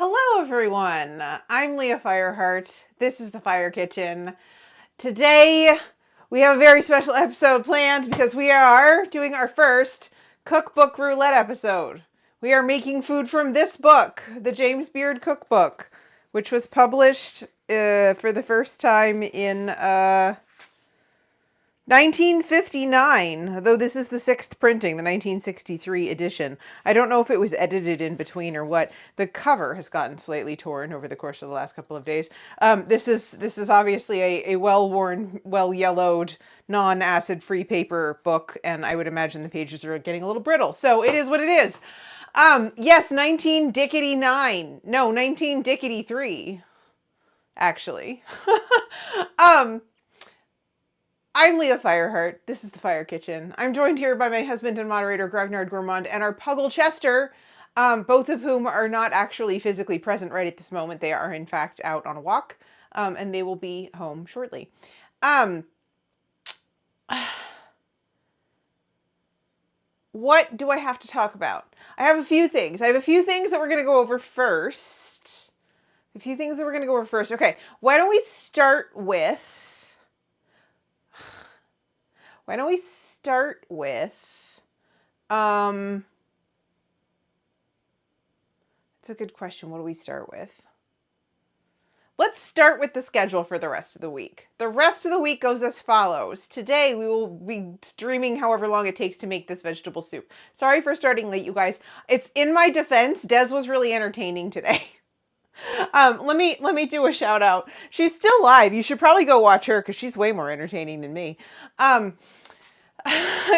Hello, everyone. I'm Leah Fireheart. This is the Fire Kitchen. Today, we have a very special episode planned because we are doing our first cookbook roulette episode. We are making food from this book, the James Beard Cookbook, which was published for the first time in 1959, though this is the sixth printing, the 1963 edition. I don't know if it was edited in between or what. The cover has gotten slightly torn over the course of the last couple of days. This is obviously a well-worn, well-yellowed, non-acid-free paper book, and I would imagine the pages are getting a little brittle. So it is what it is. Yes, 19 Dickety 3, actually. I'm Leah Fireheart. This is the Fire Kitchen. I'm joined here by my husband and moderator, Grognard Gourmand, and our Puggle Chester, both of whom are not actually physically present right at this moment. They are, in fact, out on a walk, and they will be home shortly. What do I have to talk about? I have a few things. I have a few things that we're going to go over first. Okay, why don't we start with... That's a good question. What do we start with? Let's start with the schedule for the rest of the week. The rest of the week goes as follows. Today, we will be streaming however long it takes to make this vegetable soup. Sorry for starting late, you guys. It's in my defense, Des was really entertaining today. Let me do a shout out. She's still live. You should probably go watch her because she's way more entertaining than me.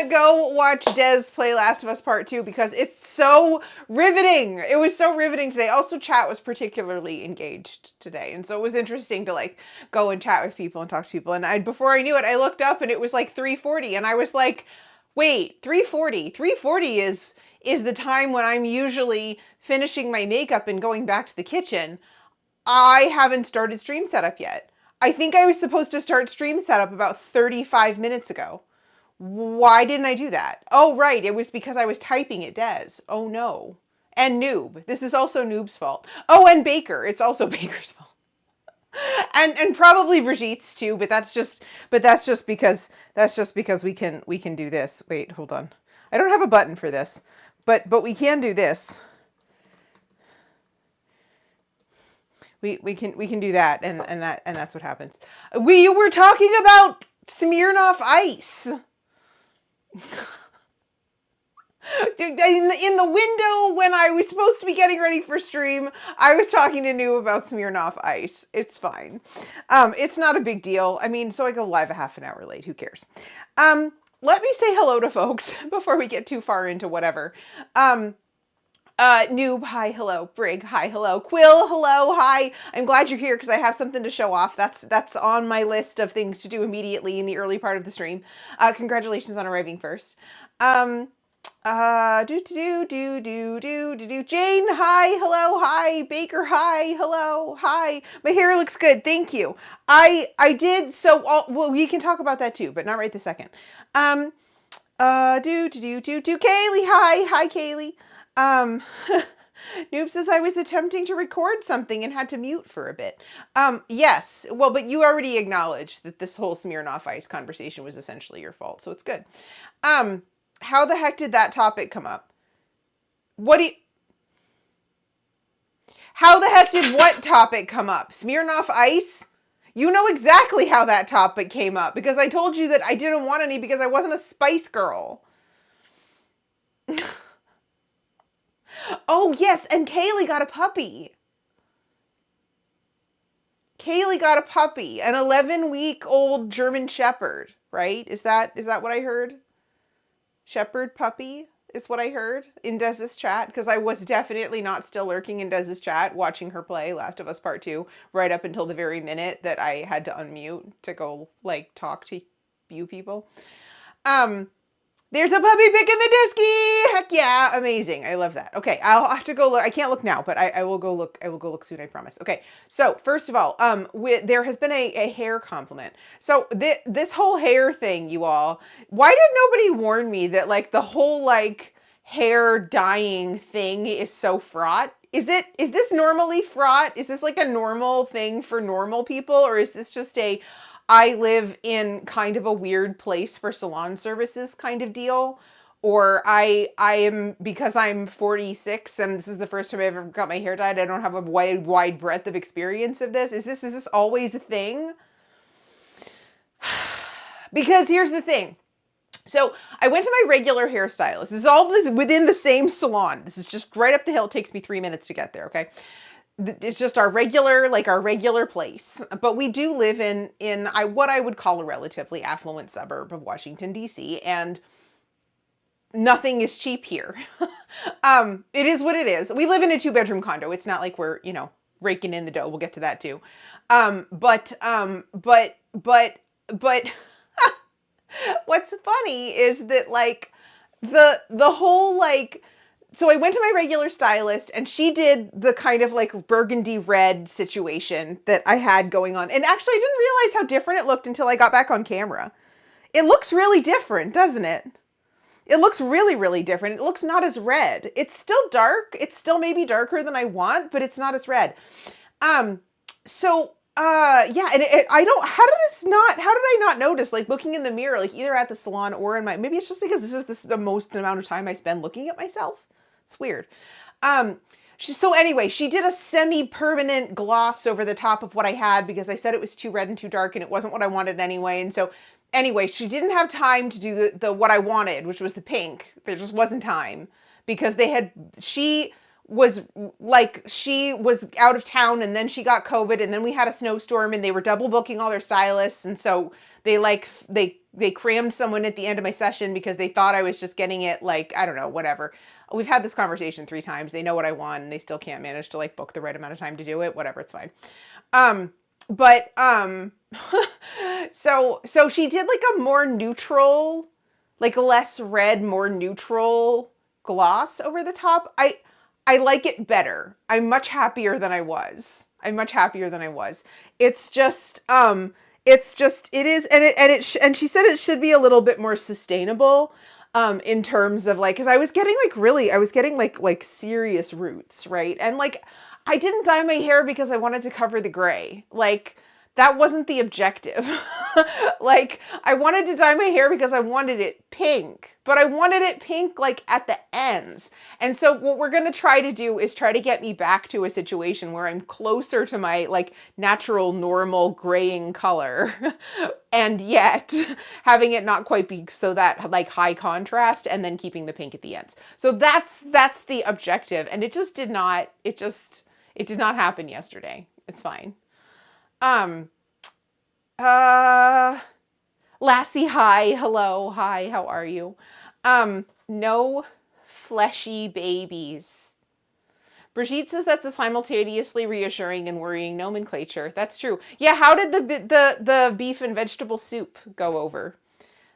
Go watch Des play Last of Us Part 2 because it's so riveting. It was so riveting today. Also, chat was particularly engaged today. And so it was interesting to go and chat with people and talk to people. And before I knew it, I looked up and it was 3:40 and I was like, wait, 3:40? 3:40 is the time when I'm usually finishing my makeup and going back to the kitchen. I haven't started stream setup yet. I think I was supposed to start stream setup about 35 minutes ago. Why didn't I do that? Oh, right. It was because I was typing at Des. Oh, no. And Noob. This is also Noob's fault. Oh, and Baker. It's also Baker's fault. And probably Brigitte's too, but that's just because we can do this. Wait, hold on. I don't have a button for this, but we can do this. We can do that, and that's what happens. We were talking about Smirnoff Ice. In the window when I was supposed to be getting ready for stream, I was talking to New about Smirnoff Ice. It's fine. It's not a big deal. I mean, so I go live a half an hour late. Who cares? Let me say hello to folks before we get too far into whatever. Noob, hi, hello. Brig, hi, hello. Quill, hello, hi. I'm glad you're here because I have something to show off. That's on my list of things to do immediately in the early part of the stream. Congratulations on arriving first. Jane, hi, hello, hi. Baker, hi, hello, hi. My hair looks good, thank you. I did, well, we can talk about that too, but not right this second. Kaylee, hi, Kaylee. Noob says I was attempting to record something and had to mute for a bit. Yes, well, but you already acknowledged that this whole Smirnoff Ice conversation was essentially your fault, so it's good. How the heck did that topic come up? How the heck did what topic come up? Smirnoff Ice? You know exactly how that topic came up because I told you that I didn't want any because I wasn't a Spice Girl. Oh, yes, and Kaylee got a puppy. An 11-week-old German Shepherd, right? Is that what I heard? Shepherd puppy is what I heard in Dez's chat, because I was definitely not still lurking in Dez's chat watching her play Last of Us Part 2 right up until the very minute that I had to unmute to go, talk to you people. There's a puppy picking the disky! Heck yeah, amazing. I love that. Okay, I'll have to go look. I can't look now, but I will go look. I will go look soon, I promise. Okay, so first of all, there has been a hair compliment. So this whole hair thing, you all, why did nobody warn me that the whole hair dyeing thing is so fraught? is this normally fraught? Is this like a normal thing for normal people, or is this just a I live in kind of a weird place for salon services kind of deal? Or I am, because I'm 46 and this is the first time I've ever got my hair dyed, I don't have a wide breadth of experience of this. Is this always a thing? Because here's the thing. So I went to my regular hairstylist. This is all this within the same salon. This is just right up the hill. It takes me 3 minutes to get there. Okay. It's just our regular place. But we do live in what I would call a relatively affluent suburb of Washington, D.C. And nothing is cheap here. It is what it is. We live in a 2-bedroom condo. It's not like we're, raking in the dough. We'll get to that too. But what's funny is that like the whole like, so I went to my regular stylist and she did the kind of like burgundy red situation that I had going on. And actually I didn't realize how different it looked until I got back on camera. It looks really different, doesn't it? It looks really, really different. It looks not as red. It's still dark. It's still maybe darker than I want, but it's not as red. Yeah, and how did I not notice, like looking in the mirror, like either at the salon or maybe it's just because this is the most amount of time I spend looking at myself. It's weird. So anyway, she did a semi-permanent gloss over the top of what I had because I said it was too red and too dark and it wasn't what I wanted anyway. And so anyway, she didn't have time to do the what I wanted, which was the pink. There just wasn't time because she was out of town and then she got COVID and then we had a snowstorm and they were double booking all their stylists. And so they crammed someone at the end of my session because they thought I was just getting it like, I don't know, whatever. We've had this conversation 3 times. They know what I want and they still can't manage to like book the right amount of time to do it. Whatever, it's fine. So she did like a more neutral, like less red, more neutral gloss over the top. I like it better. I'm much happier than I was. It's just, it is, and she said it should be a little bit more sustainable, in terms of like, cause I was getting like serious roots, right? And like, I didn't dye my hair because I wanted to cover the gray. Like, that wasn't the objective. Like, I wanted to dye my hair because I wanted it pink, but I wanted it pink like at the ends. And so what we're going to try to do is try to get me back to a situation where I'm closer to my like natural, normal graying color and yet having it not quite be so that like high contrast and then keeping the pink at the ends. So that's the objective. And it did not happen yesterday. It's fine. Lassie, hi, hello, hi, how are you? No fleshy babies. Brigitte says that's a simultaneously reassuring and worrying nomenclature. That's true. Yeah, how did the beef and vegetable soup go over?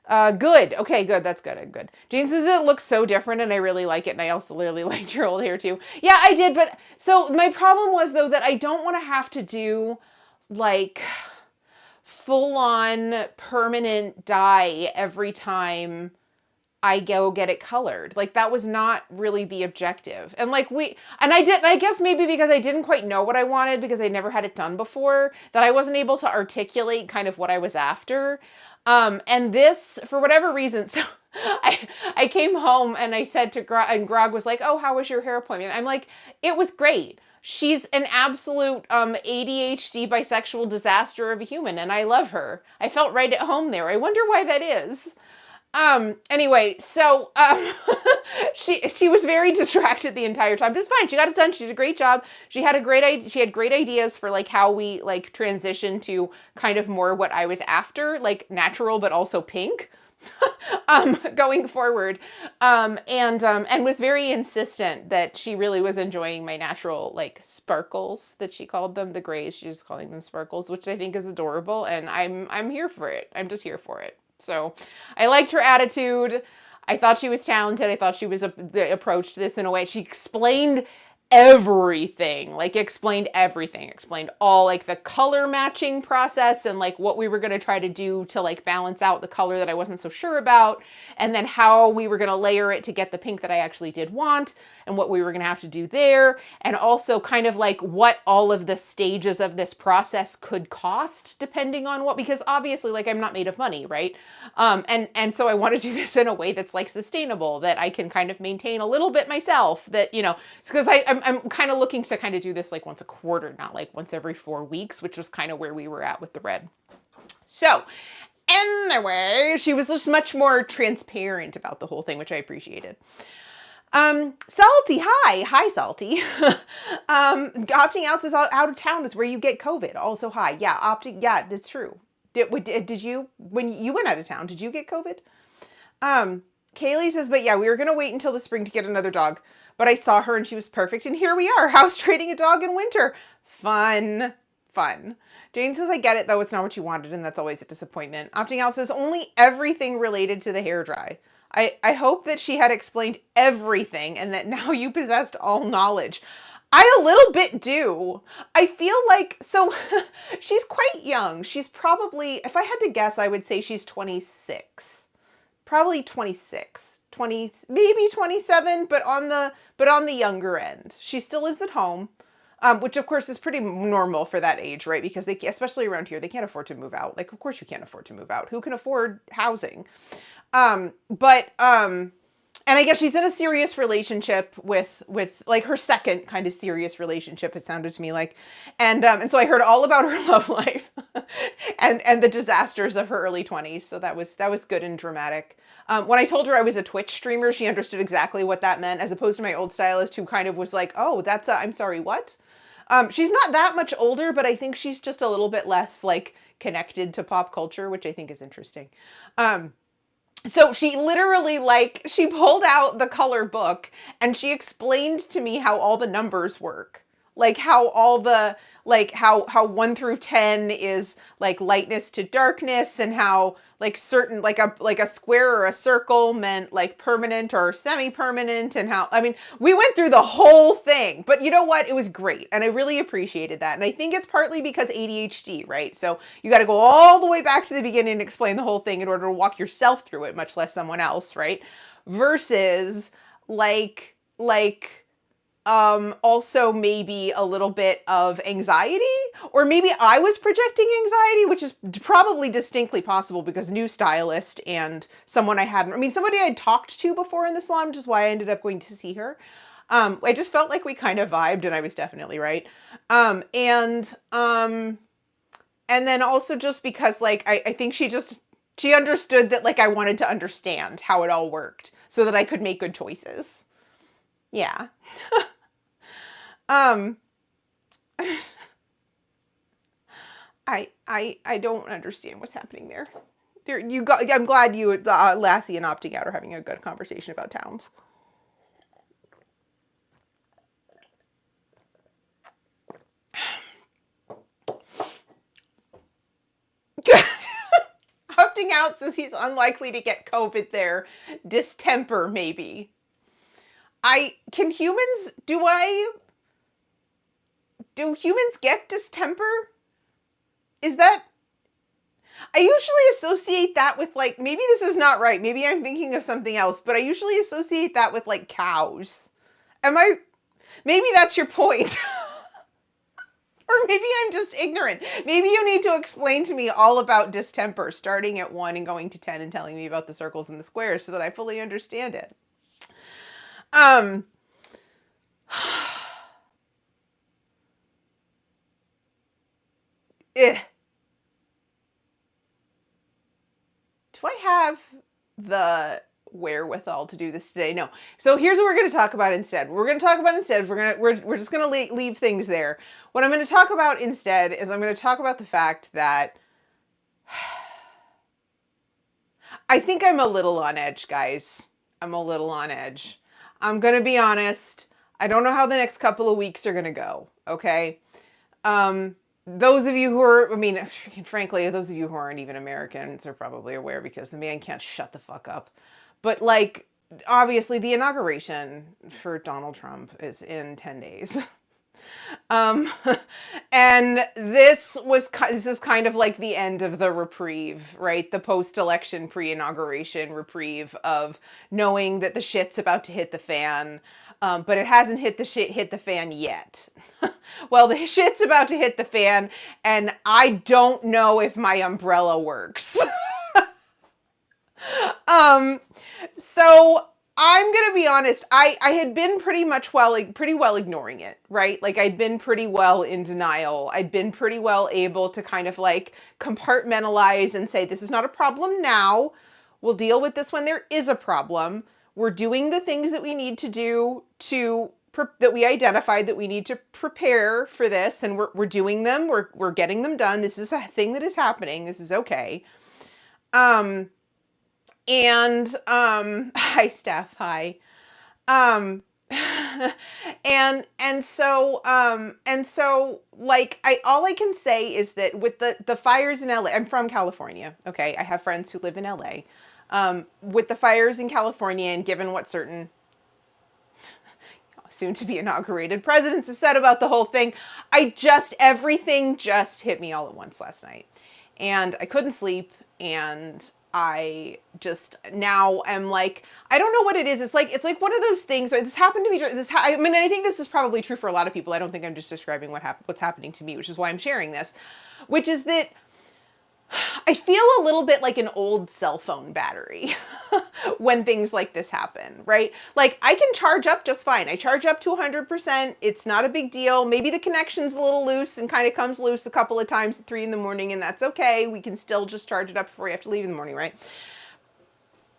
Good. Okay, good. That's good. Good. Jane says it looks so different and I really like it. And I also really liked your old hair too. Yeah, I did. But so my problem was though that I don't want to have to do like full-on permanent dye every time I go get it colored. Like that was not really the objective. And like I guess maybe because I didn't quite know what I wanted because I never had it done before, that I wasn't able to articulate kind of what I was after. And this, for whatever reason, so I came home and I said to Grog, and Grog was like, oh, how was your hair appointment? I'm like, it was great. She's an absolute ADHD bisexual disaster of a human, and I love her. I felt right at home there. I wonder why that is. Anyway, so she was very distracted the entire time. But it's fine. She got it done. She did a great job. She had great ideas for like how we like transition to kind of more what I was after, like natural but also pink. Going forward, and was very insistent that she really was enjoying my natural like sparkles that she called them, the grays. She's calling them sparkles, which I think is adorable, and I'm here for it. I'm just here for it. So I liked her attitude. I thought she was talented. I thought she was approached this in a way. She explained everything, like explained everything, explained all like the color matching process and like what we were going to try to do to like balance out the color that I wasn't so sure about, and then how we were going to layer it to get the pink that I actually did want, and what we were going to have to do there, and also kind of like what all of the stages of this process could cost depending on what, because obviously like I'm not made of money, right? And so I want to do this in a way that's like sustainable, that I can kind of maintain a little bit myself, that, you know, because I'm kind of looking to kind of do this like once a quarter, not like once every 4 weeks, which was kind of where we were at with the red. So anyway, she was just much more transparent about the whole thing, which I appreciated. Salty, hi, Salty. Opting out is out of town is where you get COVID. Also, hi, yeah, that's true. Did you, when you went out of town, did you get COVID? Kaylee says, but yeah, we were gonna wait until the spring to get another dog, but I saw her and she was perfect, and here we are, house trading a dog in winter. Fun. Jane says, I get it, though it's not what you wanted, and that's always a disappointment. Opting out says, only everything related to the hair dry. I hope that she had explained everything and that now you possessed all knowledge. I a little bit do. I feel like, so she's quite young. She's probably, if I had to guess, I would say she's 26. Probably 26, 20, maybe 27, but on the younger end. She still lives at home, which of course is pretty normal for that age, right? Because they, especially around here, they can't afford to move out. Like, of course you can't afford to move out. Who can afford housing? And I guess she's in a serious relationship with like her second kind of serious relationship, it sounded to me like. And so I heard all about her love life and the disasters of her early 20s. So that was good and dramatic. When I told her I was a Twitch streamer, she understood exactly what that meant, as opposed to my old stylist who kind of was like, oh, that's I'm sorry, what? She's not that much older, but I think she's just a little bit less like connected to pop culture, which I think is interesting. So she literally, like, she pulled out the color book and she explained to me how all the numbers work. Like how all the, like how 1 through 10 is like lightness to darkness, and how like certain, like a square or a circle meant like permanent or semi-permanent, and how, I mean, we went through the whole thing, but you know what? It was great. And I really appreciated that. And I think it's partly because ADHD, right? So you got to go all the way back to the beginning and explain the whole thing in order to walk yourself through it, much less someone else, right? Versus also maybe a little bit of anxiety, or maybe I was projecting anxiety, which is probably distinctly possible because new stylist and someone somebody I'd talked to before in the salon, which is why I ended up going to see her. I just felt like we kind of vibed, and I was definitely right. And then also just because like I think she understood that like I wanted to understand how it all worked so that I could make good choices. Yeah. Um, I don't understand what's happening there. I'm glad you, Lassie and Opting Out are having a good conversation about towns. Opting Out says he's unlikely to get COVID there. Distemper, maybe. Do humans get distemper? Is that, I usually associate that with like, maybe this is not right. Maybe I'm thinking of something else, but I usually associate that with like cows. Maybe that's your point. Or maybe I'm just ignorant. Maybe you need to explain to me all about distemper, starting at 1 and going to 10 and telling me about the circles and the squares so that I fully understand it. Eh. Do I have the wherewithal to do this today? No. So here's what we're going to talk about instead. We're just going to leave things there. What I'm going to talk about instead is I'm going to talk about the fact that I think I'm a little on edge, guys. I'm a little on edge. I'm going to be honest. I don't know how the next couple of weeks are going to go, okay? Those of you who are, frankly, those of you who aren't even Americans are probably aware because the man can't shut the fuck up. But like, obviously the inauguration for Donald Trump is in 10 days. Um, and this is kind of like the end of the reprieve, right? The post-election pre-inauguration reprieve of knowing that the shit's about to hit the fan, but it hasn't hit the fan yet. Well, the shit's about to hit the fan, and I don't know if my umbrella works. um, so I'm gonna be honest. I had been pretty well ignoring it, right? Like I'd been pretty well in denial. I'd been pretty well able to kind of like compartmentalize and say, this is not a problem now. We'll deal with this when there is a problem. We're doing the things that we need to do that we identified that we need to prepare for this, and we're doing them. We're getting them done. This is a thing that is happening. This is okay. Um, hi Steph, hi. Um and so like I all I can say is that with the fires in LA, I'm from California, okay? I have friends who live in LA. With the fires in California, and given what certain soon to be inaugurated presidents have said about the whole thing, everything just hit me all at once last night. And I couldn't sleep, and I just now am like, I don't know what it is. It's like one of those things. This happened to me. I mean, I think this is probably true for a lot of people. I don't think I'm just describing what's happening to me, which is why I'm sharing this, which is that I feel a little bit like an old cell phone battery when things like this happen, right? Like I can charge up just fine. I charge up to 100%. It's not a big deal. Maybe the connection's a little loose and kind of comes loose a couple of times at 3 a.m, and that's okay. We can still just charge it up before we have to leave in the morning, right?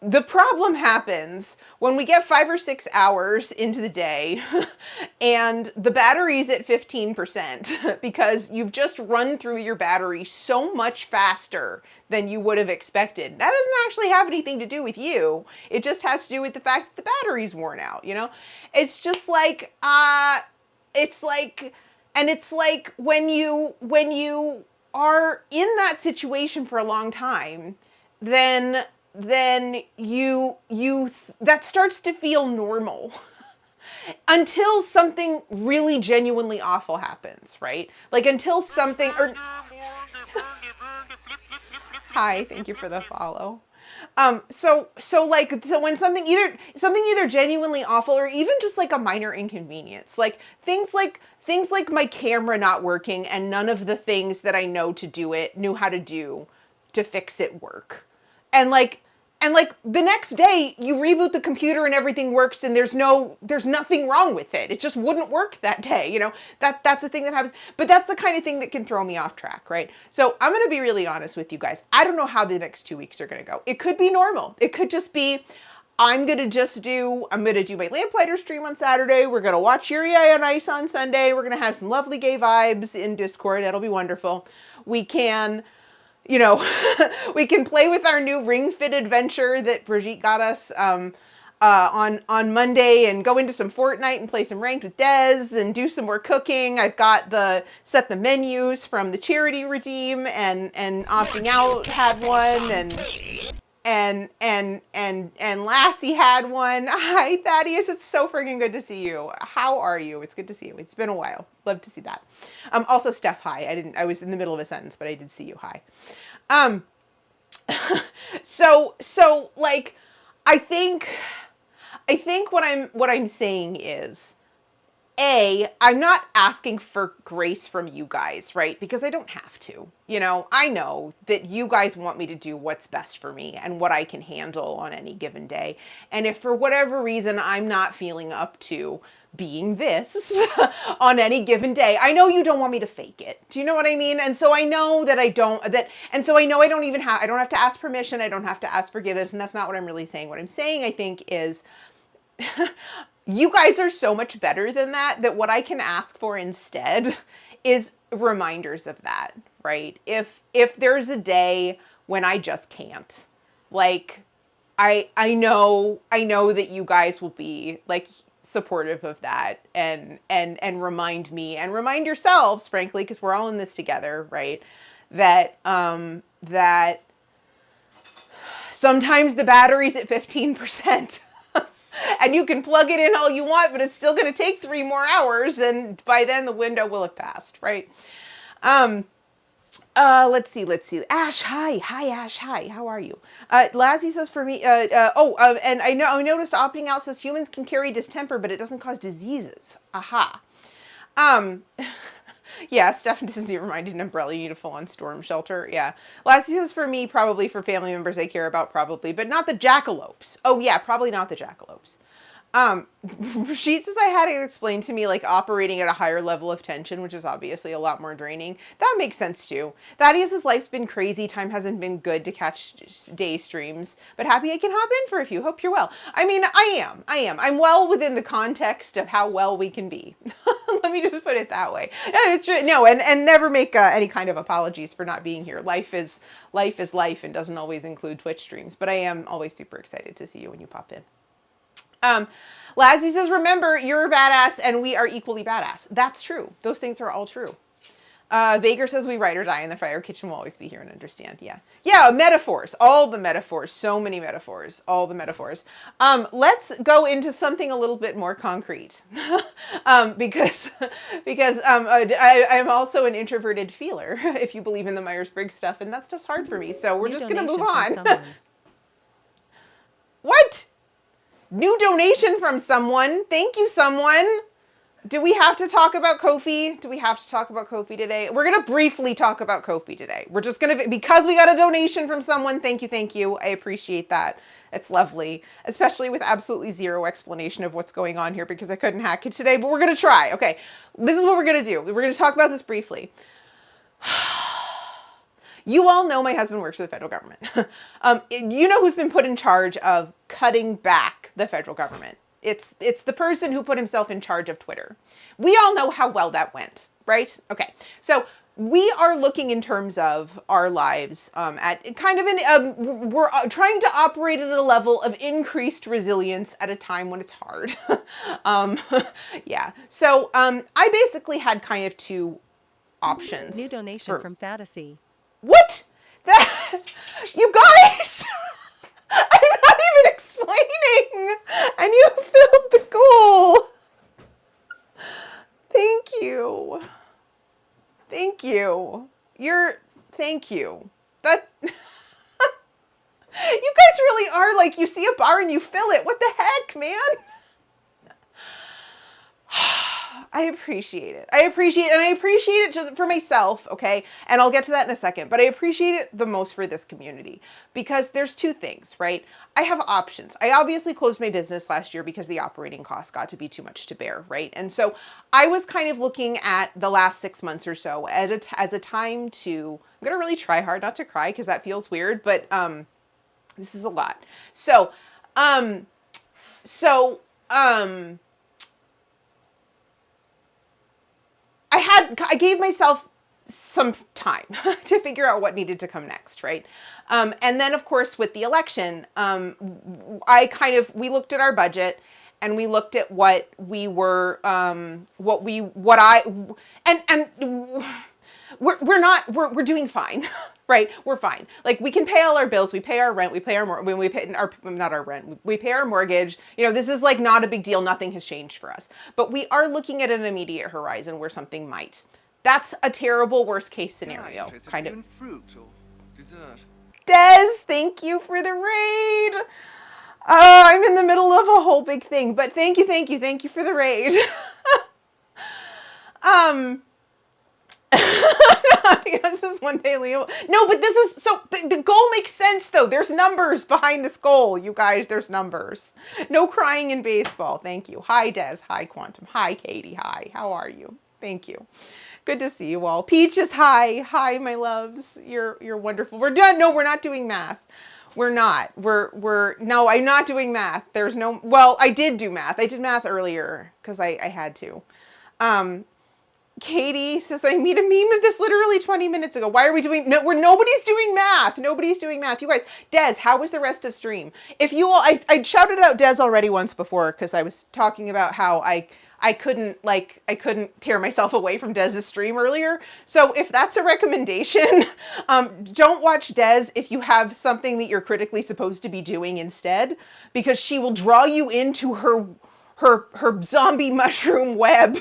The problem happens when we get 5 or 6 hours into the day and the battery's at 15% because you've just run through your battery so much faster than you would have expected. That doesn't actually have anything to do with you. It just has to do with the fact that the battery's worn out, you know? It's just like, it's like, and it's like when you are in that situation for a long time, then you that starts to feel normal until something really genuinely awful happens, right? Like until something or hi, thank you for the follow. So when something either genuinely awful or even just like a minor inconvenience, like things like my camera not working and none of the things that I knew how to do to fix it work. And like the next day you reboot the computer and everything works and there's nothing wrong with it. It just wouldn't work that day, you know? That's the thing that happens. But that's the kind of thing that can throw me off track, right? So I'm gonna be really honest with you guys. I don't know how the next 2 weeks are gonna go. It could be normal. It could just be I'm gonna do my Lamplighter stream on Saturday. We're gonna watch Yuri on Ice on Sunday. We're gonna have some lovely gay vibes in Discord. That'll be wonderful. We can we can play with our new Ring Fit adventure that Brigitte got us on Monday and go into some Fortnite and play some ranked with Dez and do some more cooking. I've got set the menus from the charity redeem and opting out had one and Lassie had one. Hi Thaddeus, it's so freaking good to see you. How are you? It's good to see you. It's been a while. Love to see that. Also Steph, hi. I was in the middle of a sentence, but I did see you. Hi. So like I think what I'm saying is I'm not asking for grace from you guys, right? Because I don't have to. You know, I know that you guys want me to do what's best for me and what I can handle on any given day. And if for whatever reason I'm not feeling up to being this on any given day, I know you don't want me to fake it. Do you know what I mean? And so I know that I don't have to ask permission. I don't have to ask forgiveness. And that's not what I'm really saying. What I'm saying, I think, is you guys are so much better than that what I can ask for instead is reminders of that, right? If there's a day when I just can't, like, I know that you guys will be like supportive of that and remind me and remind yourselves, frankly, because we're all in this together, right? That sometimes the battery's at 15%. And you can plug it in all you want, but it's still going to take 3 more hours. And by then the window will have passed, right? Let's see. Ash, hi. Hi, Ash, hi. How are you? Lassie says for me, and I noticed opting out says humans can carry distemper, but it doesn't cause diseases. Aha. Um, yeah, Steph Disney reminded an umbrella, you need a full-on storm shelter. Yeah. Lassie says for me, probably for family members I care about, probably, but not the jackalopes. Oh yeah, probably not the jackalopes. Sheet says I had it explained to me like operating at a higher level of tension, which is obviously a lot more draining. That makes sense too. Thaddeus' life's been crazy. Time hasn't been good to catch day streams, but happy I can hop in for a few. Hope you're well. I mean, I am. I'm well within the context of how well we can be. Let me just put it that way. It's true. No, and never make any kind of apologies for not being here. Life is life and doesn't always include Twitch streams, but I am always super excited to see you when you pop in. Lassie says, remember, you're a badass and we are equally badass. That's true. Those things are all true. Baker says we ride or die in the fire kitchen will always be here and understand. Yeah. Yeah, metaphors. All the metaphors. So many metaphors. All the metaphors. Let's go into something a little bit more concrete. Because I'm also an introverted feeler, if you believe in the Myers-Briggs stuff, and that stuff's hard for me. So we're just going to move on. What? New donation from someone. Thank you, someone. Do we have to talk about Ko-fi? Do we have to talk about Ko-fi today? We're going to briefly talk about Ko-fi today. We're just going to, because we got a donation from someone. Thank you. I appreciate that. It's lovely, especially with absolutely zero explanation of what's going on here because I couldn't hack it today, but we're going to try. Okay, this is what we're going to do. We're going to talk about this briefly. You all know my husband works for the federal government. You know who's been put in charge of cutting back the federal government. It's the person who put himself in charge of Twitter. We all know how well that went, right? Okay, so we are looking in terms of our lives at kind of we're trying to operate at a level of increased resilience at a time when it's hard. Yeah, so I basically had kind of two options. New donation from Fantasy. What? That, you guys, I'm not even explaining, and you filled the goal. Thank you. Thank you. Thank you. That, you guys really are like, you see a bar and you fill it. What the heck, man? I appreciate it. I appreciate it just for myself, okay? And I'll get to that in a second, but I appreciate it the most for this community because there's two things, right? I have options. I obviously closed my business last year because the operating costs got to be too much to bear, right? And so I was kind of looking at the last 6 months or so as a time to, I'm going to really try hard not to cry because that feels weird, but this is a lot. So I gave myself some time to figure out what needed to come next, right? And then of course with the election, we looked at our budget and we looked at what we were, we're doing fine, right? We're fine. Like we can pay all our bills, we pay our rent, we pay our we pay our mortgage. You know, this is like not a big deal. Nothing has changed for us, but we are looking at an immediate horizon where something might. That's a terrible worst case scenario, kind of. Fruit or dessert. Des, thank you for the raid. I'm in the middle of a whole big thing, but thank you for the raid. This is one day Leo. No, but this is so the goal makes sense though. There's numbers behind this goal, you guys. There's numbers. No crying in baseball. Thank you. Hi, Des. Hi, Quantum. Hi, Katie. Hi. How are you? Thank you. Good to see you all. Peaches. Hi. Hi, my loves. You're wonderful. We're done. No, we're not doing math. We're not. No, I'm not doing math. There's no. Well, I did do math. I did math earlier because I had to. Katie says, I made a meme of this literally 20 minutes ago. Why are we doing, no, nobody's doing math. Nobody's doing math. You guys, Des, how was the rest of stream? If you all, I shouted out Des already once before because I was talking about how I couldn't tear myself away from Dez's stream earlier. So if that's a recommendation, don't watch Des if you have something that you're critically supposed to be doing instead, because she will draw you into her zombie mushroom web.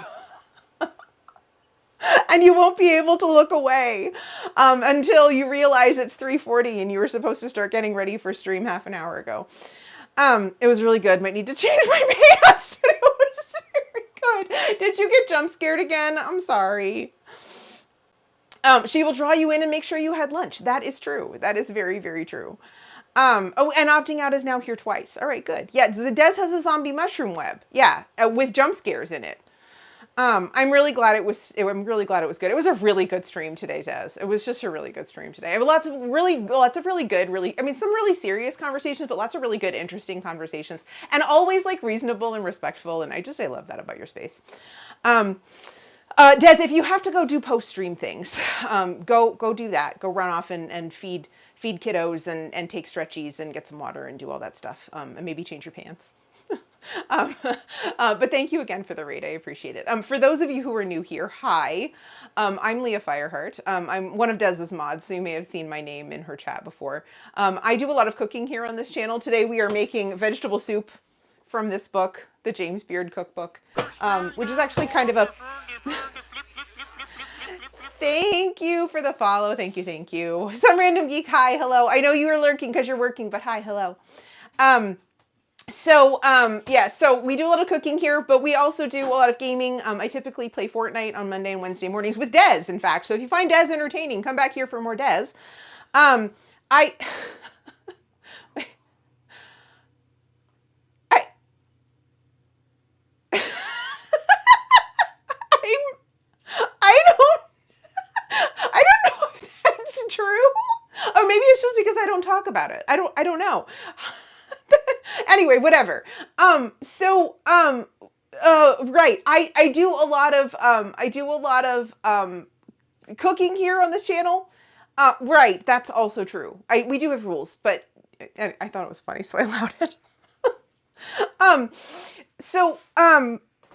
And you won't be able to look away until you realize it's 3:40 and you were supposed to start getting ready for stream half an hour ago. It was really good. Might need to change my pants. It was very good. Did you get jump scared again? I'm sorry. She will draw you in and make sure you had lunch. That is true. That is very, very true. Oh, and opting out is now here twice. All right, good. Yeah, Des has a zombie mushroom web. Yeah, with jump scares in it. I'm really glad it was good. It was a really good stream today, Des. It was just a really good stream today. I have lots of really good, some really serious conversations, but lots of really good, interesting conversations, and always like reasonable and respectful. And I love that about your space. Des, if you have to go do post-stream things, go do that. Go run off and feed kiddos and take stretchies and get some water and do all that stuff. And maybe change your pants. But thank you again for the raid. I appreciate it. For those of you who are new here, hi. I'm Leah Fireheart. I'm one of Des's mods, so you may have seen my name in her chat before. I do a lot of cooking here on this channel. Today we are making vegetable soup from this book, the James Beard Cookbook, which is actually kind of a... Thank you for the follow. Thank you. Some random geek, hi, hello. I know you are lurking because you're working, but hi, hello. So we do a lot of cooking here, but we also do a lot of gaming. I typically play Fortnite on Monday and Wednesday mornings with Des, in fact. So if you find Des entertaining, come back here for more Des. I don't know if that's true. Or maybe it's just because I don't talk about it. I don't know. Anyway, whatever. Right. I do a lot of cooking here on this channel. Right. That's also true. We do have rules, but I thought it was funny, so I allowed it.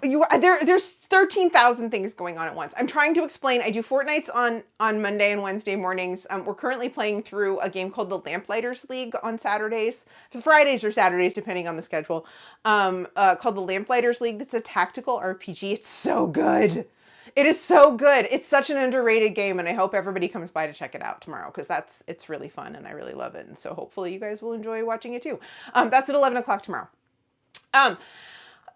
There's 13,000 things going on at once. I'm trying to explain. I do Fortnites on Monday and Wednesday mornings. We're currently playing through a game called the Lamplighters League on Saturdays, Fridays or Saturdays, depending on the schedule. Called the Lamplighters League. It's a tactical RPG. It's so good. It is so good. It's such an underrated game, and I hope everybody comes by to check it out tomorrow because it's really fun and I really love it. And so hopefully you guys will enjoy watching it too. That's at 11 o'clock tomorrow.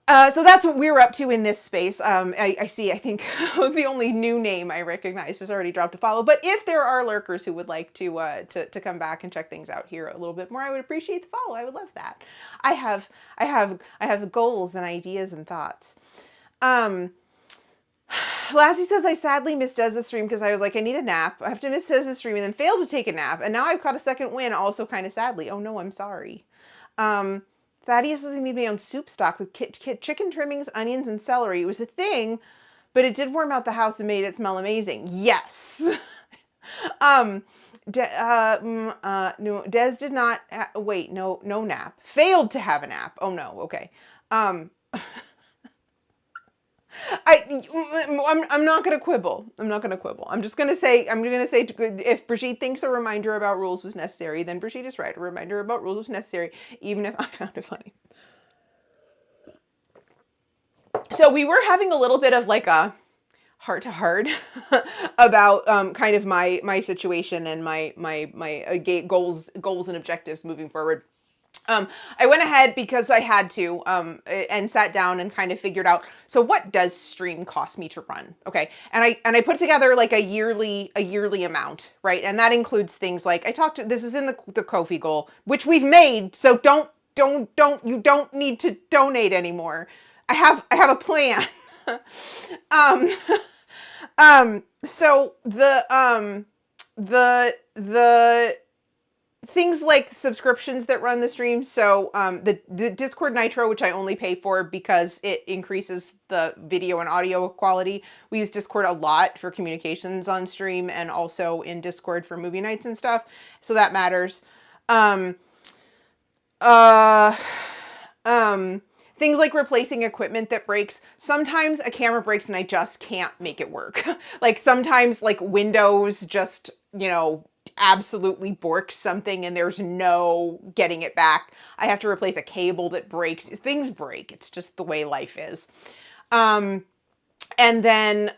So that's what we're up to in this space. I think the only new name I recognize has already dropped a follow. But if there are lurkers who would like to come back and check things out here a little bit more, I would appreciate the follow. I would love that. I have goals and ideas and thoughts. Lassie says, I sadly missed Dez's stream because I was like, I need a nap. I have to miss Dez's stream and then fail to take a nap. And now I've caught a second win, also kind of sadly. Oh no, I'm sorry. Thaddeus says I made my own soup stock with chicken trimmings, onions, and celery. It was a thing, but it did warm out the house and made it smell amazing. Yes. No, Des did not, wait, no nap. Failed to have a nap. Oh no, okay. I'm not going to quibble. I'm just going to say, if Brigitte thinks a reminder about rules was necessary, then Brigitte is right. A reminder about rules was necessary, even if I found it funny. So we were having a little bit of like a heart-to-heart about kind of my situation and my goals and objectives moving forward. I went ahead because I had to, and sat down and kind of figured out, so what does stream cost me to run? Okay. And I put together like a yearly amount, right? And that includes things like this is in the Ko-fi goal, which we've made. So you don't need to donate anymore. I have a plan. So things like subscriptions that run the stream. So the Discord Nitro, which I only pay for because it increases the video and audio quality. We use Discord a lot for communications on stream and also in Discord for movie nights and stuff. So that matters. Um, uh, things like replacing equipment that breaks. Sometimes a camera breaks and I just can't make it work. Like sometimes like Windows just, absolutely borks something and there's no getting it back. I have to replace a cable that breaks. Things break. It's just the way life is. And then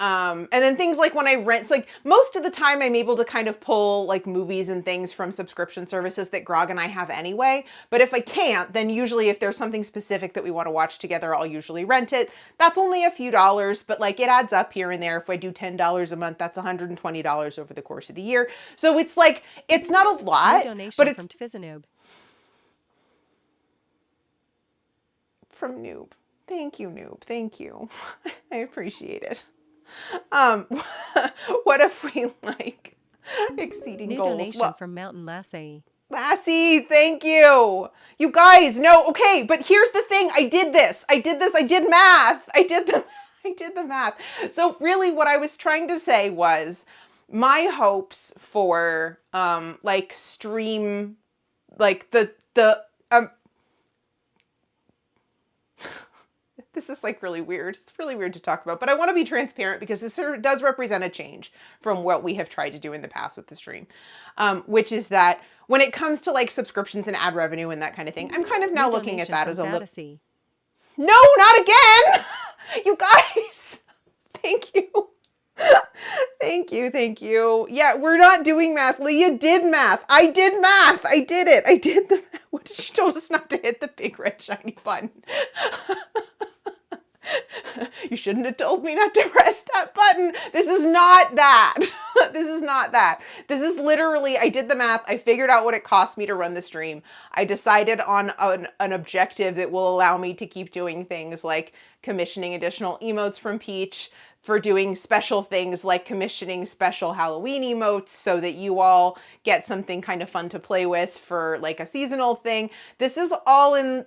things like when I rent, like most of the time I'm able to kind of pull like movies and things from subscription services that Grog and I have anyway. But if I can't, then usually if there's something specific that we want to watch together, I'll usually rent it. That's only a few dollars, but like it adds up here and there. If I do $10 a month, that's $120 over the course of the year. So it's like, it's not a lot, but it's from Tfizanoob. From Noob. Thank you, Noob. Thank you. I appreciate it. What if we like exceeding New goals? donation from Mountain Lassie. Lassie, thank you. You guys, no, okay, but here's the thing. I did math. I did the math. So really what I was trying to say was my hopes for like stream, like the this is like really weird. It's really weird to talk about, but I want to be transparent because this does represent a change from what we have tried to do in the past with the stream, which is that when it comes to like subscriptions and ad revenue and that kind of thing, I'm kind of now looking at that as a little. No, not again! You guys! Thank you. Thank you. Yeah, we're not doing math. Leah did math. I did math. I did it. I did the math. What did she told us not to hit the big red shiny button? You shouldn't have told me not to press that button. This is not that. This is not that. This is literally, I did the math. I figured out what it cost me to run the stream. I decided on an objective that will allow me to keep doing things like commissioning additional emotes from Peach, for doing special things like commissioning special Halloween emotes so that you all get something kind of fun to play with for like a seasonal thing. This is all in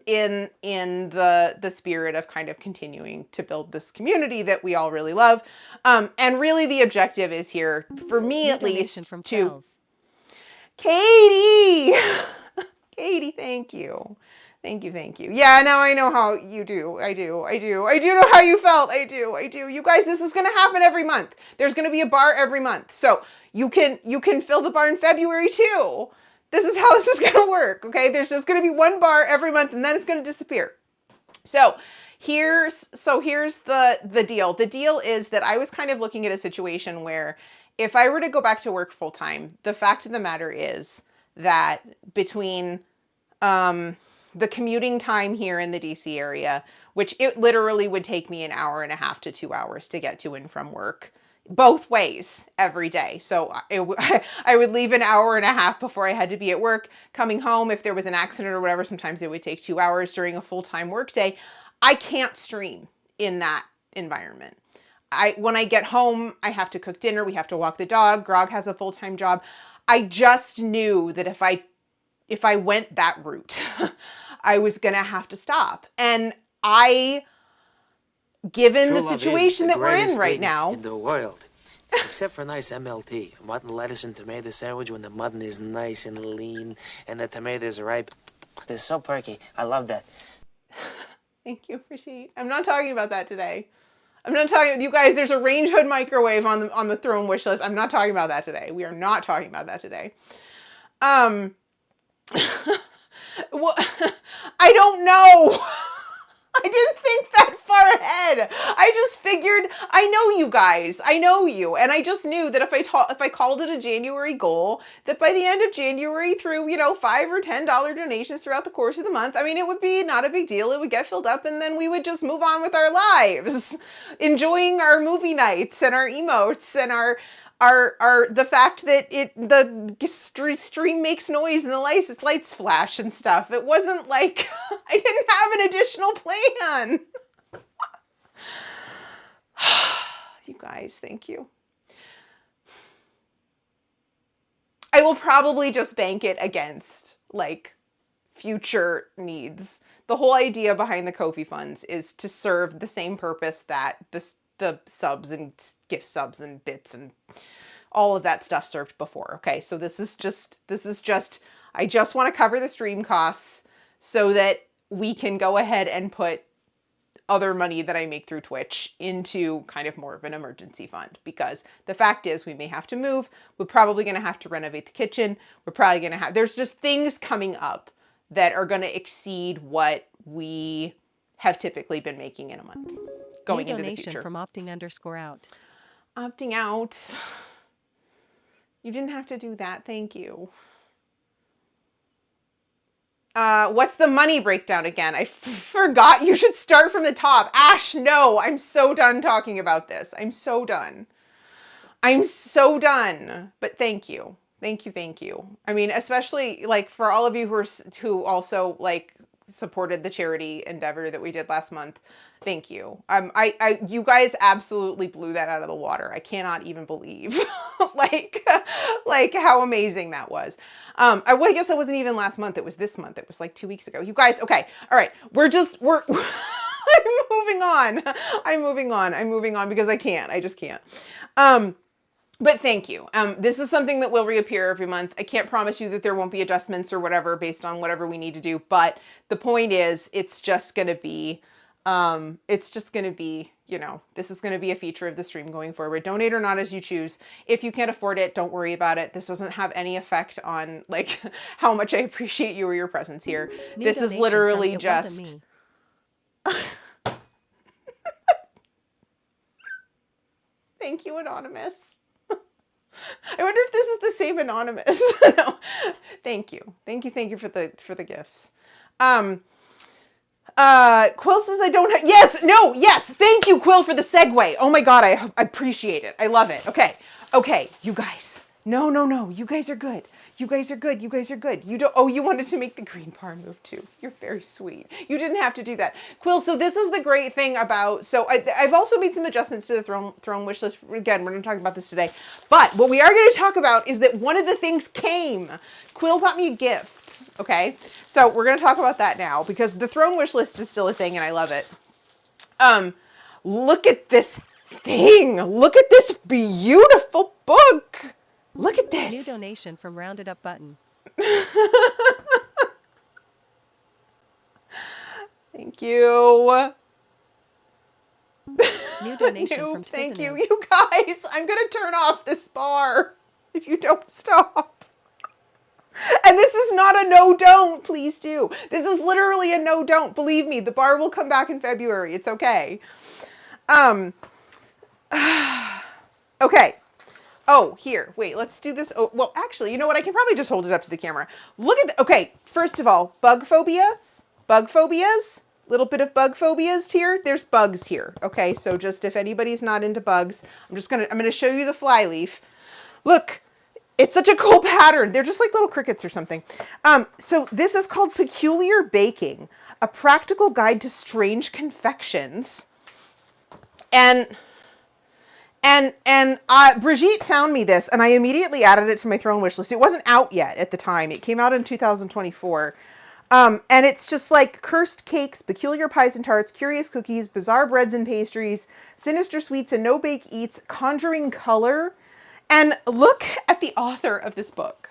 the spirit of kind of continuing to build this community that we all really love. And really the objective is here, for me at least, from to Katie! Katie, thank you. Thank you. Yeah, now I know how you do. I do know how you felt. I do. You guys, this is going to happen every month. There's going to be a bar every month. So you can fill the bar in February too. This is how this is going to work, okay? There's just going to be one bar every month and then it's going to disappear. So here's the deal. The deal is that I was kind of looking at a situation where if I were to go back to work full time, the fact of the matter is that between the commuting time here in the DC area, which it literally would take me an hour and a half to 2 hours to get to and from work, both ways every day. So I would leave an hour and a half before I had to be at work. Coming home, if there was an accident or whatever, sometimes it would take 2 hours during a full-time work day. I can't stream in that environment. When I get home, I have to cook dinner. We have to walk the dog. Grog has a full-time job. I just knew that if I went that route, I was going to have to stop. And given the situation that we're in right now, in the world, except for nice MLT, mutton, lettuce, and tomato sandwich when the mutton is nice and lean and the tomatoes are ripe. They're so perky. I love that. Thank you, Rashid. I'm not talking about that today. I'm not talking, you guys, there's a range hood microwave on the throne wish list. I'm not talking about that today. We are not talking about that today. Well, I don't know. I didn't think that far ahead. I just figured, I know you guys. I know you. And I just knew that if I called it a January goal, that by the end of January through, $5 or $10 donations throughout the course of the month, I mean, it would be not a big deal. It would get filled up and then we would just move on with our lives, enjoying our movie nights and our emotes and our the fact that the stream makes noise and the lights flash and stuff. It wasn't like I didn't have an additional plan. You guys, thank you. I will probably just bank it against like future needs. The whole idea behind the Ko-fi funds is to serve the same purpose that the subs and gift subs and bits and all of that stuff served before. Okay, so this is just I just want to cover the stream costs so that we can go ahead and put other money that I make through Twitch into kind of more of an emergency fund, because the fact is we may have to move. We're probably going to have to renovate the kitchen. We're probably going to have, there's just things coming up that are going to exceed what we have typically been making in a month going New into the donation future. from opting_out. Opting out. You didn't have to do that. Thank you. What's the money breakdown again? I forgot. You should start from the top. Ash, no. I'm so done talking about this. I'm so done. I'm so done. But thank you. Thank you. Thank you. I mean, especially like for all of you who also like supported the charity endeavor that we did last month. Thank you. You guys absolutely blew that out of the water. I cannot even believe like how amazing that was. I guess it wasn't even last month. It was this month. It was like 2 weeks ago. You guys, okay. All right. We're I'm moving on because I can't. I just can't. But thank you. This is something that will reappear every month. I can't promise you that there won't be adjustments or whatever based on whatever we need to do. But the point is, it's just going to be, you know, this is going to be a feature of the stream going forward. Donate or not as you choose. If you can't afford it, don't worry about it. This doesn't have any effect on like how much I appreciate you or your presence here. This is literally just... Thank you, Anonymous. I wonder if this is the same Anonymous. No. Thank you for the gifts. Quill says I don't have, yes, thank you, Quill, for the segue. Oh my god, I appreciate it. I love it. Okay, you guys. No, you guys are good. You guys are good. You wanted to make the green bar move too. You're very sweet. You didn't have to do that. Quill, so this is the great thing about, so I've also made some adjustments to the throne wish list. Again, we're going to talk about this today. But what we are going to talk about is that one of the things came. Quill got me a gift. Okay. So we're going to talk about that now because the throne wish list is still a thing and I love it. Look at this thing. Look at this beautiful book. Look at this. New donation from Rounded Up Button. Thank you. New donation from Thank you, Twizzanoo. you guys. I'm going to turn off this bar if you don't stop. And this is not a no don't, please do. This is literally a no don't. Believe me, the bar will come back in February. It's okay. Okay. Oh, here. Wait, let's do this. Oh, well, actually, you know what? I can probably just hold it up to the camera. Look at okay, first of all, bug phobias. Little bit of bug phobias here. There's bugs here. Okay, so just if anybody's not into bugs, I'm gonna show you the flyleaf. Look, it's such a cool pattern. They're just like little crickets or something. So this is called Peculiar Baking, a practical guide to strange confections. And Brigitte found me this, and I immediately added it to my throne wish list. It wasn't out yet at the time. It came out in 2024. And it's just like cursed cakes, peculiar pies and tarts, curious cookies, bizarre breads and pastries, sinister sweets and no-bake eats, conjuring color. And look at the author of this book.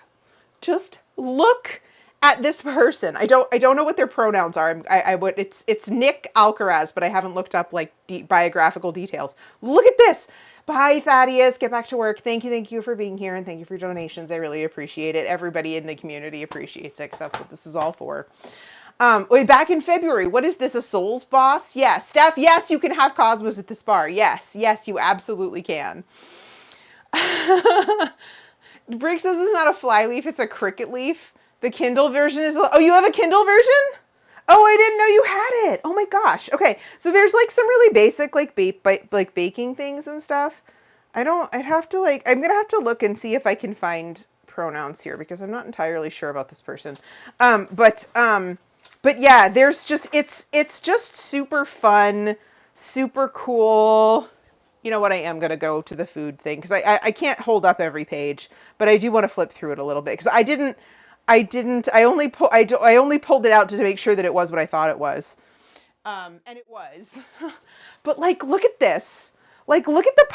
Just look at this person. I don't know what their pronouns are. It's Nick Alcaraz, but I haven't looked up like biographical details. Look at this. Bye, Thaddeus. Get back to work. Thank you for being here, and thank you for your donations. I really appreciate it. Everybody in the community appreciates it, because that's what this is all for. Wait, back in February, what is this, a Souls boss? Yes. Steph, yes, you can have Cosmos at this bar. Yes, you absolutely can. Briggs says it's not a flyleaf, it's a cricket leaf. The Kindle version is... Oh, you have a Kindle version? Oh, I didn't know you had it. Oh my gosh. Okay, so there's like some really basic like baking things and stuff. I'm gonna have to look and see if I can find pronouns here because I'm not entirely sure about this person. But yeah, there's just it's just super fun, super cool. You know what? I am going to go to the food thing because I can't hold up every page, but I do want to flip through it a little bit because I only pulled it out to make sure that it was what I thought it was. And it was. But like, look at this. Like, look at the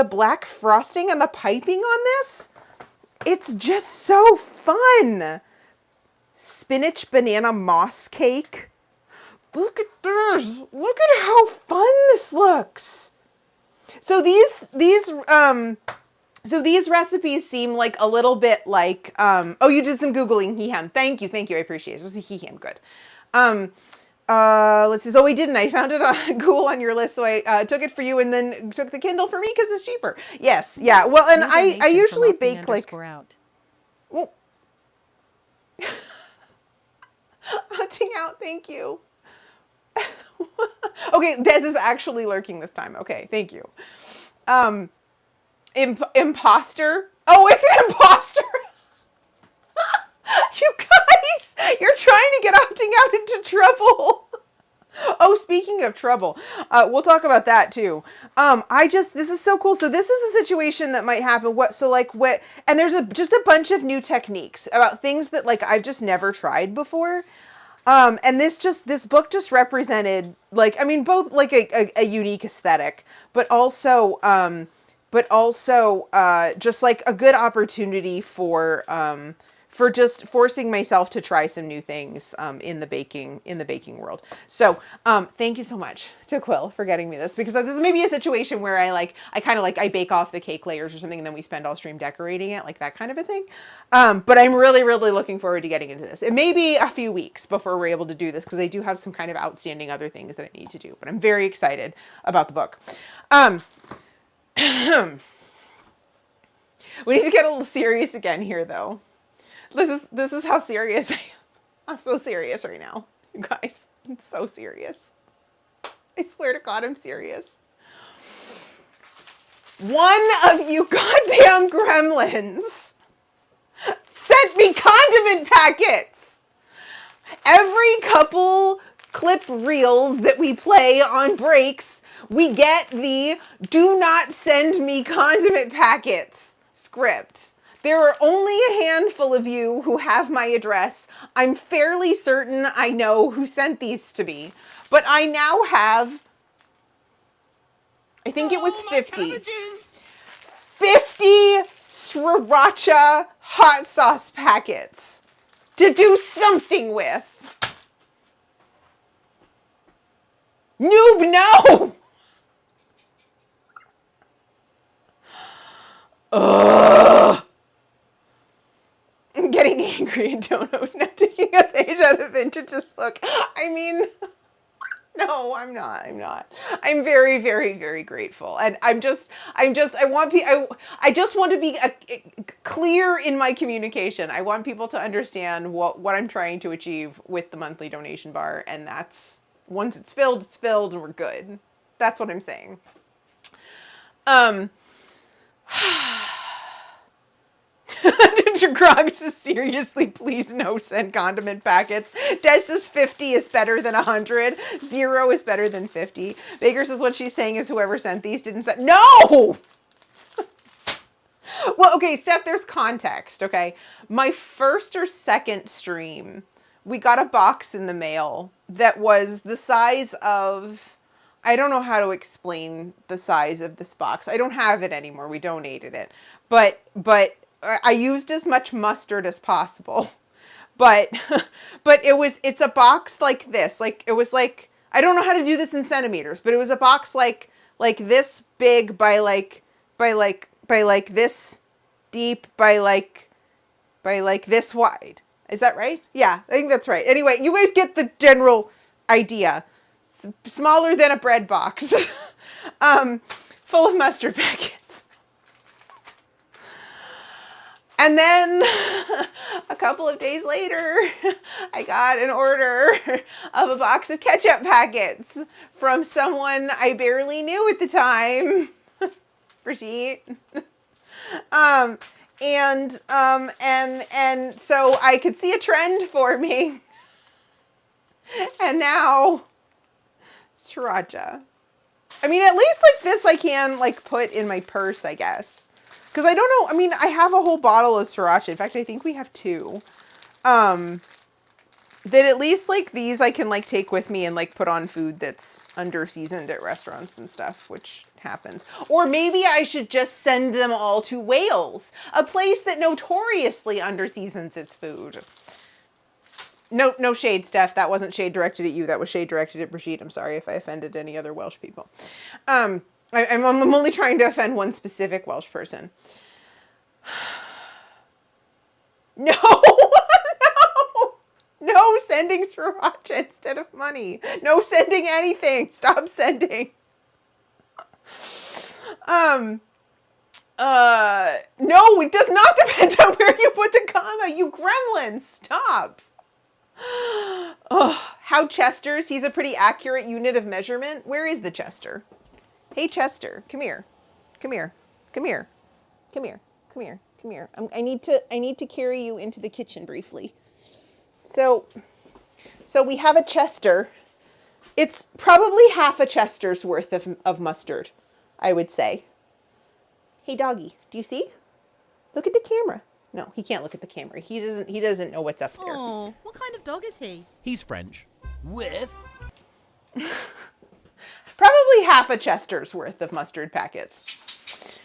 black frosting and the piping on this. It's just so fun. Spinach banana moss cake. Look at this. Look at how fun this looks. So these recipes seem like a little bit like, oh, you did some Googling, Hehan. Thank you. I appreciate it. It was a Hehan, good. Let's see. So we didn't. I found it on Google on your list, so I took it for you and then took the Kindle for me because it's cheaper. Yes, yeah. Well, and New I donation usually from bake like, _out. well, opting out, thank you. Okay, Des is actually lurking this time. Okay, thank you. Imposter. Oh, it's an imposter. You guys, you're trying to get opting out into trouble. Oh, speaking of trouble, we'll talk about that too. This is so cool. So this is a situation that might happen. And there's just a bunch of new techniques about things that like I've just never tried before. And this book just represented like, I mean, both like a unique aesthetic, but also just like a good opportunity for just forcing myself to try some new things in the baking world. So thank you so much to Quill for getting me this, because this is maybe a situation where I bake off the cake layers or something and then we spend all stream decorating it, like that kind of a thing. But I'm really, really looking forward to getting into this. It may be a few weeks before we're able to do this because I do have some kind of outstanding other things that I need to do, but I'm very excited about the book. We need to get a little serious again here though. This is how serious I am. I'm so serious right now, you guys. I'm so serious. I swear to God, I'm serious. One of you goddamn gremlins sent me condiment packets. Every couple clip reels that we play on breaks, we get the "do not send me condiment packets" script. There are only a handful of you who have my address. I'm fairly certain I know who sent these to me, but I now have, I think it was 50. 50 Sriracha hot sauce packets to do something with. Noob, no! Ugh. I'm getting angry at Dono's now taking a page out of Vintage's book. I mean, no, I'm not. I'm very, very, very grateful. And I just want to be clear in my communication. I want people to understand what I'm trying to achieve with the monthly donation bar. And that's, once it's filled and we're good. That's what I'm saying. Ginger Grog says, seriously, please no send condiment packets. Des says 50 is better than 100. 0 is better than 50. Baker says what she's saying is whoever sent these didn't send. No! Well, okay, Steph, there's context, okay? My first or second stream, we got a box in the mail that was the size of, I don't know how to explain the size of this box. I don't have it anymore. We donated it. But I used as much mustard as possible. But it's a box like this. Like, it was like, I don't know how to do this in centimeters, but it was a box like this big by this deep by this wide. Is that right? Yeah, I think that's right. Anyway, you guys get the general idea. Smaller than a bread box. Full of mustard packets. And then a couple of days later, I got an order of a box of ketchup packets from someone I barely knew at the time. Brigitte. And so I could see a trend forming. And now, Sriracha. I mean, at least like this I can like put in my purse, I guess. Because I don't know, I mean, I have a whole bottle of sriracha. In fact, I think we have 2. That at least like these I can like take with me and like put on food that's under seasoned at restaurants and stuff, which happens. Or maybe I should just send them all to Wales, a place that notoriously under seasons its food. No shade, Steph. That wasn't shade directed at you. That was shade directed at Brigitte. I'm sorry if I offended any other Welsh people. I'm only trying to offend one specific Welsh person. No! No sending sriracha instead of money. No sending anything. Stop sending. No, it does not depend on where you put the comma, you gremlin. Stop. Oh, how Chester's? He's a pretty accurate unit of measurement. Where is the Chester? Hey, Chester, come here. Come here. Come here. Come here. Come here. Come here. I need to carry you into the kitchen briefly. So we have a Chester. It's probably half a Chester's worth of mustard, I would say. Hey, doggy, do you see? Look at the camera. No, he can't look at the camera. He doesn't know what's up there. Oh, what kind of dog is he? He's French. With? Probably half a Chester's worth of mustard packets.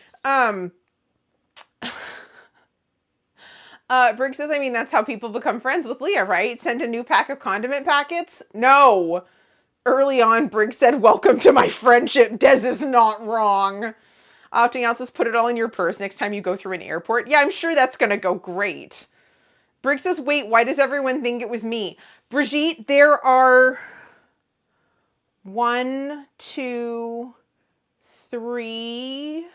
Briggs says, I mean, that's how people become friends with Leah, right? Send a new pack of condiment packets? No. Early on, Briggs said, welcome to my friendship. Des is not wrong. Opting out says, put it all in your purse next time you go through an airport. Yeah, I'm sure that's going to go great. Briggs says, wait, why does everyone think it was me? Brigitte, there are 1, 2, 3,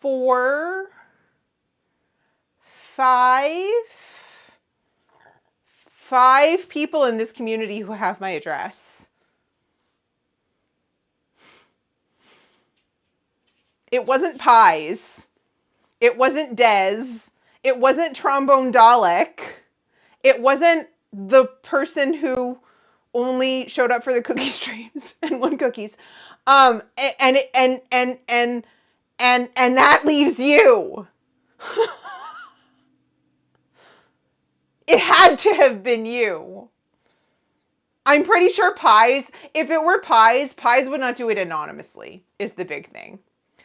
4, 5 people in this community who have my address. It wasn't Pies. It wasn't Des. It wasn't Trombone Dalek. It wasn't the person who only showed up for the cookie streams and won cookies. And that leaves you. It had to have been you. I'm pretty sure Pies, if it were Pies, Pies would not do it anonymously, is the big thing.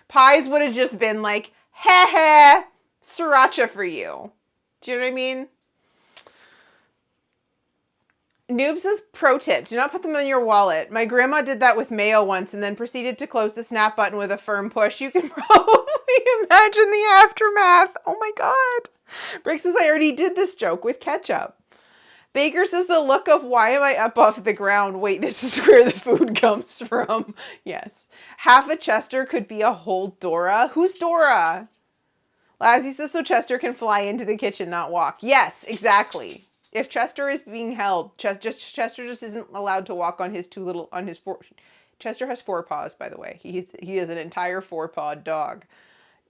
Pies would have just been like, heh heh, sriracha for you. Do you know what I mean? Noob says, pro tip, do not put them in your wallet. My grandma did that with mayo once and then proceeded to close the snap button with a firm push. You can probably imagine the aftermath. Oh my God. Brick says, I already did this joke with ketchup. Baker says, the look of why am I up off the ground? Wait, this is where the food comes from. Yes. Half a Chester could be a whole Dora. Who's Dora? Lassie says, so Chester can fly into the kitchen, not walk. Yes, exactly. If Chester is being held, Chester just isn't allowed to walk on his Chester has 4 paws, by the way. He is an entire 4-pawed dog.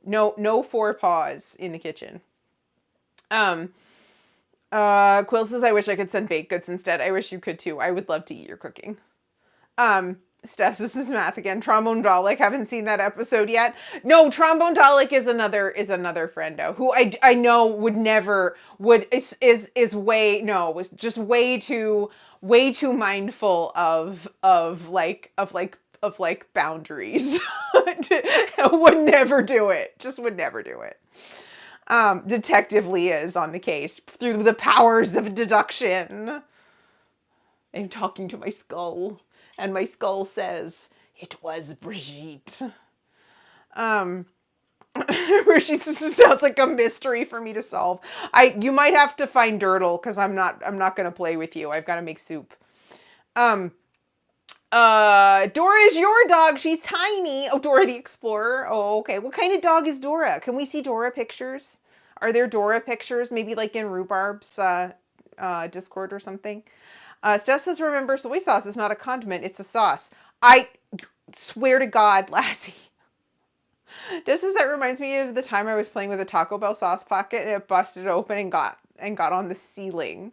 No 4 paws in the kitchen. Quill says, I wish I could send baked goods instead. I wish you could too. I would love to eat your cooking. Steph, this is math again. Trombone Dalek, haven't seen that episode yet. No, Trombone Dalek is another friendo who I know would never was just way too mindful of boundaries. Would never do it. Just would never do it. Detective Leah is on the case through the powers of deduction. I'm talking to my skull, and my skull says, it was Brigitte. Brigitte sounds like a mystery for me to solve. You might have to find Durdle, because I'm not going to play with you. I've got to make soup. Dora is your dog. She's tiny. Oh, Dora the Explorer. Oh, okay. What kind of dog is Dora? Can we see Dora pictures? Are there Dora pictures? Maybe like in Rhubarb's Discord or something. Steph says, remember, soy sauce is not a condiment. It's a sauce. I swear to God, Lassie. Just as that reminds me of the time I was playing with a Taco Bell sauce pocket and it busted open and got on the ceiling.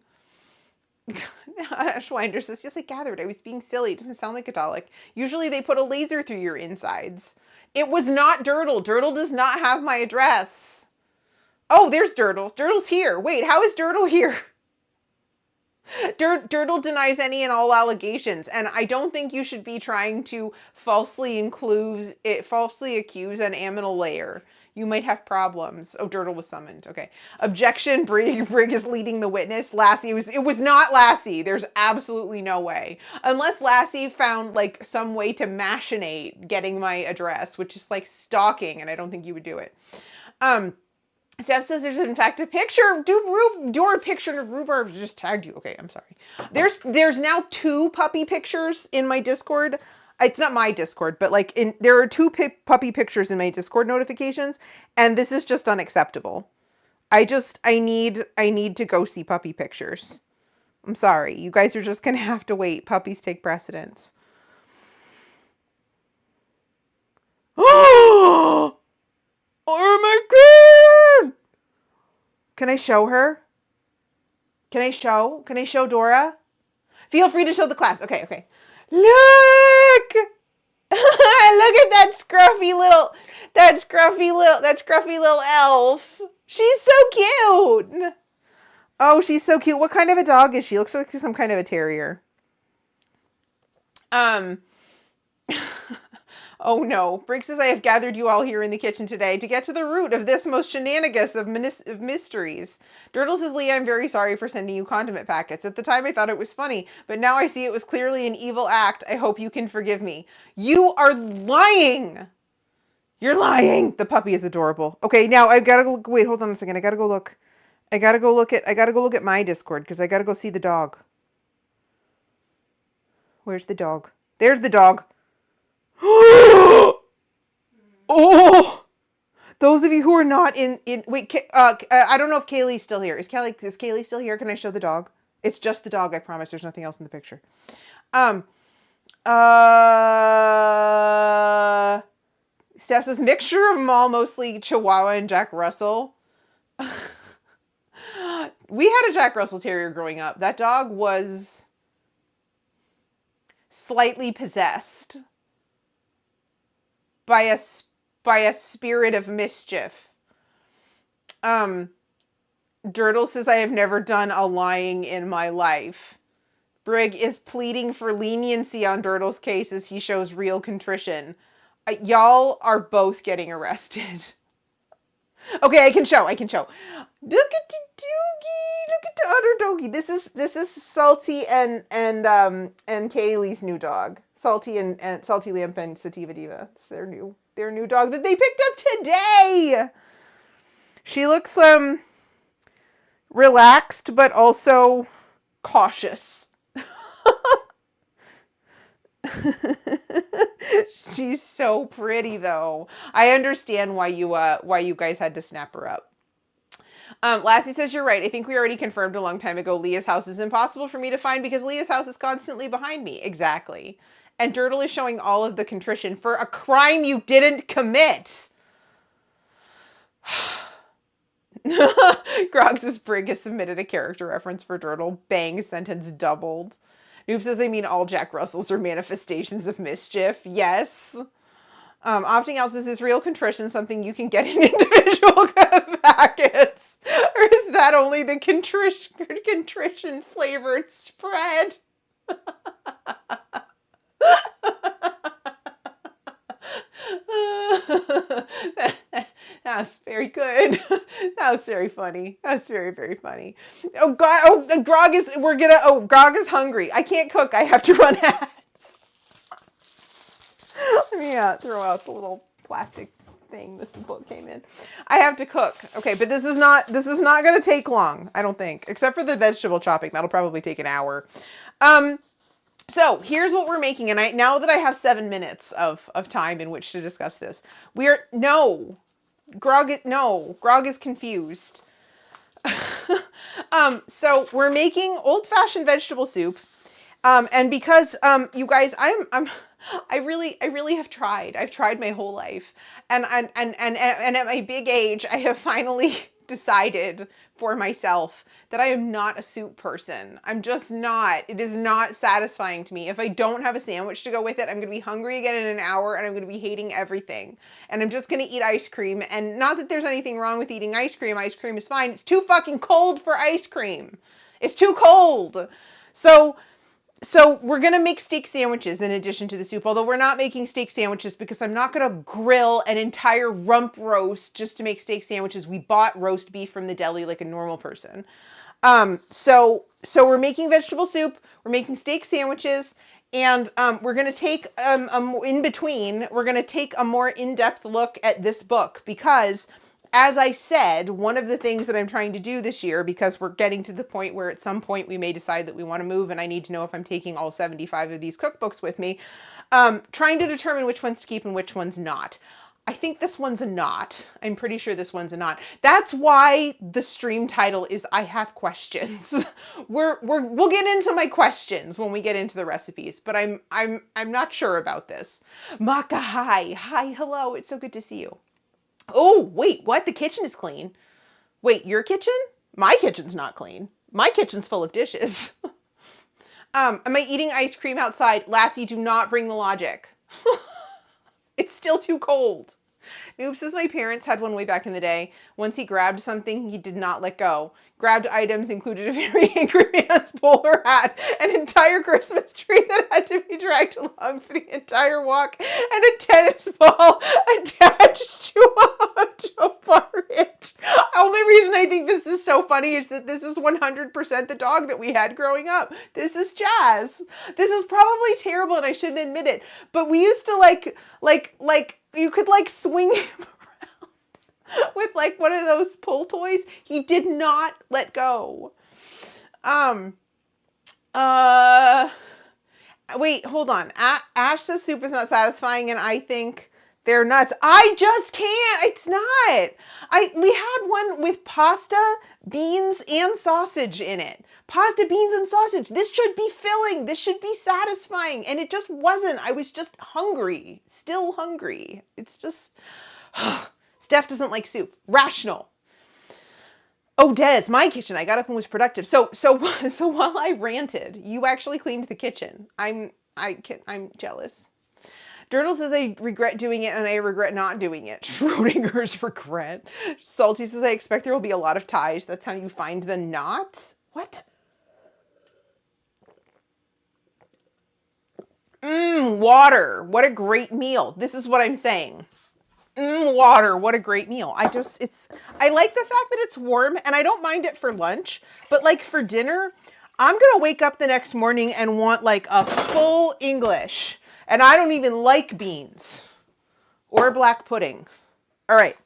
Schwinder says, yes, I gathered. I was being silly. It doesn't sound like a Dalek. Usually they put a laser through your insides. It was not Durdle. Durdle does not have my address. Oh, there's Durdle. Durdle's here. Wait, how is Durdle here? Durdle denies any and all allegations, and I don't think you should be trying to falsely accuse an aminal layer. You might have problems. Oh, Durdle was summoned. Okay. Objection. Brig is leading the witness. Lassie it was not Lassie. There's absolutely no way. Unless Lassie found like some way to machinate getting my address, which is like stalking, and I don't think you would do it. Steph says there's in fact a picture. Your picture of Rhubarb just tagged you. Okay, I'm sorry. There's now 2 puppy pictures in my Discord. It's not my Discord, but like there are 2 puppy pictures in my Discord notifications, and this is just unacceptable. I need to go see puppy pictures. I'm sorry. You guys are just gonna have to wait. Puppies take precedence. Oh my god! Can I show her? Can I show Dora? Feel free to show the class. Okay. Look! Look at that scruffy little elf. She's so cute. Oh, she's so cute. What kind of a dog is she? Looks like some kind of a terrier. Oh no. Briggs says, I have gathered you all here in the kitchen today to get to the root of this most shenanigans of mysteries. Durdle says, Leah, I'm very sorry for sending you condiment packets. At the time I thought it was funny, but now I see it was clearly an evil act. I hope you can forgive me. You are lying! You're lying! The puppy is adorable. Okay, now I've got to go, wait, hold on a second. I got to go look at my Discord because I got to go see the dog. Where's the dog? There's the dog. Oh, those of you who are not in wait, I don't know if Kaylee's still here. Is Kaylee still here? Can I show the dog? It's just the dog, I promise. There's nothing else in the picture. Steph says mixture of mall, mostly Chihuahua and Jack Russell. We had a Jack Russell Terrier growing up. That dog was slightly possessed by a spirit of mischief. Durdle says, I have never done a lying in my life. Brig is pleading for leniency on Durdle's case as he shows real contrition. Y'all are both getting arrested. Okay, I can show. Look at the doggy. Look at the other doggy. This is Salty and Kaylee's new dog. Salty and Salty Lamp and Sativa Diva. It's their new dog that they picked up today. She looks relaxed but also cautious. She's so pretty though. I understand why you guys had to snap her up. Lassie says, you're right. I think we already confirmed a long time ago Leah's house is impossible for me to find because Leah's house is constantly behind me. Exactly. And Durdle is showing all of the contrition for a crime you didn't commit. Grog's Brig has submitted a character reference for Durdle. Bang, sentence doubled. Noob says, I mean, all Jack Russells are manifestations of mischief. Yes. Opting out says, is real contrition something you can get in individual packets? Or is that only the contrition flavored spread? That's very good. That was very funny. That's very, very funny. Oh god, Grog is hungry. I can't cook. I have to run ads. Let me throw out the little plastic thing that the book came in. I have to cook. Okay, but this is not going to take long, I don't think, except for the vegetable chopping. That'll probably take an hour. So here's what we're making, and now that I have 7 minutes of time in which to discuss this, Grog is confused. So we're making old-fashioned vegetable soup, and because you guys, I really have tried. I've tried my whole life, and at my big age, I have finally decided for myself that I am not a soup person. I'm just not. It is not satisfying to me. If I don't have a sandwich to go with it, I'm going to be hungry again in an hour and I'm going to be hating everything. And I'm just going to eat ice cream. And not that there's anything wrong with eating ice cream. Ice cream is fine. It's too fucking cold for ice cream. It's too cold. So we're going to make steak sandwiches in addition to the soup, although we're not making steak sandwiches because I'm not going to grill an entire rump roast just to make steak sandwiches. We bought roast beef from the deli like a normal person. So we're making vegetable soup, we're making steak sandwiches, and we're going to take, in between, we're going to take a more in-depth look at this book because, as I said, one of the things that I'm trying to do this year, because we're getting to the point where at some point we may decide that we want to move and I need to know if I'm taking all 75 of these cookbooks with me, trying to determine which ones to keep and which ones not. I think this one's a not. I'm pretty sure this one's a not. That's why the stream title is I Have Questions. We'll get into my questions when we get into the recipes, but I'm not sure about this. Maka, hi, hello. It's so good to see you. Oh, wait, what? The kitchen is clean. Wait, your kitchen? My kitchen's not clean. My kitchen's full of dishes. Am I eating ice cream outside? Lassie, do not bring the logic. It's still too cold. Noob says my parents had one way back in the day. Once he grabbed something, he did not let go. Grabbed items included a very angry man's bowler hat, an entire Christmas tree that had to be dragged along for the entire walk, and a tennis ball attached to a porridge. Only reason I think this is so funny is that this is 100% the dog that we had growing up. This is Jazz. This is probably terrible and I shouldn't admit it, but we used to like you could like swing him around with like one of those pull toys. He did not let go. Wait, hold on. Ash says soup is not satisfying and I think they're nuts. I just can't. It's not. We had one with pasta, beans, and sausage in it. Pasta, beans, and sausage. This should be filling. This should be satisfying. And it just wasn't. I was just hungry. Still hungry. It's just... Steph doesn't like soup. Rational. Oh, Des, my kitchen. I got up and was productive. So while I ranted, you actually cleaned the kitchen. I'm jealous. Dirtle says I regret doing it and I regret not doing it. Schrodinger's regret. Salty says I expect there will be a lot of ties. That's how you find the knots. What? Water. What a great meal. This is what I'm saying. Water. What a great meal. I like the fact that it's warm and I don't mind it for lunch, but like for dinner, I'm going to wake up the next morning and want like a full English. And I don't even like beans or black pudding. All right.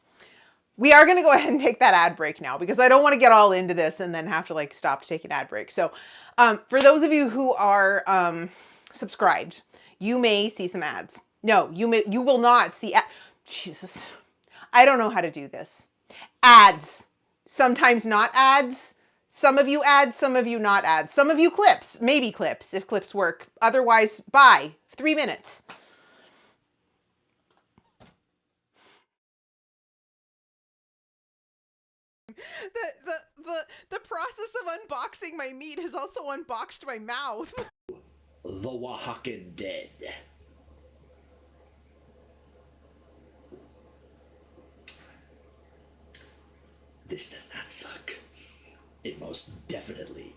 We are going to go ahead and take that ad break now because I don't want to get all into this and then have to like stop to take an ad break. So for those of you who are subscribed, you may see some ads. No, you will not see Jesus. I don't know how to do this. Ads. Sometimes not ads. Some of you ads, some of you not ads. Some of you clips. Maybe clips if clips work. Otherwise, bye. 3 minutes. The process of unboxing my meat has also unboxed my mouth. The Oaxacan Dead. This does not suck. It most definitely.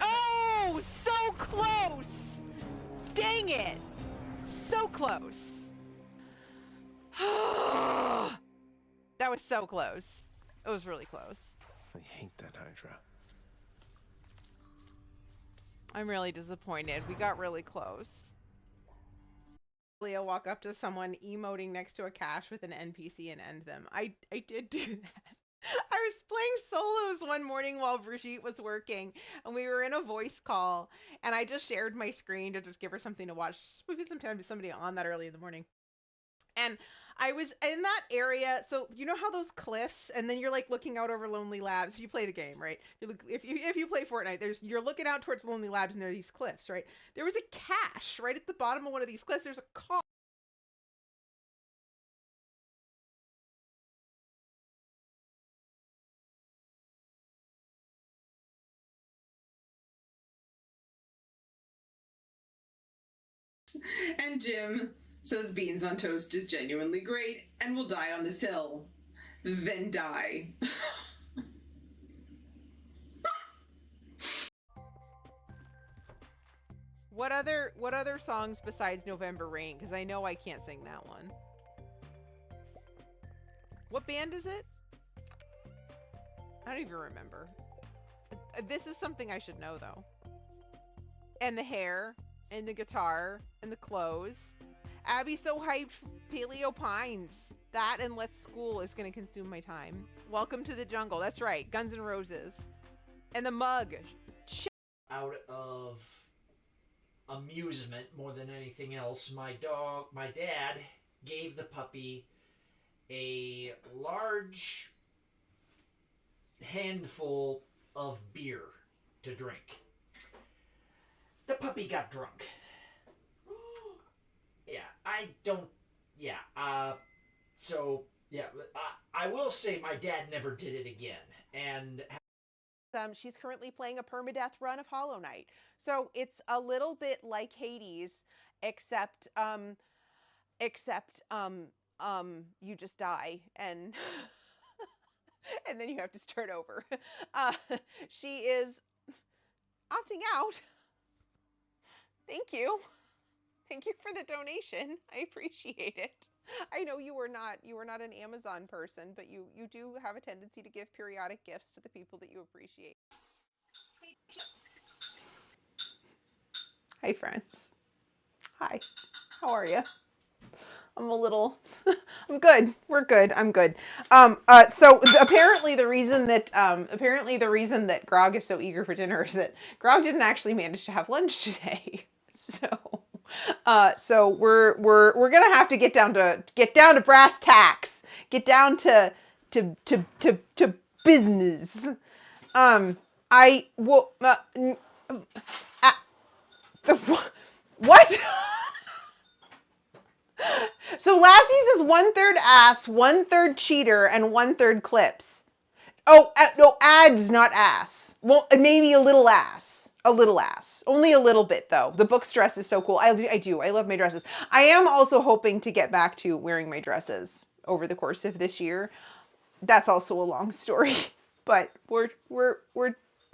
Oh, so close! Dang it! So close. That was so close. It was really close. I hate that Hydra. I'm really disappointed. We got really close. Leah walk up to someone emoting next to a cache with an NPC and end them. I did do that. I was playing solos one morning while Brigitte was working and we were in a voice call and I just shared my screen to just give her something to watch. Just maybe sometimes somebody on that early in the morning. And I was in that area, so you know how those cliffs, and then you're like looking out over Lonely Labs. If you play the game, right? If you play Fortnite, you're looking out towards Lonely Labs, and there are these cliffs, right? There was a cache right at the bottom of one of these cliffs. There's a car. And Jim says beans on toast is genuinely great and will die on this hill. Then die. What other songs besides November Rain? Because I know I can't sing that one. What band is it? I don't even remember. This is something I should know though. And the hair, and the guitar, and the clothes. Abby's so hyped. Paleo Pines. That and Let's School is going to consume my time. Welcome to the Jungle. That's right. Guns N' Roses. And the mug. Out of amusement more than anything else, my dad gave the puppy a large handful of beer to drink. The puppy got drunk. I will say my dad never did it again. And she's currently playing a permadeath run of Hollow Knight. So it's a little bit like Hades, except you just die and and then you have to start over. She is opting out. Thank you. Thank you for the donation. I appreciate it. I know you are not an Amazon person, but you do have a tendency to give periodic gifts to the people that you appreciate. Hi, friends. Hi. How are you? I'm a little I'm good. We're good. I'm good. So apparently the reason that Grog is so eager for dinner is that Grog didn't actually manage to have lunch today. So we're gonna have to get down to brass tacks. Get down to business. I will. What? So Lassie's is 1/3 ass, 1/3 cheater, and 1/3 clips. Oh, no, ads, not ass. Well, maybe a little ass. A little ass. Only a little bit, though. The book's dress is so cool. I do. I love my dresses. I am also hoping to get back to wearing my dresses over the course of this year. That's also a long story. But we're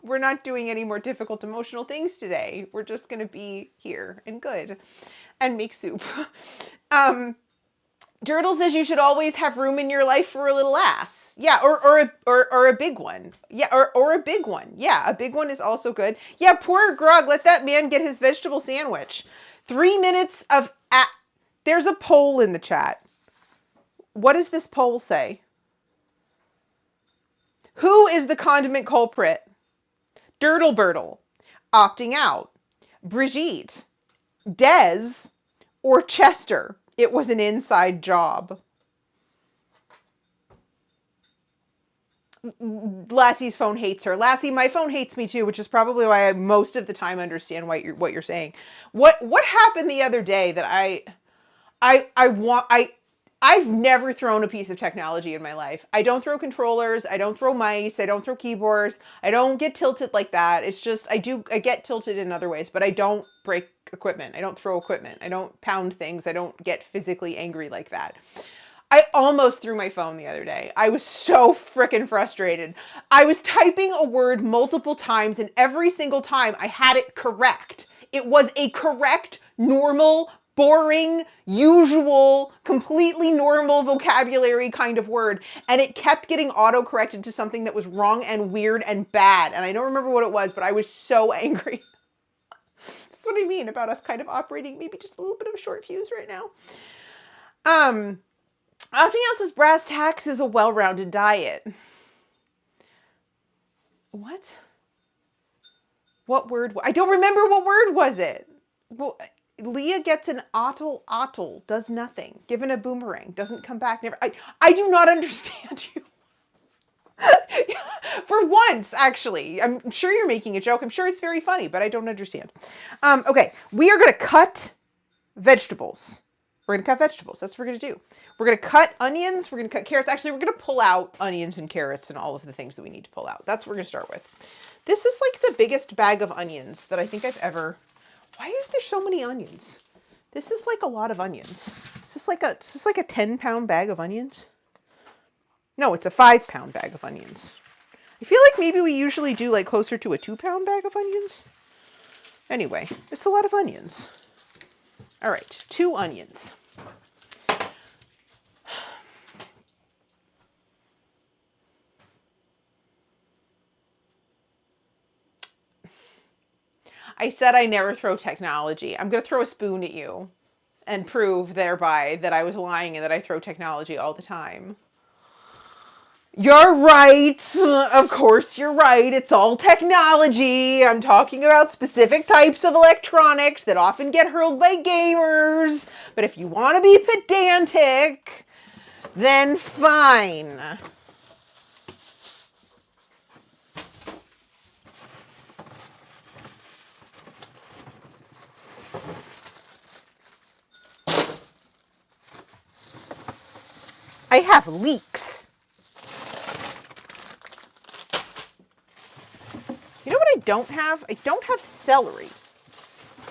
not doing any more difficult emotional things today. We're just going to be here and good and make soup. Dirtle says you should always have room in your life for a little ass. Yeah, or a big one. Yeah, or a big one. Yeah, a big one is also good. Yeah, poor Grog, let that man get his vegetable sandwich. 3 minutes of there's a poll in the chat. What does this poll say? Who is the condiment culprit? Dirtle Birtle, opting out. Brigitte, Dez, or Chester? It was an inside job. Lassie's phone hates her. Lassie, my phone hates me too, which is probably why I most of the time understand what you're saying. What happened the other day that I've never thrown a piece of technology in my life. I don't throw controllers, I don't throw mice, I don't throw keyboards, I don't get tilted like that. It's just I get tilted in other ways, but I don't break equipment. I don't throw equipment. I don't pound things. I don't get physically angry like that. I almost threw my phone the other day. I was so freaking frustrated. I was typing a word multiple times, and every single time I had it correct. It was a correct, normal, boring, usual, completely normal vocabulary kind of word, and it kept getting auto-corrected to something that was wrong and weird and bad, and I don't remember what it was, but I was so angry. That's what I mean about us kind of operating maybe just a little bit of a short fuse right now. Opting out says brass tacks is a well-rounded diet. What word? I don't remember what word was it. Well, Leah gets an ottle, does nothing. Given a boomerang, doesn't come back, never. I do not understand you. For once, actually. I'm sure you're making a joke. I'm sure it's very funny, but I don't understand. Okay, we are going to cut vegetables. We're going to cut vegetables. That's what we're going to do. We're going to cut onions. We're going to cut carrots. Actually, we're going to pull out onions and carrots and all of the things that we need to pull out. That's what we're going to start with. This is like the biggest bag of onions that I think I've ever... Why is there so many onions? This is like a lot of onions. Is this like a 10-pound bag of onions? No, it's a 5-pound bag of onions. I feel like maybe we usually do like closer to a 2-pound bag of onions. Anyway, it's a lot of onions. All right, 2 onions. I said I never throw technology. I'm going to throw a spoon at you and prove thereby that I was lying and that I throw technology all the time. You're right. Of course you're right. It's all technology. I'm talking about specific types of electronics that often get hurled by gamers. But if you want to be pedantic, then fine. I have leeks. You know what I don't have? I don't have celery.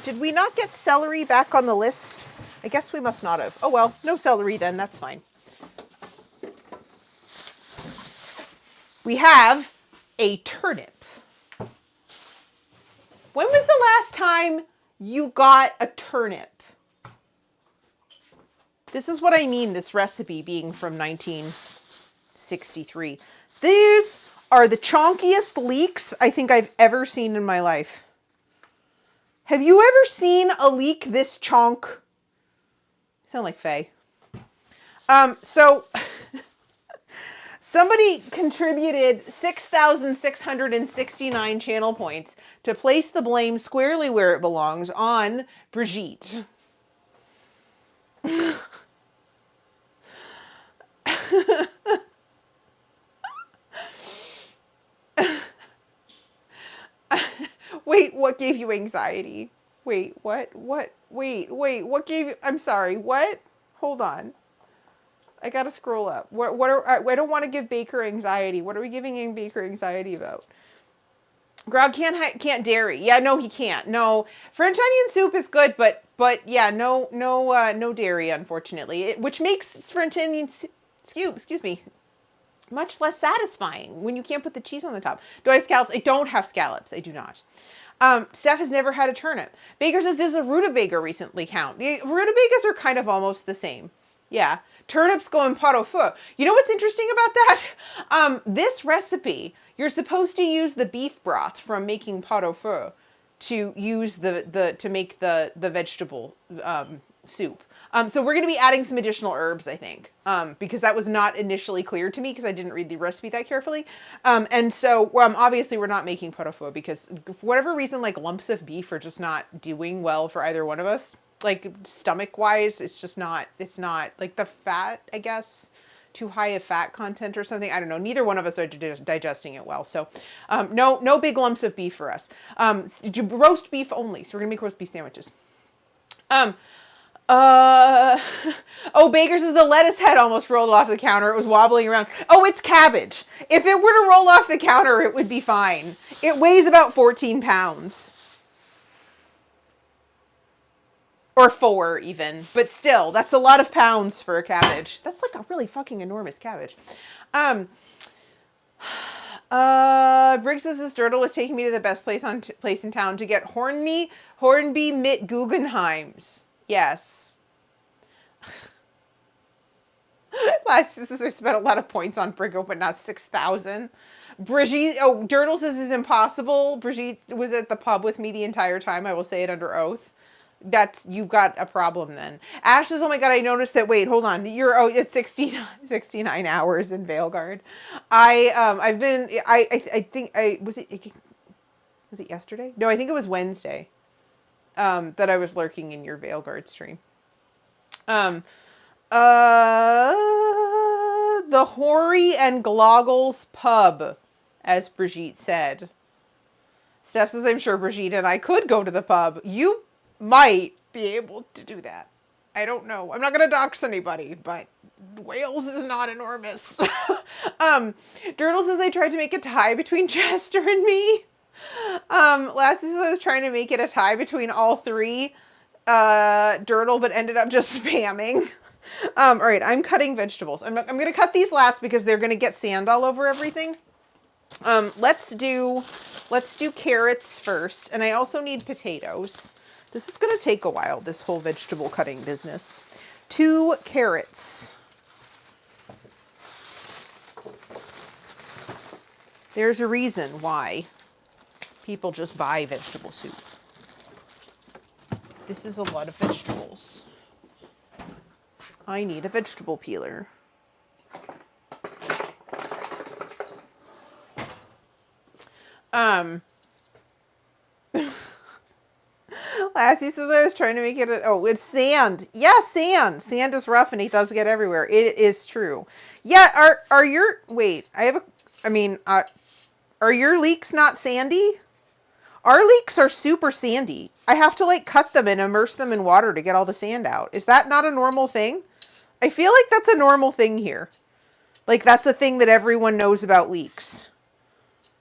Did we not get celery back on the list? I guess we must not have. Oh well, no celery then, that's fine. We have a turnip. When was the last time you got a turnip? This is what I mean, this recipe being from 1963. These are the chonkiest leeks I think I've ever seen in my life. Have you ever seen a leek this chonk? I sound like Faye. So somebody contributed 6,669 channel points to place the blame squarely where it belongs on Brigitte. Wait, what gave you anxiety? Wait, what? Wait, what gave you... I'm sorry, what? Hold on. I gotta scroll up. I don't want to give Baker anxiety. What are we giving Baker anxiety about? Grog can't dairy. Yeah, no, he can't. No, French onion soup is good, but yeah, no dairy, unfortunately. Which makes French onion soup, excuse me, much less satisfying when you can't put the cheese on the top. Do I have scallops? I don't have scallops. I do not. Steph has never had a turnip. Baker says, does a rutabaga recently count? The rutabagas are kind of almost the same. Yeah. Turnips go in pot au feu. You know what's interesting about that? This recipe, you're supposed to use the beef broth from making pot au feu to use to make the vegetable soup. So we're going to be adding some additional herbs, I think, because that was not initially clear to me because I didn't read the recipe that carefully. And so obviously we're not making pot au feu because for whatever reason, like lumps of beef are just not doing well for either one of us. Like stomach wise, it's not like the fat, I guess, too high of fat content or something. I don't know. Neither one of us are digesting it well. So no big lumps of beef for us. Roast beef only. So we're gonna make roast beef sandwiches. Oh, Baker's is the lettuce head almost rolled off the counter. It was wobbling around. Oh, it's cabbage. If it were to roll off the counter, it would be fine. It weighs about 14 pounds. Or 4 even, but still, that's a lot of pounds for a cabbage. That's like a really fucking enormous cabbage. Briggs says this turtle was taking me to the best place in town to get Hornby mit Guggenheims. Yes. Last I spent a lot of points on Brigo, but not 6,000. Brigitte, Dirtle says it's impossible. Brigitte was at the pub with me the entire time. I will say it under oath. You've got a problem then. Ash says, oh my god, I noticed that, wait, hold on. It's 69 hours in Veilguard. Was it yesterday? No, I think it was Wednesday. that I was lurking in your Veilguard stream. The Hoary and Gloggles pub, as Brigitte said. Steph says, I'm sure Brigitte and I could go to the pub. You might be able to do that. I don't know. I'm not going to dox anybody, but Wales is not enormous. Durdle says I tried to make a tie between Chester and me. Lassie says I was trying to make it a tie between all three. Durdle, but ended up just spamming. All right, I'm cutting vegetables. I'm going to cut these last because they're going to get sand all over everything. Let's do carrots first, and I also need potatoes. This is going to take a while, this whole vegetable cutting business. 2 carrots. There's a reason why people just buy vegetable soup. This is a lot of vegetables. I need a vegetable peeler. Lassie says I was trying to make it it's sand. Yeah, sand. Sand is rough and it does get everywhere. It is true. Yeah, are your are your leeks not sandy? Our leeks are super sandy. I have to like cut them and immerse them in water to get all the sand out. Is that not a normal thing? I feel like that's a normal thing here. Like that's a thing that everyone knows about leeks.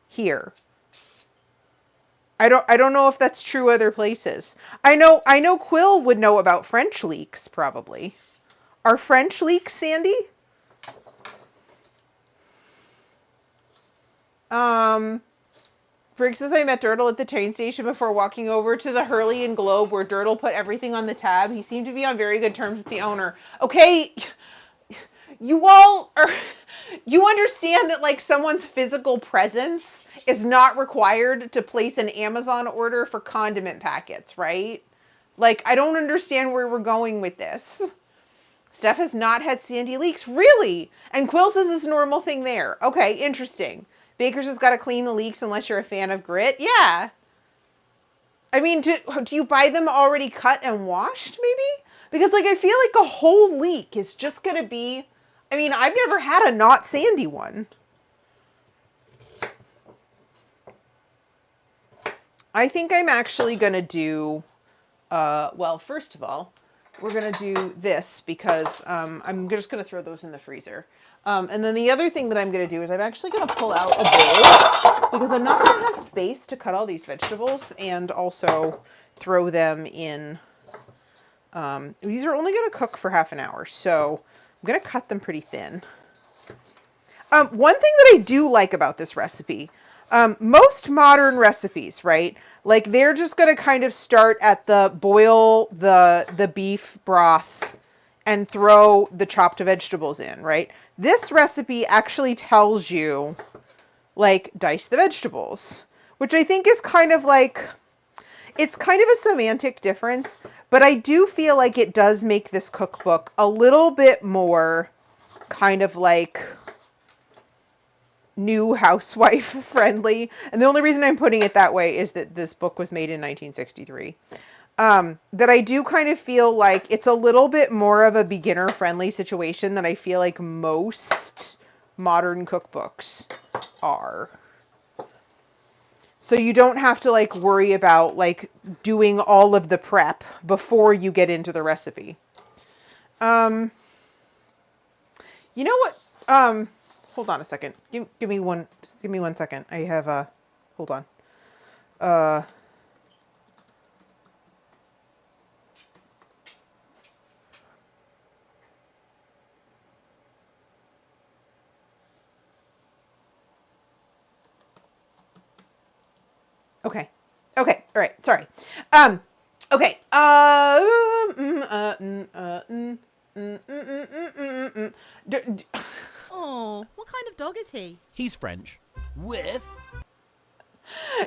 Here. I don't know if that's true other places. I know Quill would know about French leeks, probably. Are French leeks sandy? Briggs says I met Durdle at the train station before walking over to the Hurley and Globe where Durdle put everything on the tab. He seemed to be on very good terms with the owner. Okay, you understand that like someone's physical presence is not required to place an Amazon order for condiment packets, right? Like, I don't understand where we're going with this. Steph has not had sandy leeks. Really? And Quill says it's a normal thing there. Okay, interesting. Baker's has got to clean the leeks unless you're a fan of grit. Yeah. I mean, do you buy them already cut and washed, maybe? Because, like, I feel like a whole leek is just going to be... I mean, I've never had a not sandy one. I think I'm actually going to do... well, first of all, we're going to do this because I'm just going to throw those in the freezer. And then the other thing that I'm going to do is I'm actually going to pull out a bowl because I'm not going to have space to cut all these vegetables and also throw them in. These are only going to cook for half an hour, so I'm going to cut them pretty thin. One thing that I do like about this recipe, most modern recipes, right? Like they're just going to kind of start at the boil the beef broth and throw the chopped vegetables in, right? This recipe actually tells you, like, dice the vegetables, which I think is kind of like, it's kind of a semantic difference, but I do feel like it does make this cookbook a little bit more kind of like new housewife friendly. And the only reason I'm putting it that way is that this book was made in 1963. That I do kind of feel like it's a little bit more of a beginner friendly situation than I feel like most modern cookbooks are. So you don't have to like worry about like doing all of the prep before you get into the recipe. You know what? Hold on a second. Give me one second. I have hold on. Okay. All right. Sorry. Okay. Oh, what kind of dog is he? He's French. With...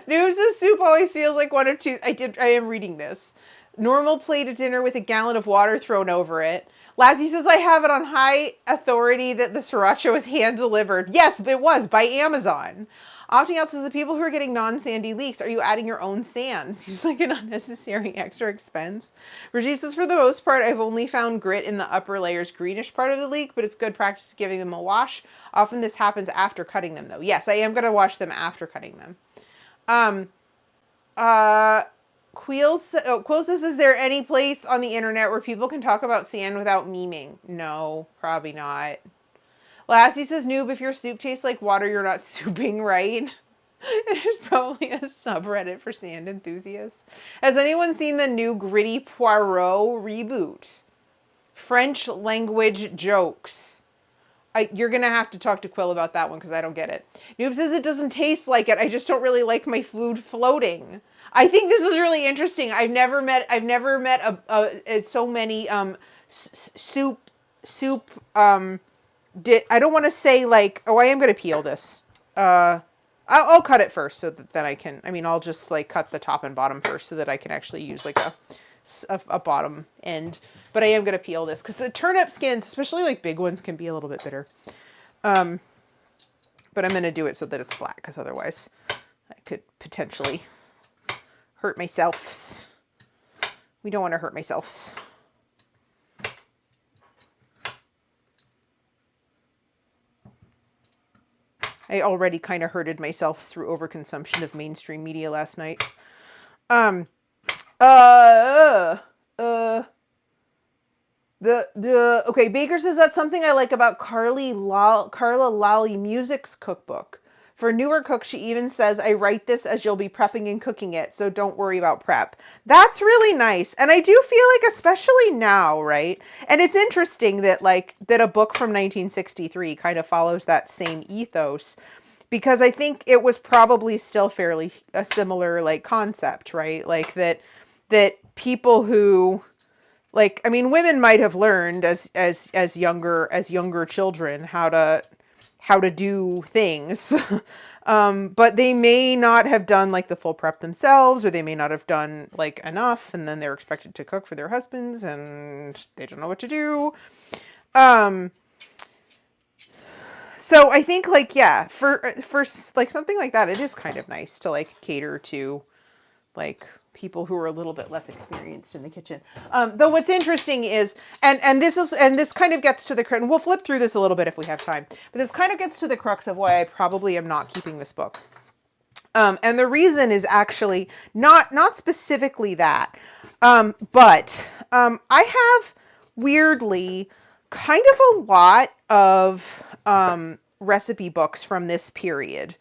News of soup always feels like one or two. I am reading this. Normal plate of dinner with a gallon of water thrown over it. Lassie says I have it on high authority that the sriracha was hand delivered. Yes, it was by Amazon. Opting out says the people who are getting non-sandy leaks, are you adding your own sand? Seems like an unnecessary extra expense. Brigitte says, for the most part, I've only found grit in the upper layers greenish part of the leek, but it's good practice giving them a wash. Often this happens after cutting them, though. Yes, I am going to wash them after cutting them. Quill says, is there any place on the internet where people can talk about sand without memeing? No, probably not. Lassie says, noob, if your soup tastes like water, you're not souping right. There's probably a subreddit for sand enthusiasts. Has anyone seen the new Gritty Poirot reboot? French language jokes. You're going to have to talk to Quill about that one because I don't get it. Noob says it doesn't taste like it. I just don't really like my food floating. I think this is really interesting. I've never met so many soup I don't want to say like, oh, I am going to peel this. I'll cut it first so that then I can, I'll just like cut the top and bottom first so that I can actually use like a bottom end. But I am going to peel this because the turnip skins, especially like big ones, can be a little bit bitter. But I'm going to do it so that it's flat because otherwise I could potentially hurt myself. We don't want to hurt myself. I already kind of hurted myself through overconsumption of mainstream media last night. Okay, Baker says that's something I like about Carla Lally Music's cookbook. For newer cooks, she even says, I write this as you'll be prepping and cooking it, so don't worry about prep. That's really nice. And I do feel like, especially now, right? And it's interesting that that a book from 1963 kind of follows that same ethos, because I think it was probably still fairly a similar concept, right? Like that people who women might have learned as younger children how to do things. But they may not have done the full prep themselves, or they may not have done enough, and then they're expected to cook for their husbands and they don't know what to do. So I think for something like that, it is kind of nice to cater to people who are a little bit less experienced in the kitchen. Though what's interesting is, and this kind of gets to the, and we'll flip through this a little bit if we have time, but this kind of gets to the crux of why I probably am not keeping this book. And the reason is actually not specifically that, but I have weirdly kind of a lot of recipe books from this period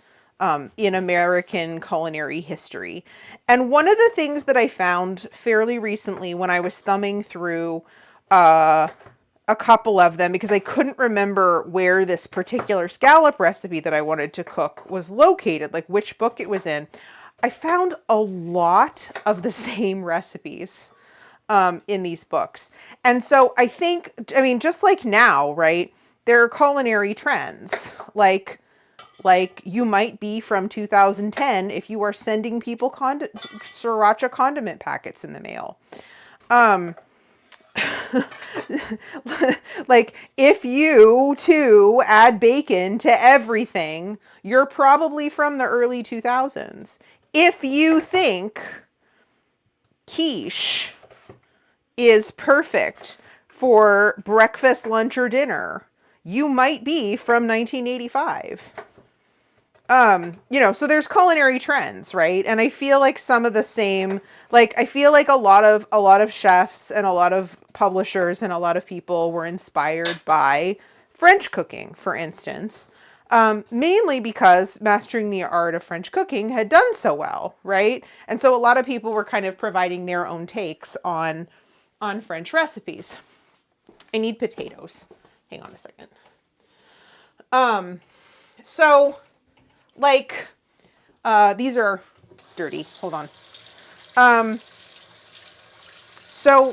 in American culinary history. And one of the things that I found fairly recently when I was thumbing through a couple of them, because I couldn't remember where this particular scallop recipe that I wanted to cook was located, which book it was in, I found a lot of the same recipes in these books. And so I think, just like now, right, there are culinary trends, like you might be from 2010 if you are sending people sriracha condiment packets in the mail. If you too add bacon to everything, you're probably from the early 2000s. If you think quiche is perfect for breakfast, lunch, or dinner, you might be from 1985. So there's culinary trends, right? And I feel like some of the same, I feel like a lot of chefs and a lot of publishers and a lot of people were inspired by French cooking, for instance, mainly because Mastering the Art of French Cooking had done so well, right? And so a lot of people were kind of providing their own takes on French recipes. I need potatoes. Hang on a second. These are dirty. Hold on. Some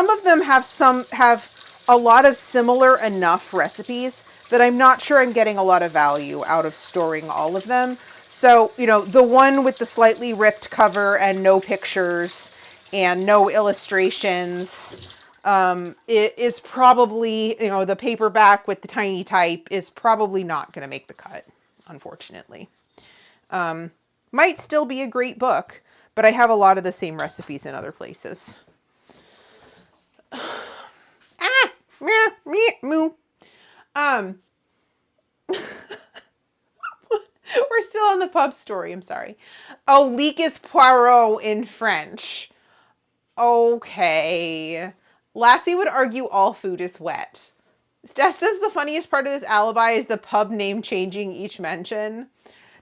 of them have a lot of similar enough recipes that I'm not sure I'm getting a lot of value out of storing all of them. So, the one with the slightly ripped cover and no pictures and no illustrations, it is probably, the paperback with the tiny type is probably not going to make the cut. unfortunately. Might still be a great book, but I have a lot of the same recipes in other places. Meow, meow, moo. We're still on the pub story. I'm sorry. Oh, leek is poireau in French. Okay. Lassie would argue all food is wet. Steph says the funniest part of this alibi is the pub name changing each mention.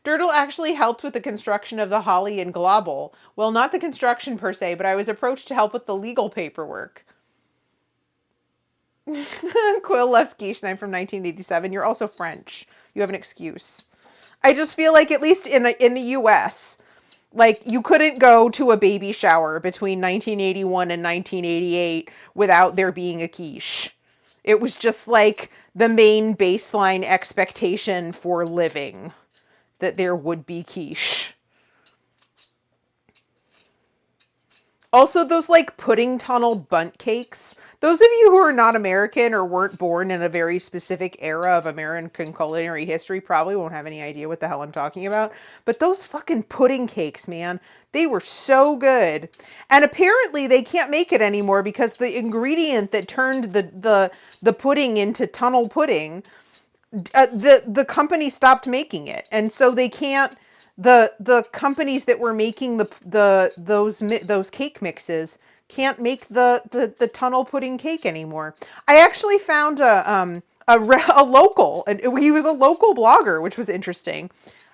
Durdle actually helped with the construction of the Holly and Globble. Well, not the construction per se, but I was approached to help with the legal paperwork. Quill left quiche, and I'm from 1987. You're also French. You have an excuse. I just feel like, at least in the U.S., like, you couldn't go to a baby shower between 1981 and 1988 without there being a quiche. It was just like the main baseline expectation for living, that there would be quiche. Also, those like pudding tunnel bundt cakes. Those of you who are not American or weren't born in a very specific era of American culinary history probably won't have any idea what the hell I'm talking about. But those fucking pudding cakes, man, they were so good. And apparently they can't make it anymore because the ingredient that turned the pudding into tunnel pudding, the company stopped making it. And so they can't, the companies that were making those cake mixes can't make the tunnel pudding cake anymore. I actually found a local, and he was a local blogger, which was interesting.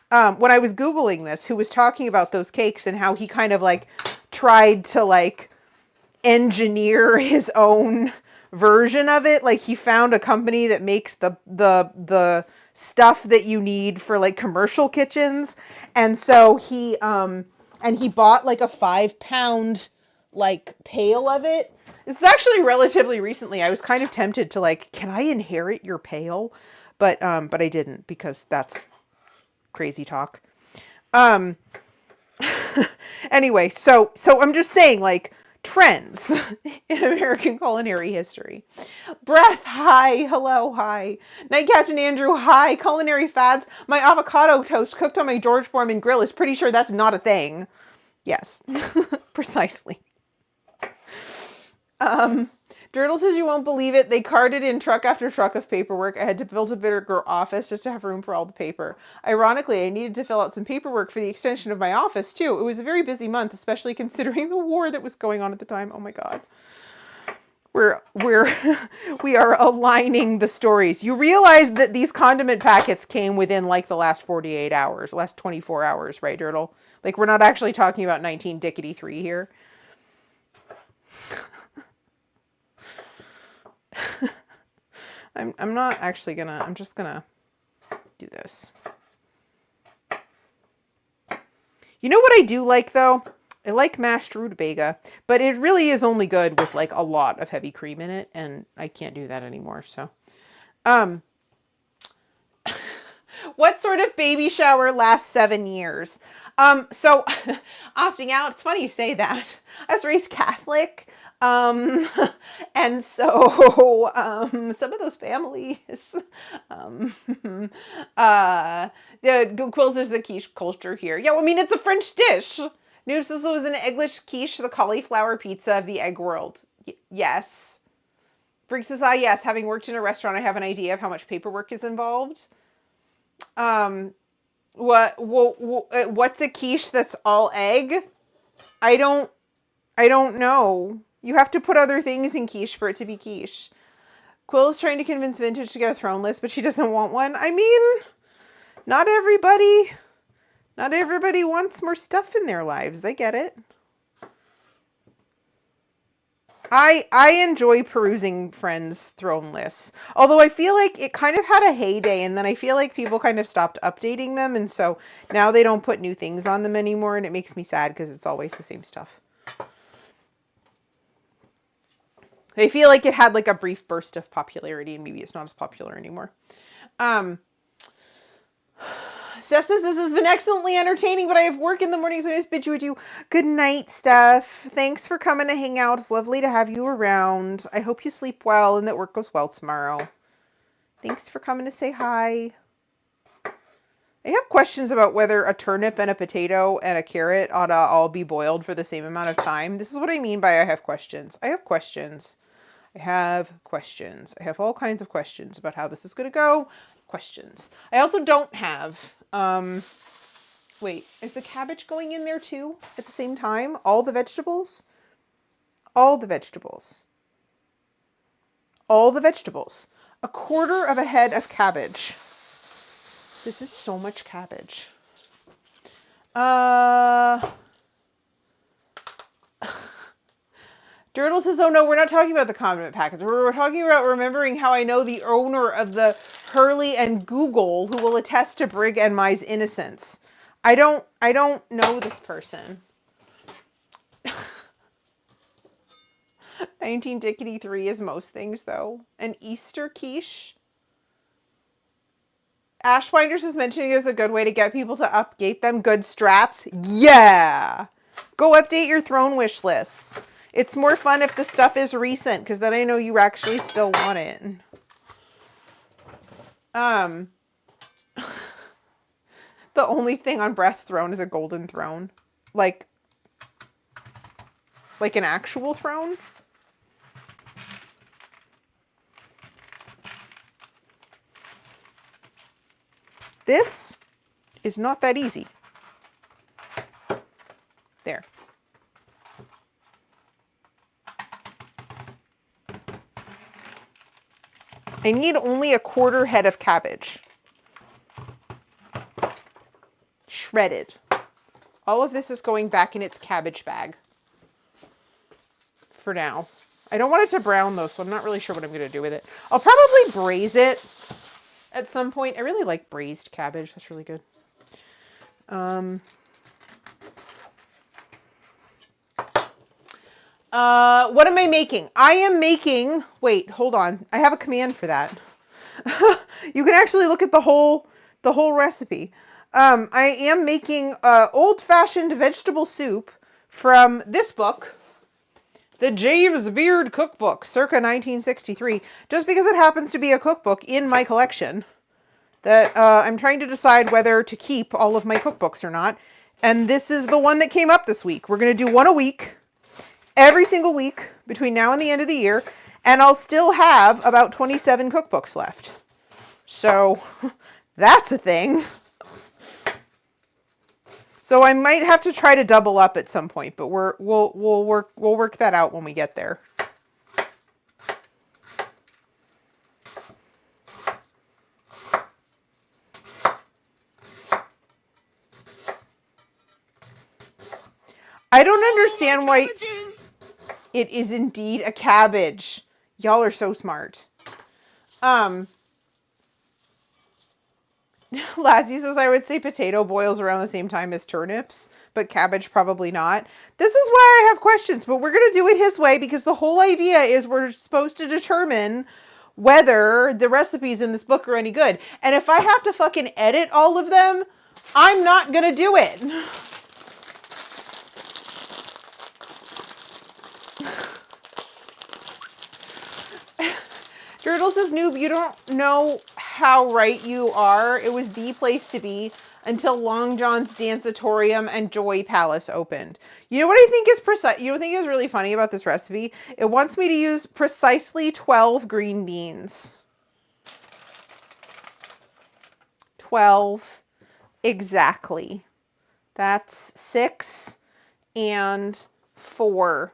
When I was Googling this, who was talking about those cakes and how he kind of like tried to like engineer his own version of it. Like, he found a company that makes the stuff that you need for like commercial kitchens. And so he bought like a 5-pound like pail of it. This is actually relatively recently. I was kind of tempted to like, can I inherit your pail? But I didn't, because that's crazy talk. Anyway, so I'm just saying, like, trends in American culinary history. Breath, hi. Hello, hi. Night Captain Andrew, hi. Culinary fads. My avocado toast cooked on my George Foreman grill is pretty sure that's not a thing. Yes, precisely. Durdle says you won't believe it. They carted in truck after truck of paperwork. I had to build a bigger office just to have room for all the paper. Ironically, I needed to fill out some paperwork for the extension of my office too. It was a very busy month, especially considering the war that was going on at the time. Oh my God. We are aligning the stories. You realize that these condiment packets came within like the last 48 hours, last 24 hours, right, Durdle? Like, we're not actually talking about 19-3 here. I'm not actually gonna, I'm just gonna do this. You know what I do like though? I like mashed rutabaga, but it really is only good with like a lot of heavy cream in it, and I can't do that anymore, so. What sort of baby shower lasts 7 years? So opting out, it's funny you say that. I was raised Catholic. And so, some of those families, the quills is the quiche culture here. Yeah, well, I mean, it's a French dish. Noob says it was an eggless quiche, the cauliflower pizza of the egg world. Yes. Briggs says, yes, having worked in a restaurant, I have an idea of how much paperwork is involved. What's a quiche that's all egg? I don't know. You have to put other things in quiche for it to be quiche. Quill is trying to convince Vintage to get a throne list, but she doesn't want one. I mean, not everybody wants more stuff in their lives. I get it. I enjoy perusing friends' throne lists. Although I feel like it kind of had a heyday, and then I feel like people kind of stopped updating them, and so now they don't put new things on them anymore, and it makes me sad because it's always the same stuff. I feel like it had like a brief burst of popularity, and maybe it's not as popular anymore. Steph says, this has been excellently entertaining, but I have work in the morning, so I just bid you adieu. Good night, Steph. Thanks for coming to hang out. It's lovely to have you around. I hope you sleep well and that work goes well tomorrow. Thanks for coming to say hi. I have questions about whether a turnip and a potato and a carrot ought to all be boiled for the same amount of time. This is what I mean by I have questions. I have questions. I have questions. I have all kinds of questions about how this is going to go. Questions. I also don't have, wait, is the cabbage going in there too at the same time? All the vegetables? All the vegetables. All the vegetables. A quarter of a head of cabbage. This is so much cabbage. Dirtle says, oh no, we're not talking about the condiment packets. We're talking about remembering how I know the owner of the Hurley and Google who will attest to Brig and Mai's innocence. I don't know this person. 1983 is most things though. An Easter quiche. Ashwinders is mentioning it as a good way to get people to update them. Good strats. Yeah. Go update your throne wish lists. It's more fun if the stuff is recent, because then I know you actually still want it. The only thing on Breath's throne is a golden throne. Like an actual throne? This is not that easy. There. I need only a quarter head of cabbage. Shredded. All of this is going back in its cabbage bag. For now. I don't want it to brown though, so I'm not really sure what I'm going to do with it. I'll probably braise it at some point. I really like braised cabbage. That's really good. What am I making? I am making, wait, hold on. I have a command for that. You can actually look at the whole recipe. I am making old-fashioned vegetable soup from this book, the James Beard Cookbook, circa 1963, just because it happens to be a cookbook in my collection that I'm trying to decide whether to keep all of my cookbooks or not. And this is the one that came up this week. We're going to do one a week, every single week between now and the end of the year, and I'll still have about 27 cookbooks left. So that's a thing. So I might have to try to double up at some point, but we'll work that out when we get there. I don't understand why it is indeed a cabbage. Y'all are so smart. Lassie says, I would say potato boils around the same time as turnips, but cabbage probably not. This is why I have questions, but we're going to do it his way because the whole idea is we're supposed to determine whether the recipes in this book are any good. And if I have to fucking edit all of them, I'm not going to do it. Turtle says, Noob, you don't know how right you are. It was the place to be until Long John's Danceatorium and Joy Palace opened. You know what I think is precise? You know what I think is really funny about this recipe? It wants me to use precisely 12 green beans. 12 exactly. That's 6 and 4.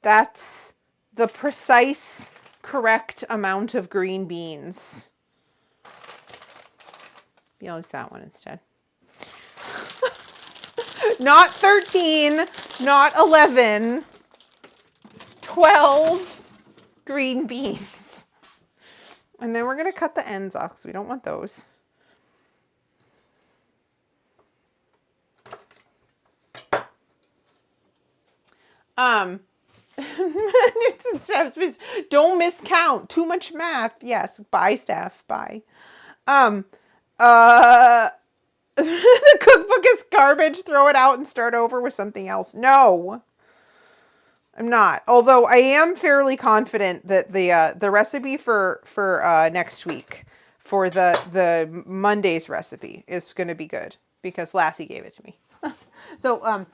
That's the precise correct amount of green beans. Maybe I'll use that one instead. Not 13, not 11, 12 green beans. And then we're going to cut the ends off because we don't want those. Don't miscount. Too much math. Yes. Bye, Steph. Bye. The cookbook is garbage. Throw it out and start over with something else. No, I'm not. Although I am fairly confident that the recipe for next week for the Monday's recipe is going to be good because Lassie gave it to me. So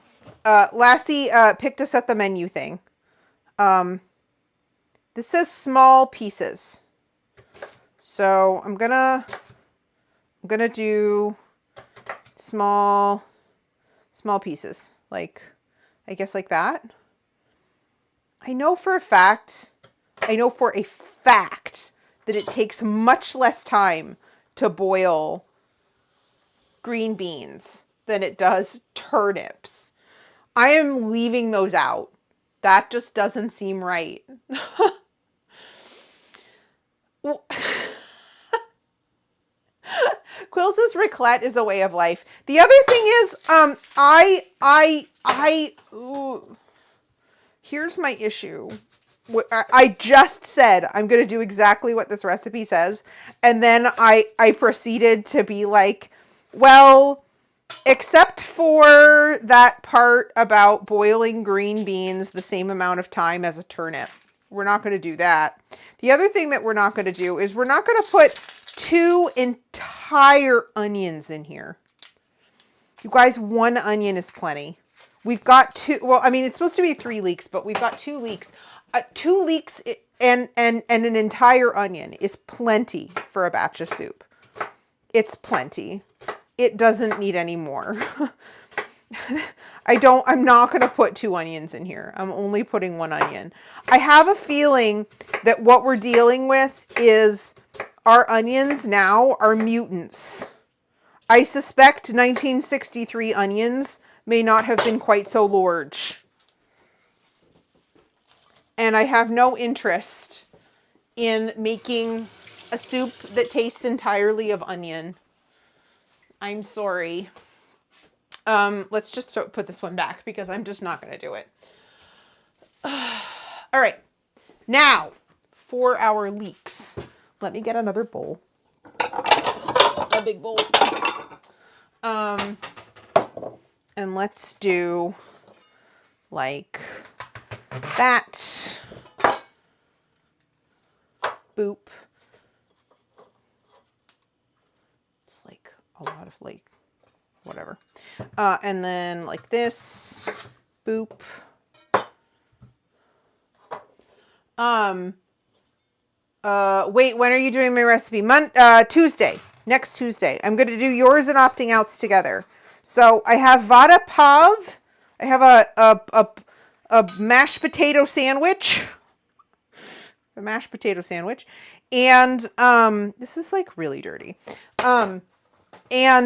Lassie picked us at the menu thing. This says small pieces. So I'm gonna do small pieces, like I guess like that. I know for a fact that it takes much less time to boil green beans than it does turnips. I am leaving those out. That just doesn't seem right. Quill says raclette is a way of life. The other thing is, here's my issue. I just said I'm going to do exactly what this recipe says. And then I proceeded to be like, well, except for that part about boiling green beans the same amount of time as a turnip. We're not going to do that. The other thing that we're not going to do is we're not going to put 2 entire onions in here. You guys, 1 onion is plenty. We've got 2, well, I mean, it's supposed to be 3 leeks, but we've got 2 leeks. 2 leeks and an entire onion is plenty for a batch of soup. It's plenty. It doesn't need any more. I'm not going to put 2 onions in here. I'm only putting 1 onion. I have a feeling that what we're dealing with is our onions now are mutants. I suspect 1963 onions may not have been quite so large. And I have no interest in making a soup that tastes entirely of onion. I'm sorry. Let's just put this one back because I'm just not going to do it. All right. Now, for our leeks. Let me get another bowl. A big bowl. And let's do like that. Boop. It's like a lot of like, whatever. And then like this. Boop. Wait, when are you doing my recipe? Tuesday. Next Tuesday. I'm going to do yours and opting outs together. So I have vada pav. I have a mashed potato sandwich. A mashed potato sandwich. And this is like really dirty. And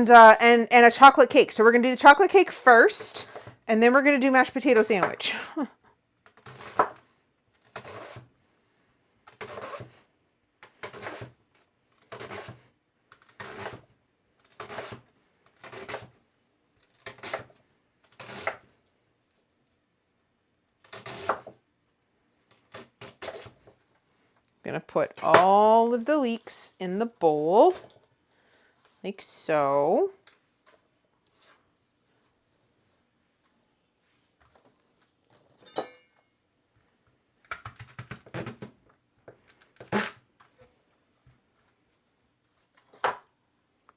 a chocolate cake. So we're going to do the chocolate cake first, and then we're going to do mashed potato sandwich. I'm going to put all of the leeks in the bowl, like so.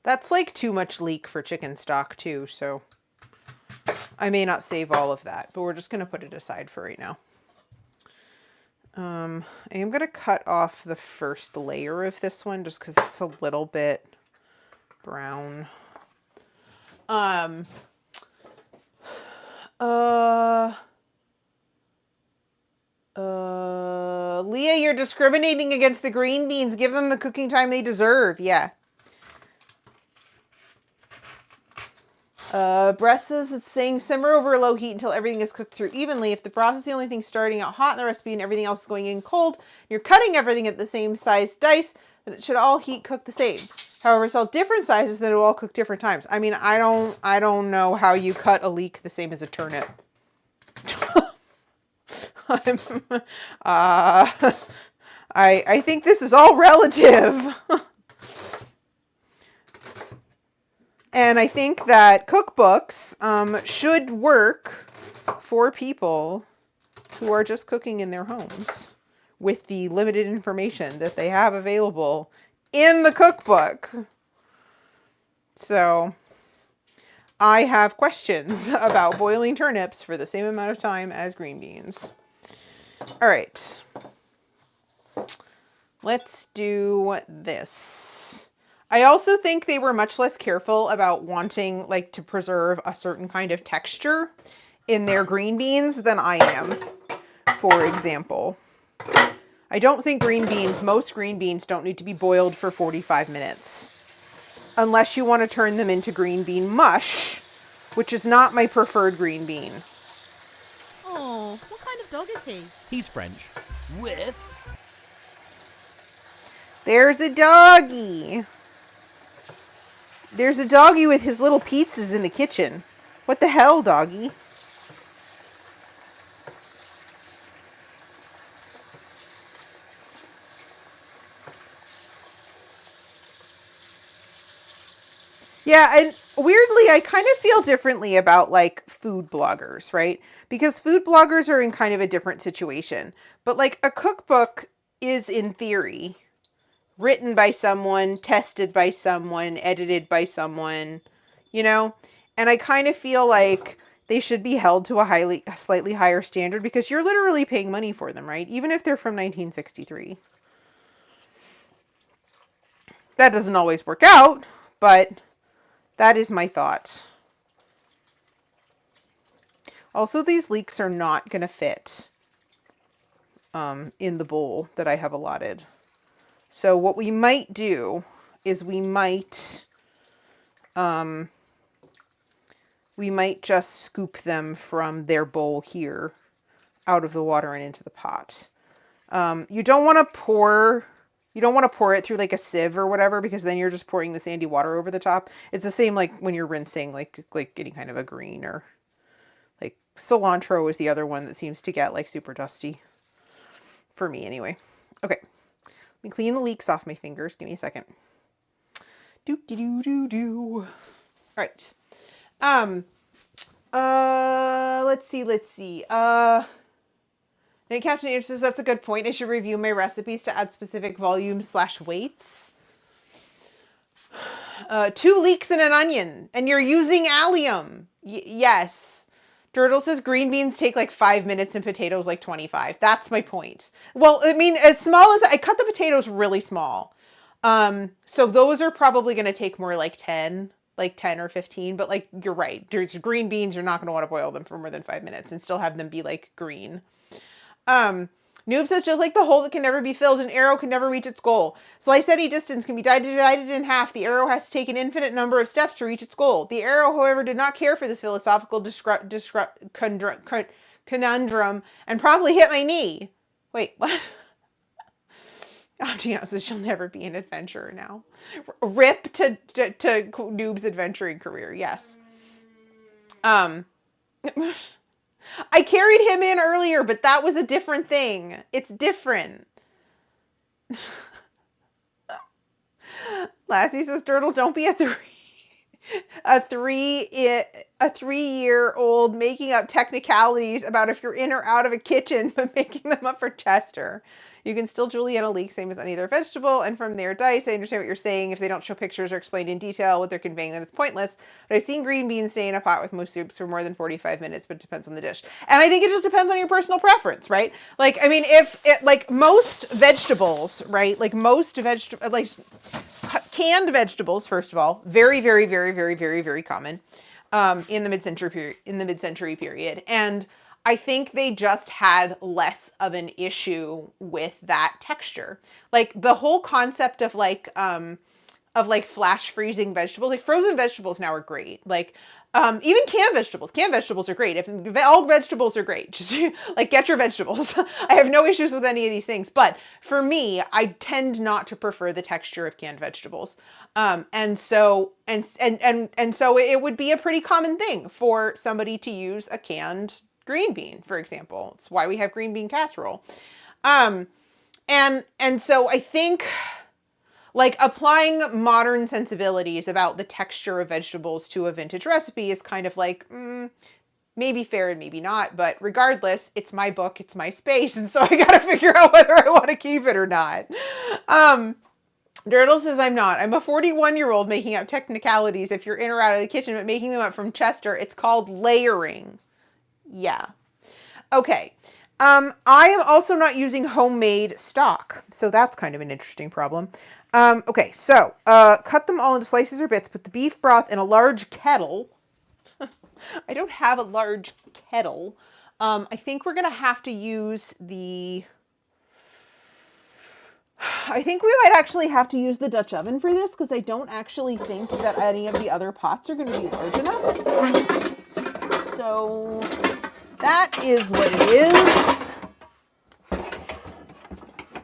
That's like too much leek for chicken stock too, so I may not save all of that, but we're just going to put it aside for right now. I am going to cut off the first layer of this one just because it's a little bit brown. Leah, you're discriminating against the green beans. Give them the cooking time they deserve. Yeah. Breasts, it's saying simmer over low heat until everything is cooked through evenly. If the broth is the only thing starting out hot in the recipe and everything else is going in cold, you're cutting everything at the same size dice, then it should all heat cook the same. However, it's all different sizes, then it will all cook different times. I mean, I don't know how you cut a leek the same as a turnip. I think this is all relative. And I think that cookbooks should work for people who are just cooking in their homes with the limited information that they have available in the cookbook. So I have questions about boiling turnips for the same amount of time as green beans. All right. Let's do this. I also think they were much less careful about wanting like to preserve a certain kind of texture in their green beans than I am, for example. I don't think most green beans don't need to be boiled for 45 minutes. Unless you want to turn them into green bean mush, which is not my preferred green bean. Oh, what kind of dog is he? He's French. With There's a doggy. There's a doggy with his little pizzas in the kitchen. What the hell, doggy? Yeah, and weirdly, I kind of feel differently about like food bloggers, right? Because food bloggers are in kind of a different situation. But like a cookbook is in theory written by someone, tested by someone, edited by someone, you know? And I kind of feel like they should be held to a slightly higher standard because you're literally paying money for them, right? Even if they're from 1963. That doesn't always work out, but that is my thought. Also, these leeks are not going to fit in the bowl that I have allotted. So what we might do is we might just scoop them from their bowl here out of the water and into the pot. You don't want to pour it through like a sieve or whatever, because then you're just pouring the sandy water over the top. It's the same like when you're rinsing like any kind of a green, or like cilantro is the other one that seems to get like super dusty for me anyway. Okay. Let me clean the leeks off my fingers. Give me a second. All right. Let's see. Night Captain H says that's a good point. I should review my recipes to add specific volumes / weights. 2 leeks and an onion, and you're using allium. Yes. Turtle says green beans take like 5 minutes and potatoes like 25. That's my point. Well, I mean, as small as I cut the potatoes really small. So those are probably going to take more like 10 or 15, but like, you're right. There's green beans. You're not going to want to boil them for more than 5 minutes and still have them be like green. Noob says, just like the hole that can never be filled, an arrow can never reach its goal. Slice any distance can be divided in half. The arrow has to take an infinite number of steps to reach its goal. The arrow, however, did not care for this philosophical conundrum and promptly hit my knee. Wait, what? Auntie says she'll never be an adventurer now. Rip to Noob's adventuring career, yes. I carried him in earlier, but that was a different thing. It's different. Lassie says, Turtle, don't be a 3-year-old making up technicalities about if you're in or out of a kitchen, but making them up for Chester. You can still julienne leek, same as any other vegetable, and from there dice. I understand what you're saying. If they don't show pictures or explain in detail what they're conveying, then it's pointless. But I've seen green beans stay in a pot with most soups for more than 45 minutes, but it depends on the dish. And I think it just depends on your personal preference, right? Like, I mean, like most vegetables, right? Like canned vegetables, first of all, very, very, very, very, very, very common in the mid-century period. And I think they just had less of an issue with that texture. Like the whole concept of flash freezing vegetables, like frozen vegetables now are great. Like even canned vegetables are great. If all vegetables are great, just like get your vegetables. I have no issues with any of these things, but for me, I tend not to prefer the texture of canned vegetables. And so it would be a pretty common thing for somebody to use a canned green bean, for example. It's why we have green bean casserole. And so I think like applying modern sensibilities about the texture of vegetables to a vintage recipe is kind of like, maybe fair and maybe not, but regardless, it's my book, it's my space, and so I gotta figure out whether I want to keep it or not. Dirtle says, I'm not. I'm a 41-year-old making up technicalities if you're in or out of the kitchen, but making them up from Chester. It's called layering. Yeah. Okay. I am also not using homemade stock, so that's kind of an interesting problem. Okay, so cut them all into slices or bits. Put the beef broth in a large kettle. I don't have a large kettle. I think we're going to have to use the... I think we might actually have to use the Dutch oven for this because I don't actually think that any of the other pots are going to be large enough. So that is what it is.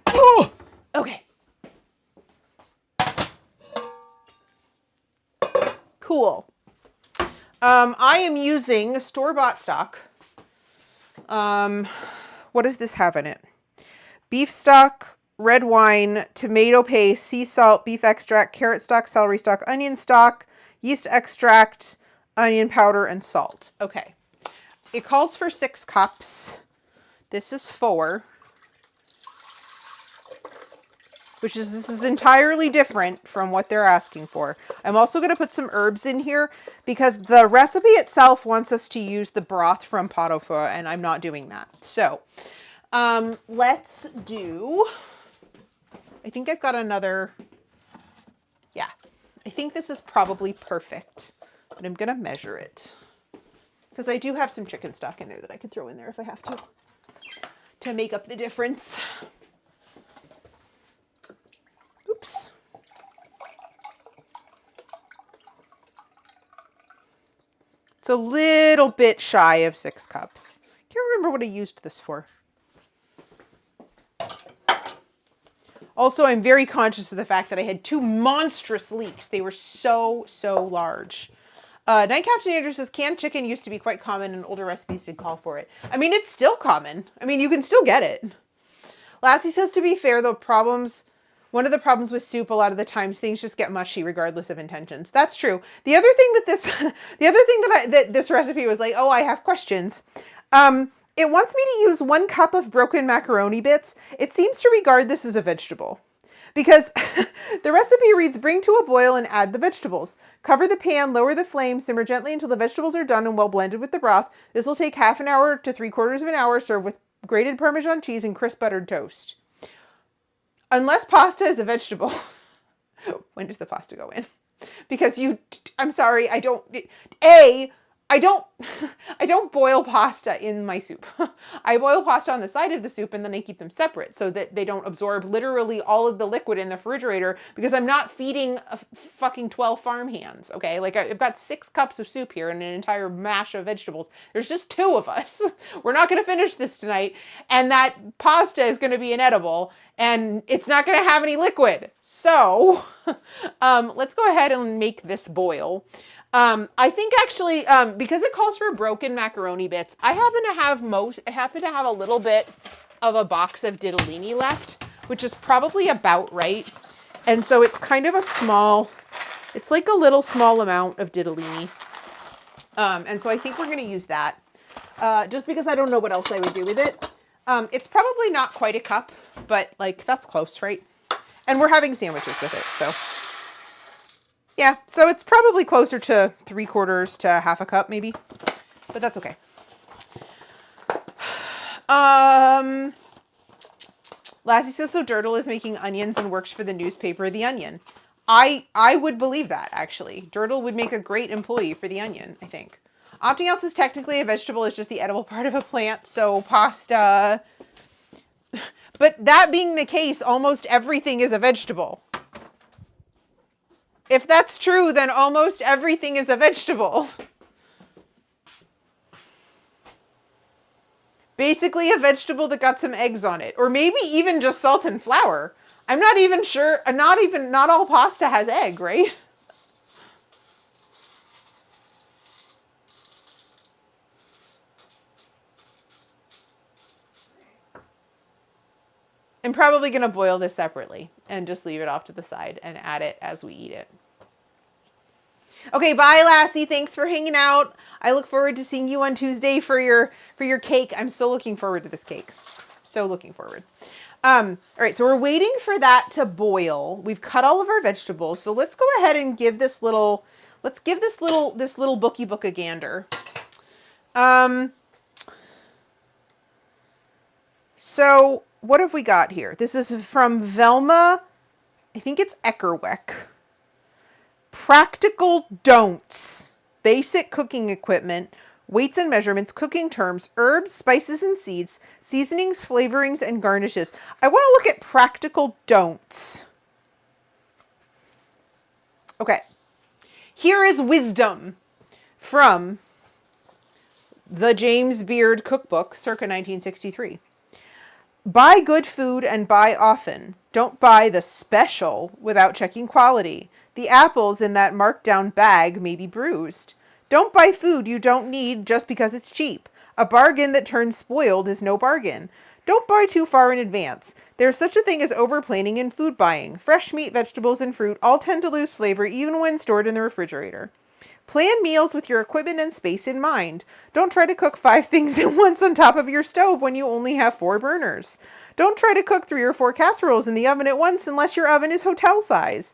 Oh, okay. Cool. I am using store-bought stock. What does this have in it? Beef stock, red wine, tomato paste, sea salt, beef extract, carrot stock, celery stock, onion stock, yeast extract, onion powder, and salt. Okay. It calls for 6 cups. This is 4. This is entirely different from what they're asking for. I'm also going to put some herbs in here because the recipe itself wants us to use the broth from pot au feu, and I'm not doing that. So, let's do... I think I've got another... Yeah, I think this is probably perfect, but I'm going to measure it because I do have some chicken stock in there that I could throw in there if I have to make up the difference. Oops. It's a little bit shy of 6 cups. Can't remember what I used this for. Also, I'm very conscious of the fact that I had 2 monstrous leaks. They were so large. Night Captain Andrew says, canned chicken used to be quite common and older recipes did call for it. I mean, it's still common. I mean, you can still get it. Lassie says, to be fair, though, one of the problems with soup, a lot of the times things just get mushy regardless of intentions. That's true. The other thing that this recipe was like, oh, I have questions. It wants me to use 1 cup of broken macaroni bits. It seems to regard this as a vegetable because the recipe reads, bring to a boil and add the vegetables. Cover the pan, lower the flame, simmer gently until the vegetables are done and well blended with the broth. This will take half an hour to 3/4 of an hour. Serve with grated Parmesan cheese and crisp buttered toast. Unless pasta is a vegetable, when does the pasta go in? Because I'm sorry, I don't boil pasta in my soup. I boil pasta on the side of the soup and then I keep them separate so that they don't absorb literally all of the liquid in the refrigerator because I'm not feeding a fucking 12 farm hands, okay? Like I've got 6 cups of soup here and an entire mash of vegetables. There's just 2 of us. We're not going to finish this tonight and that pasta is going to be inedible and it's not going to have any liquid. So let's go ahead and make this boil. I think actually, because it calls for broken macaroni bits, I happen to have a little bit of a box of ditalini left, which is probably about right. And so it's kind of it's like a little small amount of ditalini. And so I think we're going to use that, just because I don't know what else I would do with it. It's probably not quite a cup, but like that's close, right? And we're having sandwiches with it, so. Yeah, so it's probably closer to 3/4 to half a cup, maybe, but that's okay. Lassie says, so Dirtle is making onions and works for the newspaper The Onion. I would believe that, actually. Dirtle would make a great employee for The Onion, I think. Opting else is technically a vegetable, it's just the edible part of a plant, so pasta. But that being the case, almost everything is a vegetable. If that's true, then almost everything is a vegetable. Basically a vegetable that got some eggs on it. Or maybe even just salt and flour. I'm not even sure. Not all pasta has egg, right? I'm probably going to boil this separately and just leave it off to the side and add it as we eat it. Okay, bye Lassie. Thanks for hanging out. I look forward to seeing you on Tuesday for your cake. I'm so looking forward to this cake. So looking forward. All right, so we're waiting for that to boil. We've cut all of our vegetables. So let's go ahead and give this little bookie book a gander. So what have we got here? This is from Velma, I think it's Eckerweck. Practical don'ts. Basic cooking equipment, weights and measurements, cooking terms, herbs, spices and seeds, seasonings, flavorings, and garnishes. I want to look at practical don'ts. Okay. Here is wisdom from the James Beard Cookbook, circa 1963. Buy good food and buy often. Don't buy the special without checking quality. The apples in that marked down bag may be bruised. Don't buy food you don't need just because it's cheap. A bargain that turns spoiled is no bargain. Don't buy too far in advance. There's such a thing as over-planning in food buying. Fresh meat, vegetables, and fruit all tend to lose flavor even when stored in the refrigerator. Plan meals with your equipment and space in mind. Don't try to cook 5 things at once on top of your stove when you only have 4 burners. Don't try to cook 3 or 4 casseroles in the oven at once unless your oven is hotel size.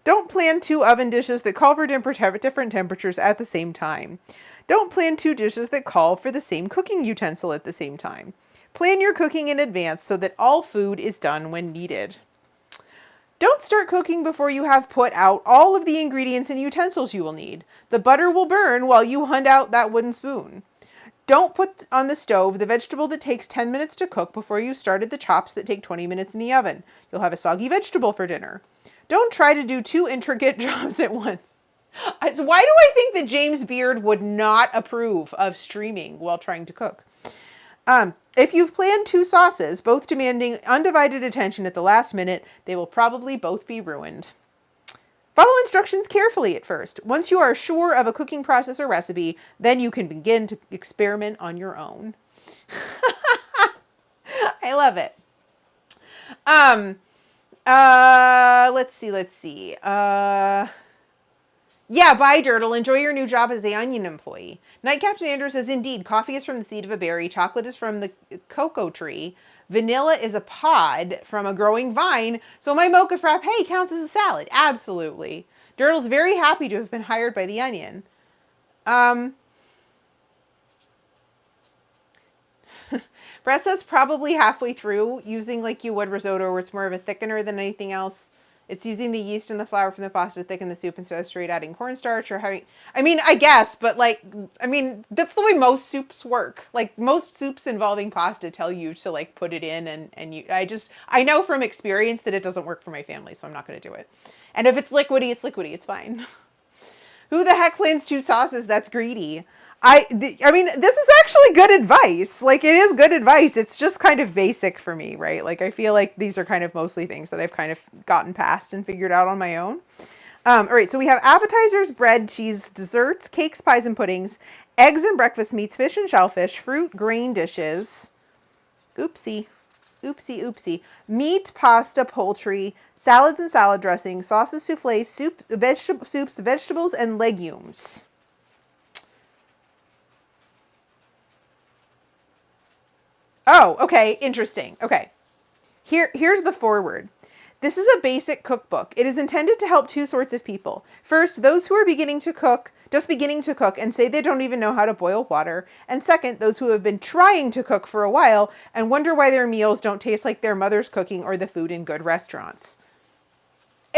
Don't plan 2 oven dishes that call for different temperatures at the same time. Don't plan 2 dishes that call for the same cooking utensil at the same time. Plan your cooking in advance so that all food is done when needed. Don't start cooking before you have put out all of the ingredients and utensils you will need. The butter will burn while you hunt out that wooden spoon. Don't put on the stove the vegetable that takes 10 minutes to cook before you've started the chops that take 20 minutes in the oven. You'll have a soggy vegetable for dinner. Don't try to do 2 intricate jobs at once. So why do I think that James Beard would not approve of streaming while trying to cook? If you've planned 2 sauces, both demanding undivided attention at the last minute, they will probably both be ruined. Follow instructions carefully at first. Once you are sure of a cooking process or recipe, then you can begin to experiment on your own. I love it. Let's see. Yeah, bye, Dirtle. Enjoy your new job as the Onion employee. Night Captain Andrew says, indeed, coffee is from the seed of a berry, chocolate is from the cocoa tree, vanilla is a pod from a growing vine, so my mocha frappe counts as a salad. Absolutely. Dirtle's very happy to have been hired by the Onion. Brett says probably halfway through, using like you would risotto, where it's more of a thickener than anything else. It's using the yeast and the flour from the pasta to thicken the soup instead of straight adding cornstarch or having... I mean, I guess, but like, I mean, that's the way most soups work. Like, most soups involving pasta tell you to like put it in and you... I know from experience that it doesn't work for my family, so I'm not going to do it. And if it's liquidy, it's liquidy. It's fine. Who the heck plans 2 sauces? That's greedy. I mean, this is actually good advice. Like, it is good advice. It's just kind of basic for me, right? Like, I feel like these are kind of mostly things that I've kind of gotten past and figured out on my own. All right, so we have appetizers, bread, cheese, desserts, cakes, pies, and puddings, eggs and breakfast meats, fish and shellfish, fruit, grain dishes. Oopsie. Meat, pasta, poultry, salads and salad dressings, sauces, soufflés, soups, vegetables, and legumes. Oh, okay, interesting. Okay. Here's the foreword. This is a basic cookbook. It is intended to help 2 sorts of people. First, those who are just beginning to cook and say they don't even know how to boil water. And second, those who have been trying to cook for a while and wonder why their meals don't taste like their mother's cooking or the food in good restaurants.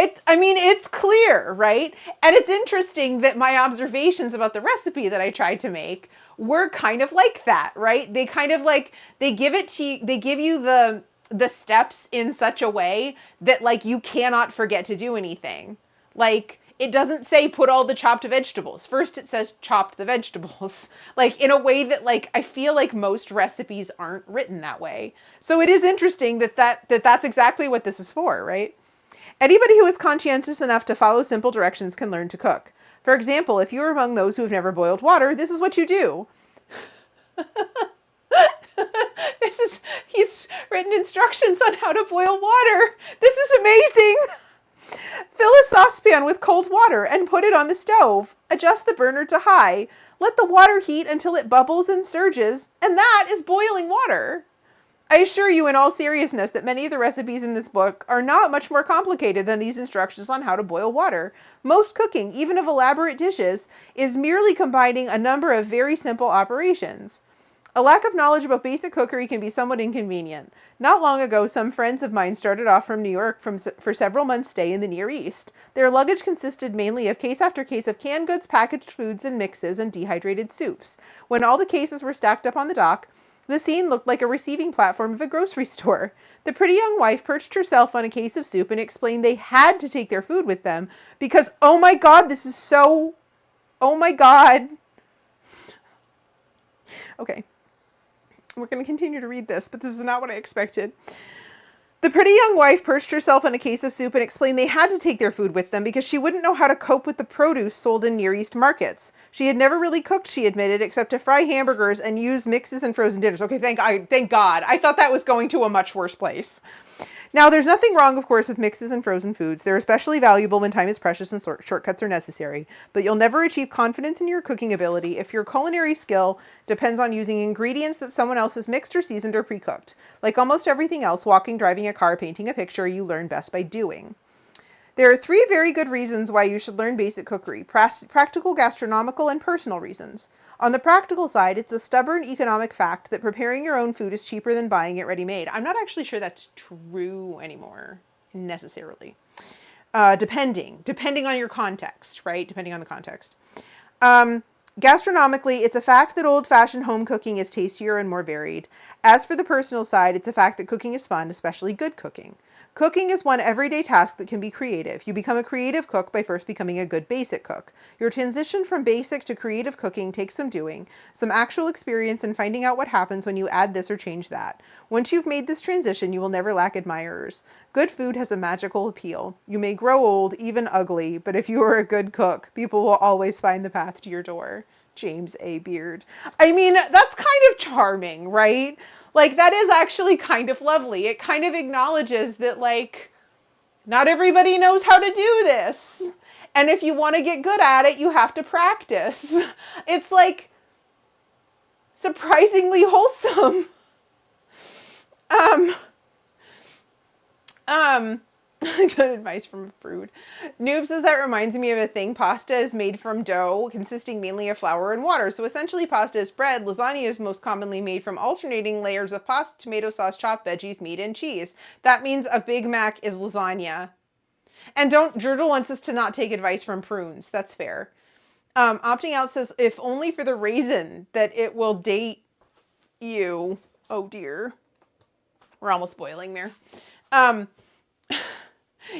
It's clear, right? And it's interesting that my observations about the recipe that I tried to make were kind of like that, right? They kind of like, they give you the steps in such a way that like you cannot forget to do anything. Like, it doesn't say put all the chopped vegetables. First it says chopped the vegetables. Like, in a way that like, I feel like most recipes aren't written that way. So it is interesting that's exactly what this is for, right? Anybody who is conscientious enough to follow simple directions can learn to cook. For example, if you are among those who have never boiled water, this is what you do. He's written instructions on how to boil water. This is amazing. Fill a saucepan with cold water and put it on the stove. Adjust the burner to high. Let the water heat until it bubbles and surges, and that is boiling water. I assure you in all seriousness that many of the recipes in this book are not much more complicated than these instructions on how to boil water. Most cooking, even of elaborate dishes, is merely combining a number of very simple operations. A lack of knowledge about basic cookery can be somewhat inconvenient. Not long ago, some friends of mine started off from New York for several months' stay in the Near East. Their luggage consisted mainly of case after case of canned goods, packaged foods and mixes, and dehydrated soups. When all the cases were stacked up on the dock, the scene looked like a receiving platform of a grocery store. The pretty young wife perched herself on a case of soup and explained they had to take their food with them because, oh my God, this is so... Oh my God. Okay. We're going to continue to read this, but this is not what I expected. The pretty young wife perched herself on a case of soup and explained they had to take their food with them because she wouldn't know how to cope with the produce sold in Near East markets. She had never really cooked, she admitted, except to fry hamburgers and use mixes and frozen dinners. Okay, thank God. I thought that was going to a much worse place. Now, there's nothing wrong, of course, with mixes and frozen foods. They're especially valuable when time is precious and shortcuts are necessary. But you'll never achieve confidence in your cooking ability if your culinary skill depends on using ingredients that someone else has mixed or seasoned or pre-cooked. Like almost everything else, walking, driving a car, painting a picture, you learn best by doing. There are 3 very good reasons why you should learn basic cookery: practical, gastronomical, and personal reasons. On the practical side, it's a stubborn economic fact that preparing your own food is cheaper than buying it ready-made. I'm not actually sure that's true anymore, necessarily. Depending on your context, right? Depending on the context. Gastronomically, it's a fact that old-fashioned home cooking is tastier and more varied. As for the personal side, it's a fact that cooking is fun, especially good cooking. Cooking is one everyday task that can be creative. You become a creative cook by first becoming a good basic cook. Your transition from basic to creative cooking takes some doing, some actual experience, and finding out what happens when you add this or change that. Once you've made this transition, you will never lack admirers. Good food has a magical appeal. You may grow old, even ugly, but if you are a good cook, people will always find the path to your door. James A. Beard. I mean, that's kind of charming, right? Like, that is actually kind of lovely. It kind of acknowledges that, like, not everybody knows how to do this. And if you want to get good at it, you have to practice. It's, like, surprisingly wholesome. Good advice from a prude. Noob says that reminds me of a thing. Pasta is made from dough consisting mainly of flour and water. So essentially pasta is bread. Lasagna is most commonly made from alternating layers of pasta, tomato sauce, chopped veggies, meat, and cheese. That means a Big Mac is lasagna. And Jurdle wants us to not take advice from prunes. That's fair. Opting out says, if only for the reason that it will date you. Oh dear. We're almost spoiling there.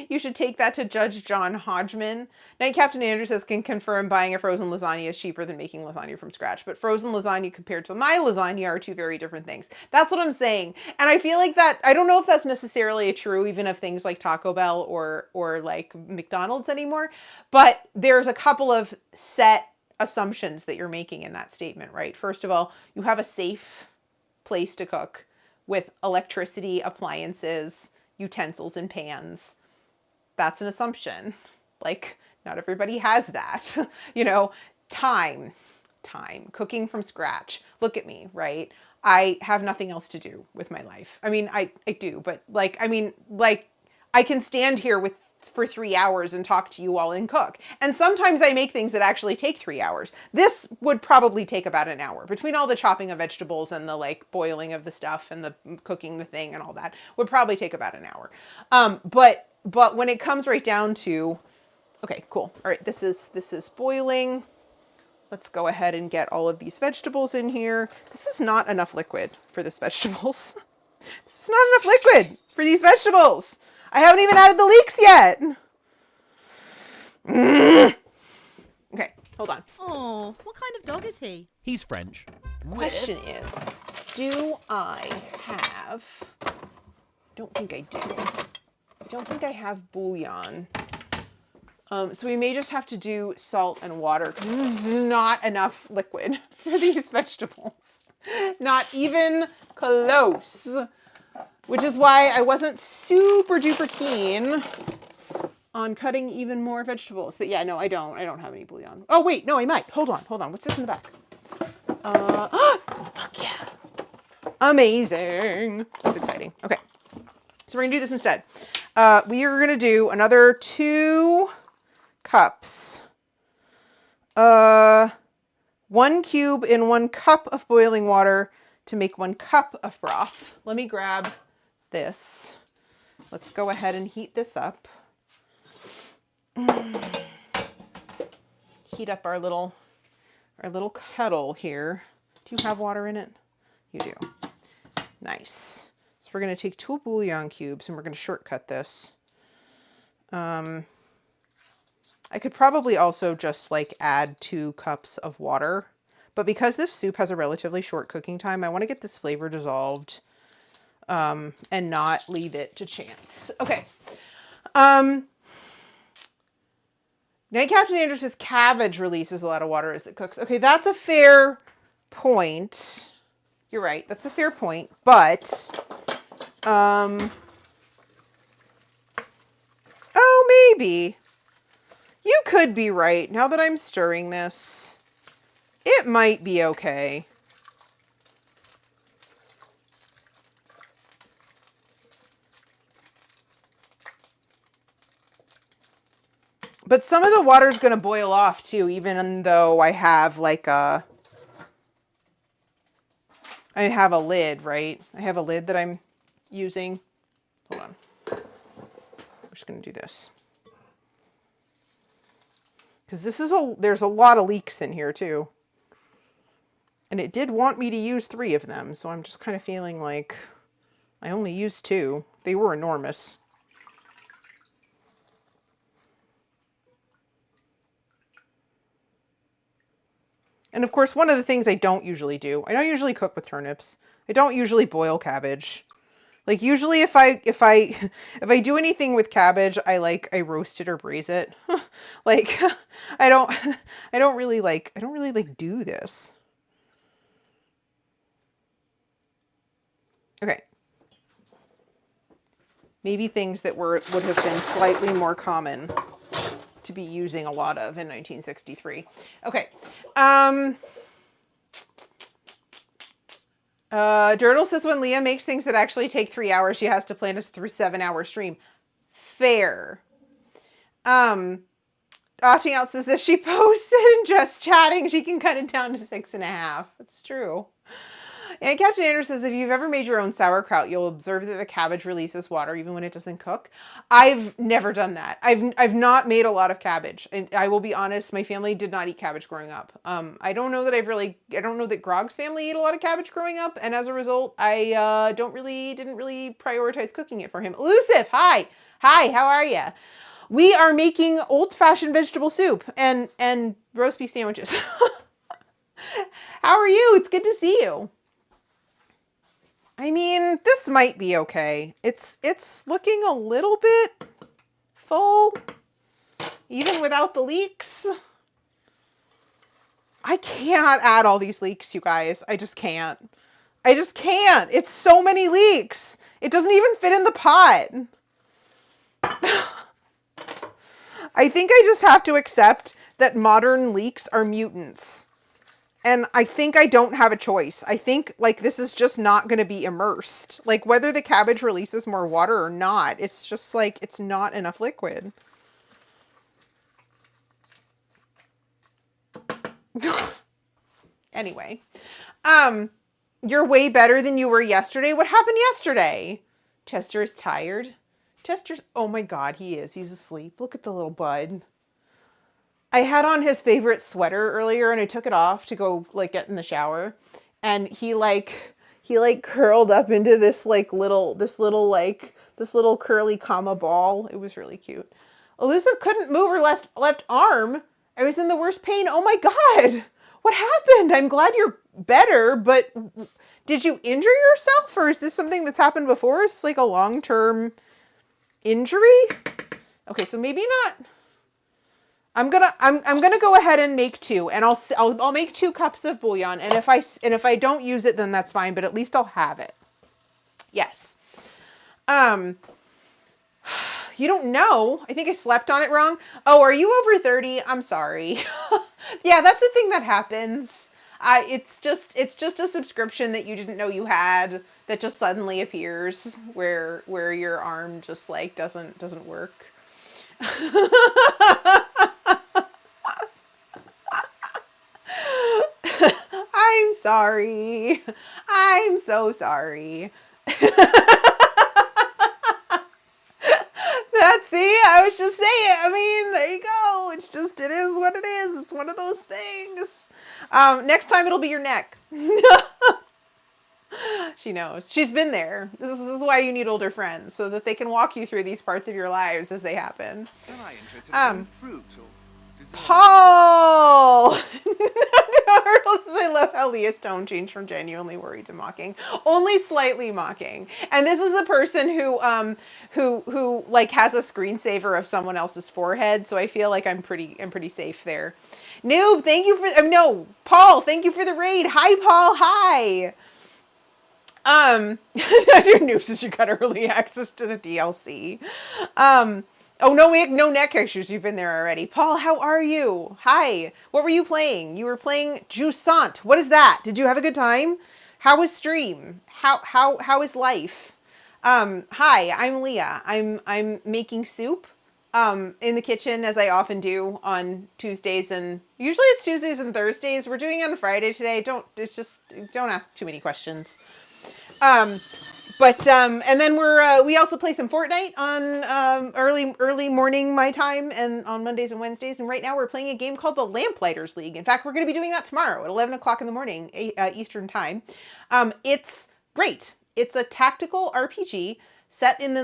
You should take that to Judge John Hodgman. Night Captain Andrew says, can confirm buying a frozen lasagna is cheaper than making lasagna from scratch. But frozen lasagna compared to my lasagna are 2 very different things. That's what I'm saying. And I feel like that, I don't know if that's necessarily true even of things like Taco Bell or like McDonald's anymore. But there's a couple of set assumptions that you're making in that statement, right? First of all, you have a safe place to cook with electricity, appliances, utensils, and pans. That's an assumption. Like, not everybody has that. You know, time, cooking from scratch. Look at me, right? I have nothing else to do with my life. I mean, I do, but like, I mean, like, I can stand here for 3 hours and talk to you all and cook. And sometimes I make things that actually take 3 hours. This would probably take about an hour. Between all the chopping of vegetables and the like boiling of the stuff and the cooking the thing and all that would probably take about an hour. But when it comes right down to, okay, cool. All right, this is boiling. Let's go ahead and get all of these vegetables in here. This is not enough liquid for this vegetables. This is not enough liquid for these vegetables. I haven't even added the leeks yet. Okay, hold on. Oh, what kind of dog is he? He's French. Question is, do I have... Don't think I do. I don't think I have bouillon. So we may just have to do salt and water because this is not enough liquid for these vegetables. Not even close. Which is why I wasn't super duper keen on cutting even more vegetables. But yeah, no, I don't have any bouillon. Oh wait, no, I might. Hold on. What's this in the back? Fuck yeah. Amazing. That's exciting. Okay. So we're going to do this instead. We are going to do another 2 cups. 1 cube in 1 cup of boiling water to make 1 cup of broth. Let me grab this. Let's go ahead and heat this up. Heat up our little kettle here. Do you have water in it? You do. Nice. So we're going to take 2 bouillon cubes and we're going to shortcut this. I could probably also just like add 2 cups of water, but because this soup has a relatively short cooking time, I want to get this flavor dissolved and not leave it to chance. Okay. Night Captain Andrew says cabbage releases a lot of water as it cooks. Okay, that's a fair point. You're right. That's a fair point. But, oh, maybe. You could be right. Now that I'm stirring this, it might be okay. But some of the water's going to boil off too, even though I have like I have a lid, right? I have a lid that I'm using. Hold on. I'm just going to do this. Because there's a lot of leaks in here too. And it did want me to use 3 of them, so I'm just kind of feeling like I only used 2. They were enormous. And of course, one of the things I don't usually do, I don't usually cook with turnips. I don't usually boil cabbage. Like usually if I do anything with cabbage, I roast it or braise it. Like I don't really do this. Okay. Maybe things that would have been slightly more common to be using a lot of in 1963. Okay. Dirtle says when Leah makes things that actually take 3 hours, she has to plan a 7-hour stream. Fair. Opting out says if she posts it and just chatting, she can cut it down to 6.5. That's true. And Captain Andrew says if you've ever made your own sauerkraut, you'll observe that the cabbage releases water even when it doesn't cook. I've never done that. I've not made a lot of cabbage. And I will be honest, my family did not eat cabbage growing up. I don't know that Grog's family ate a lot of cabbage growing up, and as a result, I didn't really prioritize cooking it for him. Elusive, hi, how are you? We are making old-fashioned vegetable soup and roast beef sandwiches. How are you? It's good to see you. I mean, this might be okay. It's looking a little bit full, even without the leaks. I cannot add all these leeks, you guys. I just can't. It's so many leeks. It doesn't even fit in the pot. I think I just have to accept that modern leeks are mutants. And I think I don't have a choice. I think, like, this is just not going to be immersed. Like, whether the cabbage releases more water or not, it's just, like, it's not enough liquid. Anyway. You're way better than you were yesterday. What happened yesterday? Chester is tired. Oh my God, he is. He's asleep. Look at the little bud. I had on his favorite sweater earlier and I took it off to go like get in the shower, and he curled up into this little curly comma ball. It was really cute. Elusive couldn't move her left arm. I was in the worst pain. Oh my God. What happened? I'm glad you're better, but did you injure yourself, or is this something that's happened before? Is this like a long-term injury? Okay, so maybe not. I'm gonna go ahead and make 2, and I'll make 2 cups of bouillon, and if I don't use it, then that's fine, but at least I'll have it. Yes. You don't know. I think I slept on it wrong. Oh, are you over 30? I'm sorry. Yeah, that's the thing that happens. It's just a subscription that you didn't know you had that just suddenly appears where your arm just like doesn't work. I'm sorry. I'm so sorry. That's see, I was just saying. I mean, there you go. It's just it is what it is. It's one of those things. Next time it'll be your neck. She knows. She's been there. This is why you need older friends, so that they can walk you through these parts of your lives as they happen. Am I interested in fruit or dessert? Paul! I love how Leah's tone changed from genuinely worried to mocking. Only slightly mocking. And this is a person who like has a screensaver of someone else's forehead, so I feel like I'm pretty safe there. Noob, thank you for no, Paul, thank you for the raid. Hi Paul, hi. That's your noob since you got early access to the DLC. Oh, no neck issues. You've been there already. Paul, how are you? Hi. What were you playing? You were playing Jusant. What is that? Did you have a good time? How was stream? How is life? Hi, I'm Leah. I'm making soup in the kitchen as I often do on Tuesdays, and usually it's Tuesdays and Thursdays. We're doing it on Friday today. Don't ask too many questions. And then we also play some Fortnite on early morning my time and on Mondays and Wednesdays. And right now we're playing a game called the Lamplighters League. In fact, we're going to be doing that tomorrow at 11 o'clock in the morning Eastern time. It's great. It's a tactical RPG set in the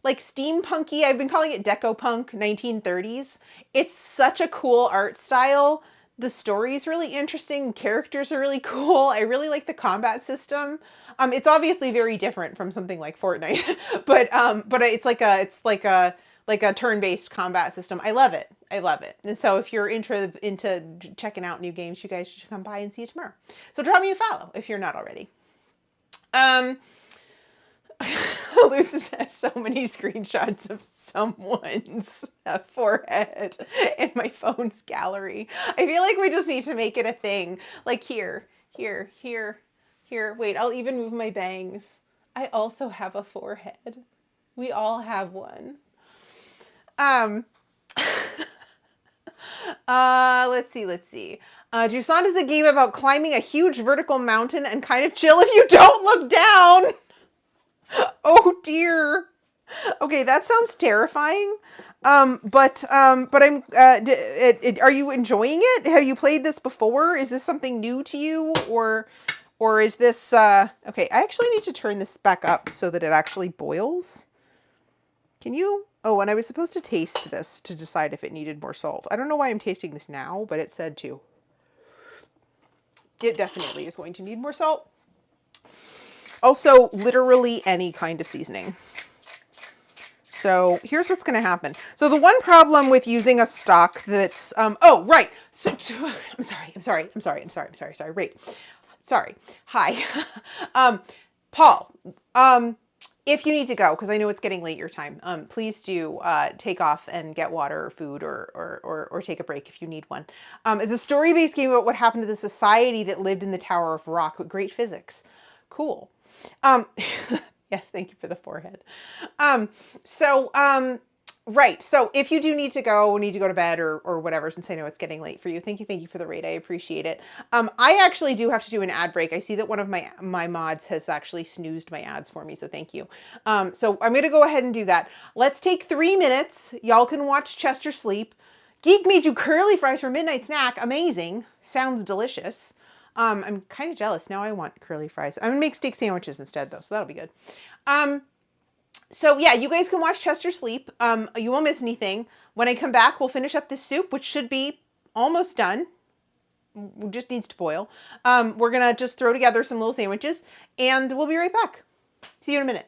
steampunky. I've been calling it Decopunk 1930s. It's such a cool art style. The story's really interesting. Characters are really cool. I really like the combat system. It's obviously very different from something like Fortnite, but it's like a turn-based combat system. I love it. And so if you're into checking out new games, you guys should come by and see it tomorrow. So drop me a follow if you're not already. Lucis has so many screenshots of someone's forehead in my phone's gallery. I feel like we just need to make it a thing. Like here. Wait, I'll even move my bangs. I also have a forehead. We all have one. Let's see. Jusant is a game about climbing a huge vertical mountain and kind of chill if you don't look down. Oh dear. Okay, that sounds terrifying. But I'm. Are you enjoying it? Have you played this before? Is this something new to you, or is this? Okay, I actually need to turn this back up so that it actually boils. Can you? Oh, and I was supposed to taste this to decide if it needed more salt. I don't know why I'm tasting this now, but it said to. It definitely is going to need more salt. Also, literally any kind of seasoning. So here's what's going to happen. So the one problem with using a stock that's, oh, right. So, I'm sorry. Wait. Sorry. Hi. Paul, if you need to go, because I know it's getting late your time, please do take off and get water or food or take a break if you need one. It's a story-based game about what happened to the society that lived in the Tower of Rock with great physics. Cool. Yes, thank you for the forehead. Right. So if you do need to go to bed or whatever, since I know it's getting late for you, thank you for the raid. I appreciate it. I actually do have to do an ad break. I see that one of my mods has actually snoozed my ads for me, so thank you. So I'm going to go ahead and do that. Let's take 3 minutes. Y'all can watch Chester sleep. Geek made you curly fries for midnight snack. Amazing. Sounds delicious. I'm kind of jealous. Now I want curly fries. I'm going to make steak sandwiches instead, though, so that'll be good. So, yeah, you guys can watch Chester sleep. You won't miss anything. When I come back, we'll finish up this soup, which should be almost done. It just needs to boil. We're going to just throw together some little sandwiches, and we'll be right back. See you in a minute.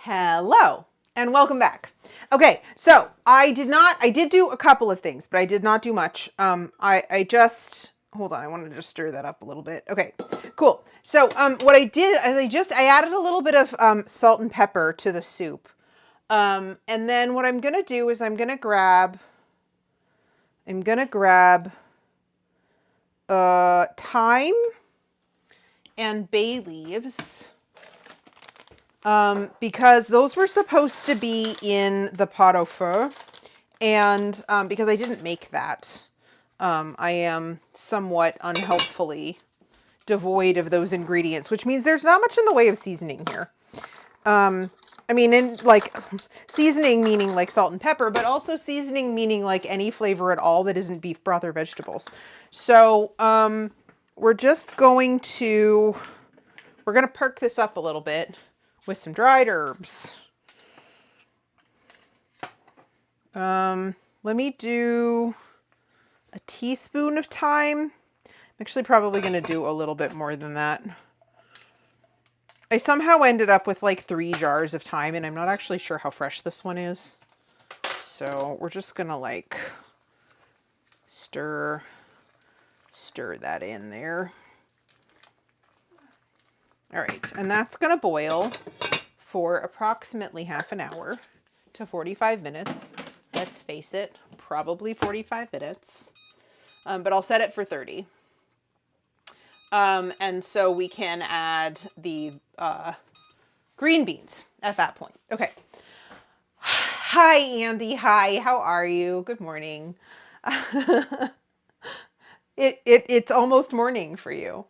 Hello and welcome back. Okay, so I did do a couple of things, but I did not do much. I just, hold on, I want to just stir that up a little bit. Okay, cool. So what I did is I added a little bit of salt and pepper to the soup. And then what I'm going to do is I'm going to grab thyme and bay leaves. Because those were supposed to be in the pot au feu, and because I didn't make that, I am somewhat unhelpfully devoid of those ingredients, which means there's not much in the way of seasoning here. I mean, in like seasoning meaning like salt and pepper, but also seasoning meaning like any flavor at all that isn't beef broth or vegetables. So we're going to perk this up a little bit with some dried herbs. Let me do a teaspoon of thyme. I'm actually probably going to do a little bit more than that. I somehow ended up with like 3 jars of thyme, and I'm not actually sure how fresh this one is. So we're just going to like stir that in there. All right, and that's going to boil for approximately half an hour to 45 minutes. Let's face it, probably 45 minutes, but I'll set it for 30. And so we can add the green beans at that point. Okay. Hi, Andy. Hi, how are you? Good morning. It's almost morning for you.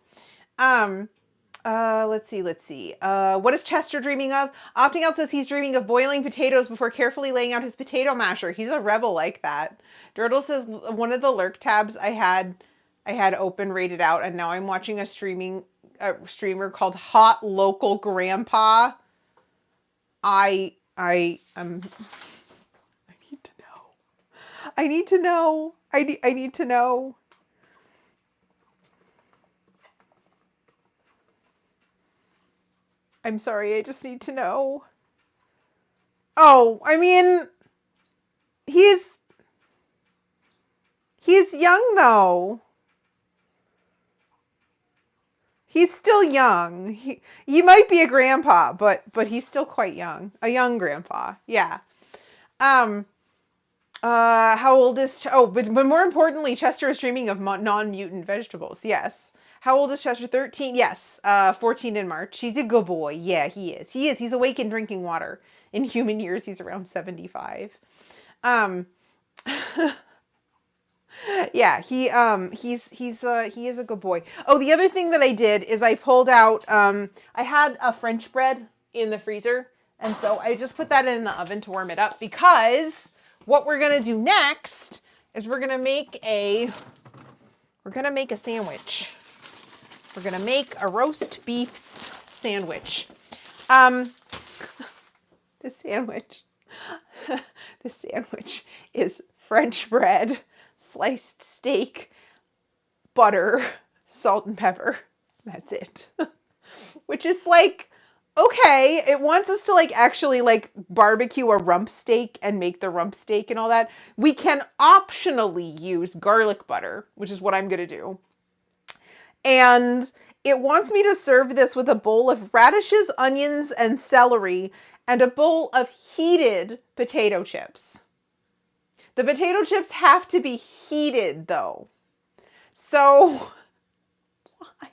Let's see. What is Chester dreaming of? Opting Out says he's dreaming of boiling potatoes before carefully laying out his potato masher. He's a rebel like that. Dirtle says one of the lurk tabs I had open rated out, and now I'm watching a streamer called Hot Local Grandpa. I need to know. I'm sorry, I just need to know. Oh, I mean, he's young though. He's still young. He might be a grandpa, but he's still quite young. A young grandpa. Yeah. How old is but more importantly, Chester is dreaming of non-mutant vegetables. Yes. How old is Chester? 13? Yes. 14 in March. He's a good boy. Yeah, he is. He's awake and drinking water. In human years, he's around 75. Yeah, he is a good boy. Oh, the other thing that I did is I pulled out, I had a French bread in the freezer, and so I just put that in the oven to warm it up, because what we're gonna do next is we're gonna make a sandwich. We're gonna make a roast beef sandwich. The sandwich is French bread, sliced steak, butter, salt and pepper. That's it. Which is like, okay, it wants us to like actually like barbecue a rump steak and make the rump steak and all that. We can optionally use garlic butter, which is what I'm gonna do. And it wants me to serve this with a bowl of radishes, onions, and celery, and a bowl of heated potato chips. The potato chips have to be heated though. So, why?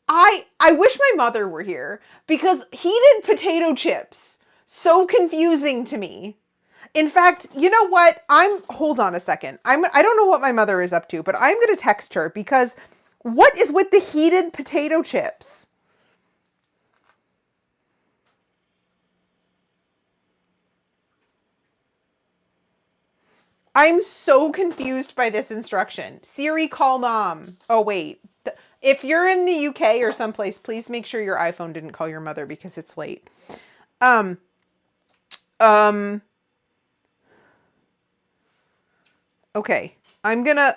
I wish my mother were here, because heated potato chips, so confusing to me. In fact, you know what? Hold on a second. I don't know what my mother is up to, but I'm going to text her, because what is with the heated potato chips? I'm so confused by this instruction. Siri, call mom. Oh, wait. If you're in the UK or someplace, please make sure your iPhone didn't call your mother, because it's late. Okay.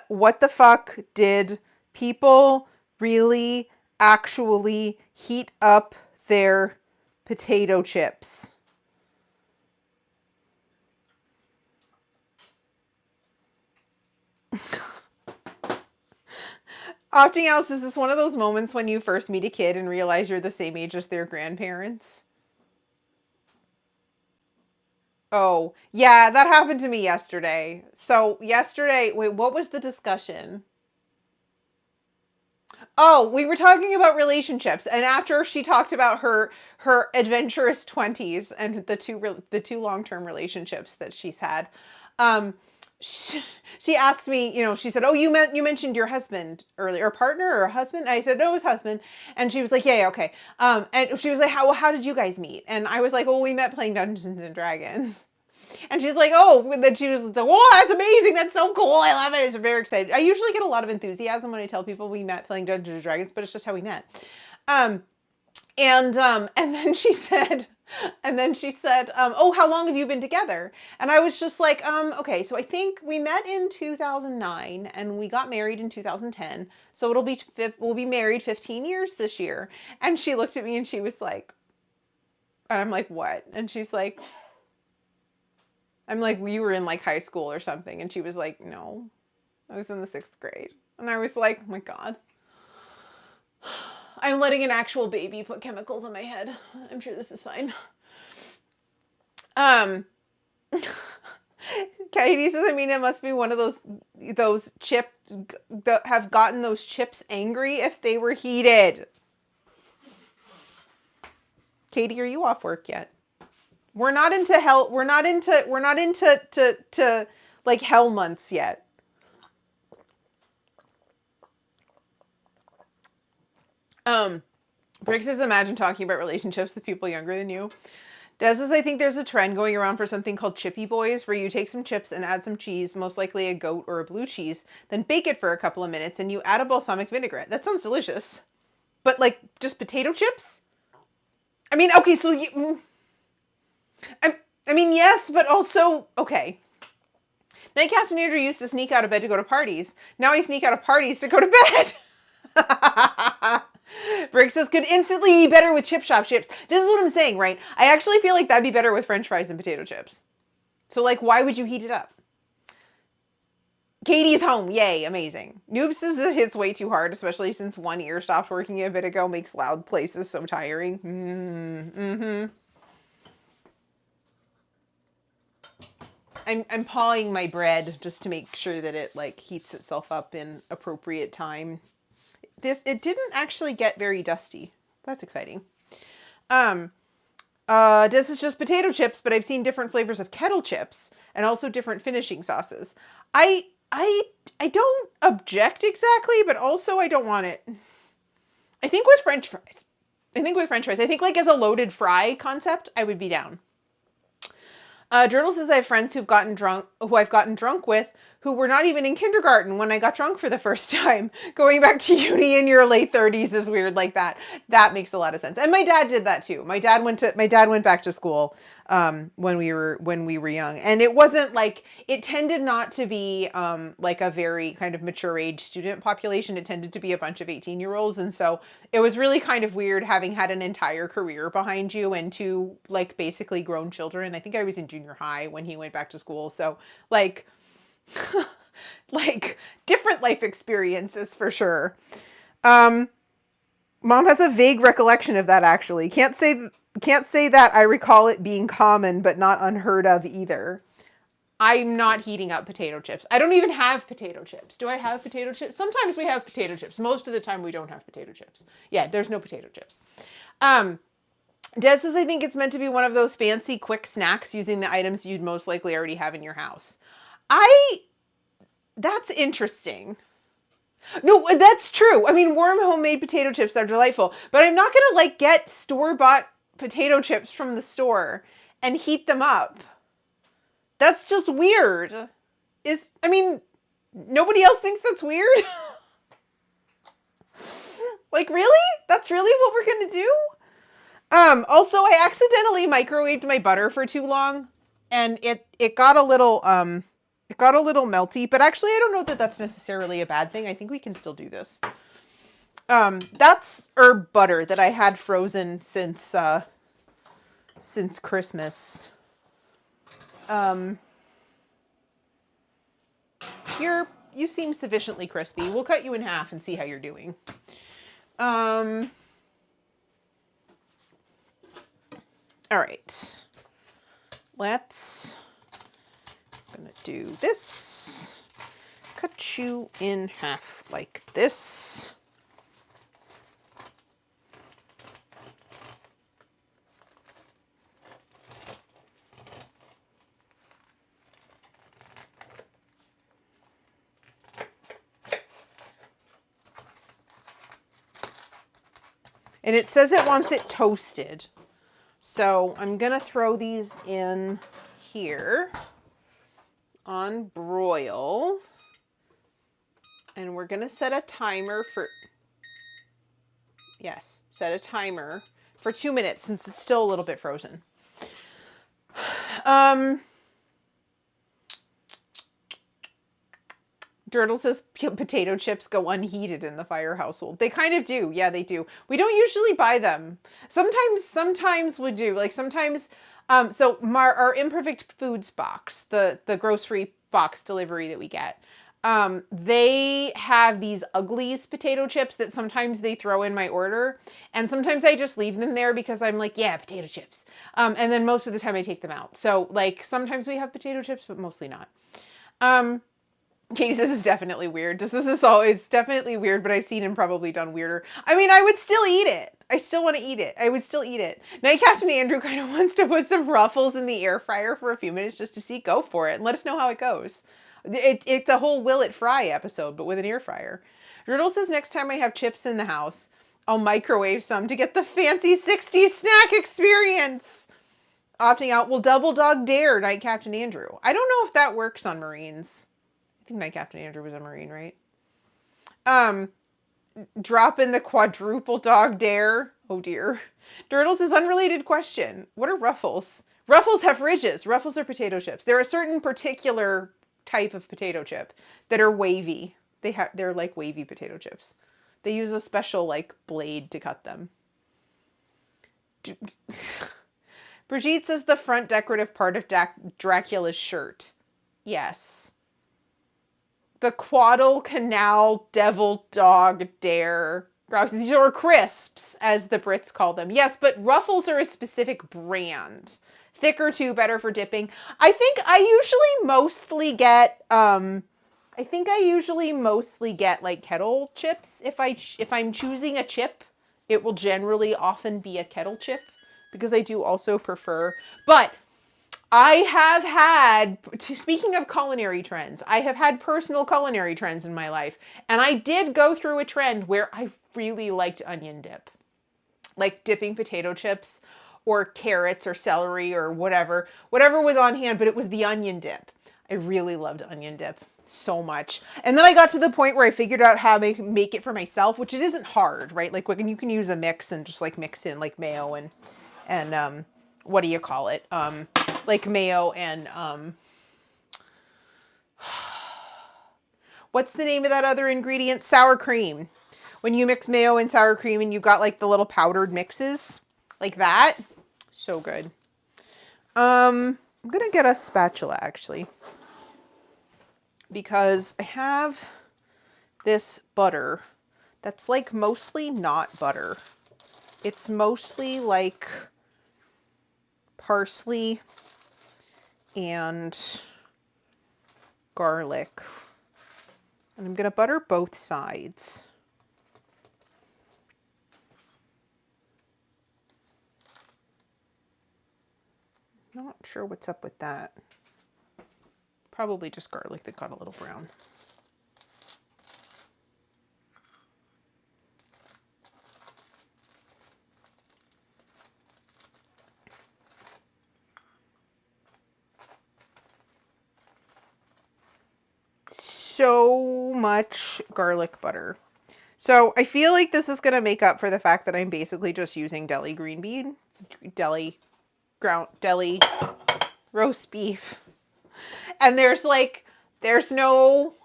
What the fuck did people really actually heat up their potato chips. Opting out, is this one of those moments when you first meet a kid and realize you're the same age as their grandparents? Oh, yeah, that happened to me yesterday. So yesterday, wait, what was the discussion? Oh, we were talking about relationships, and after she talked about her adventurous 20s and the two long-term relationships that she's had, um, she asked me, she said, "Oh, you mentioned your husband earlier, or partner or husband?" I said, "No, his husband." And she was like, "Yeah, okay." And she was like, "How did you guys meet?" And I was like, "Well, we met playing Dungeons and Dragons." And she's like, "Oh," and then she was like, "Oh, that's amazing. That's so cool. I love it." I was very excited. I usually get a lot of enthusiasm when I tell people we met playing Dungeons and Dragons, but it's just how we met. And then she said, "Oh, how long have you been together?" And I was just like, okay, so I think we met in 2009 and we got married in 2010. So we'll be married 15 years this year. And she looked at me and she was like, and I'm like, "What?" And she's like, I'm like, "You were in like high school or something." And she was like, "No, I was in the 6th grade." And I was like, "Oh my God. I'm letting an actual baby put chemicals on my head. I'm sure this is fine." Katie says, it must be one of those chips that have gotten those chips angry if they were heated. Katie, are you off work yet? We're not into hell. We're not into like hell months yet. Brick says, imagine talking about relationships with people younger than you. Des says, I think there's a trend going around for something called Chippy Boys, where you take some chips and add some cheese, most likely a goat or a blue cheese, then bake it for a couple of minutes, and you add a balsamic vinaigrette. That sounds delicious. But like, just potato chips? I mean, okay, so I mean, yes, but also, okay. Night Captain Andrew used to sneak out of bed to go to parties. Now I sneak out of parties to go to bed. Brick says, could instantly be better with chip shop chips. This is what I'm saying, right? I actually feel like that'd be better with French fries than potato chips. So, like, why would you heat it up? Katie's home. Yay, amazing. Noob says this hits way too hard, especially since one ear stopped working a bit ago. Makes loud places so tiring. I'm pawing my bread just to make sure that it like heats itself up in appropriate time. It didn't actually get very dusty. That's exciting. This is just potato chips, but I've seen different flavors of kettle chips and also different finishing sauces. I don't object exactly, but also I don't want it. I think with French fries, I think like as a loaded fry concept, I would be down. Journal says I have friends who I've gotten drunk with, who were not even in kindergarten when I got drunk for the first time. Going back to uni in your late 30s is weird like that. That makes a lot of sense. And my dad did that too. My dad went back to school when we were young, and it wasn't like, it tended not to be like a very kind of mature age student population. It tended to be a bunch of 18-year-olds, and so it was really kind of weird having had an entire career behind you and two like basically grown children. I think I was in junior high when he went back to school, so like like different life experiences for sure. Mom has a vague recollection of that, actually. Can't say that I recall it being common, but not unheard of either. I'm not heating up potato chips. I don't even have potato chips. Do I have potato chips? Sometimes we have potato chips. Most of the time we don't have potato chips. Yeah, there's no potato chips. Des says, I think it's meant to be one of those fancy quick snacks using the items you'd most likely already have in your house. That's interesting. No, that's true. I mean, warm homemade potato chips are delightful, but I'm not gonna like get store-bought potato chips from the store and heat them up. That's just weird. I mean, nobody else thinks that's weird? Like, really? That's really what we're gonna do? Also, I accidentally microwaved my butter for too long, and it got a little melty, but actually I don't know that that's necessarily a bad thing. I think we can still do this. That's herb butter that I had frozen since since Christmas. You seem sufficiently crispy. We'll cut you in half and see how you're doing. All right. I'm gonna do this. Cut you in half like this. And it says it wants it toasted. So I'm gonna throw these in here on broil. And we're gonna set a timer for, yes, set a timer for 2 minutes since it's still a little bit frozen. Dirtle says potato chips go unheated in the Fire household. They kind of do. Yeah, they do. We don't usually buy them. Sometimes we do. Like sometimes, so our Imperfect Foods box, the grocery box delivery that we get, they have these Uglies potato chips that sometimes they throw in my order. And sometimes I just leave them there because I'm like, yeah, potato chips. And then most of the time I take them out. So like sometimes we have potato chips, but mostly not. Katie says it's definitely weird. This is always definitely weird, but I've seen him probably done weirder. I mean, I would still eat it. I still want to eat it. I would still eat it. Night Captain Andrew kind of wants to put some Ruffles in the air fryer for a few minutes just to see. Go for it and let us know how it goes. It's a whole Will It Fry episode, but with an air fryer. Riddle says next time I have chips in the house, I'll microwave some to get the fancy 60s snack experience. Opting out will Double Dog Dare Night Captain Andrew. I don't know if that works on Marines. I think Night Captain Andrew was a Marine, right? Drop in the Quadruple Dog Dare. Oh dear. Dirtle says unrelated question. What are Ruffles? Ruffles have ridges. Ruffles are potato chips. They're a certain particular type of potato chip that are wavy. They're like wavy potato chips. They use a special like blade to cut them. Brigitte says the front decorative part of Dracula's shirt. Yes. The Guadalcanal Devil Dog Dare. These are crisps, as the Brits call them. Yes, but Ruffles are a specific brand. Thicker too, better for dipping. I think I usually mostly get like kettle chips. If I'm choosing a chip, it will generally often be a kettle chip because I do also prefer. But I have had, speaking of culinary trends, I have had personal culinary trends in my life. And I did go through a trend where I really liked onion dip. Like dipping potato chips or carrots or celery or whatever was on hand, but it was the onion dip. I really loved onion dip so much. And then I got to the point where I figured out how to make it for myself, which it isn't hard, right? Like when you can use a mix and just like mix in like mayo and what do you call it? Like mayo and, what's the name of that other ingredient? Sour cream. When you mix mayo and sour cream and you got like the little powdered mixes like that. So good. I'm going to get a spatula actually, because I have this butter that's like mostly not butter. It's mostly like parsley and garlic. And I'm going to butter both sides. Not sure what's up with that. Probably just garlic that got a little brown. So much garlic butter. So I feel like this is going to make up for the fact that I'm basically just using deli green bean, deli roast beef. And there's no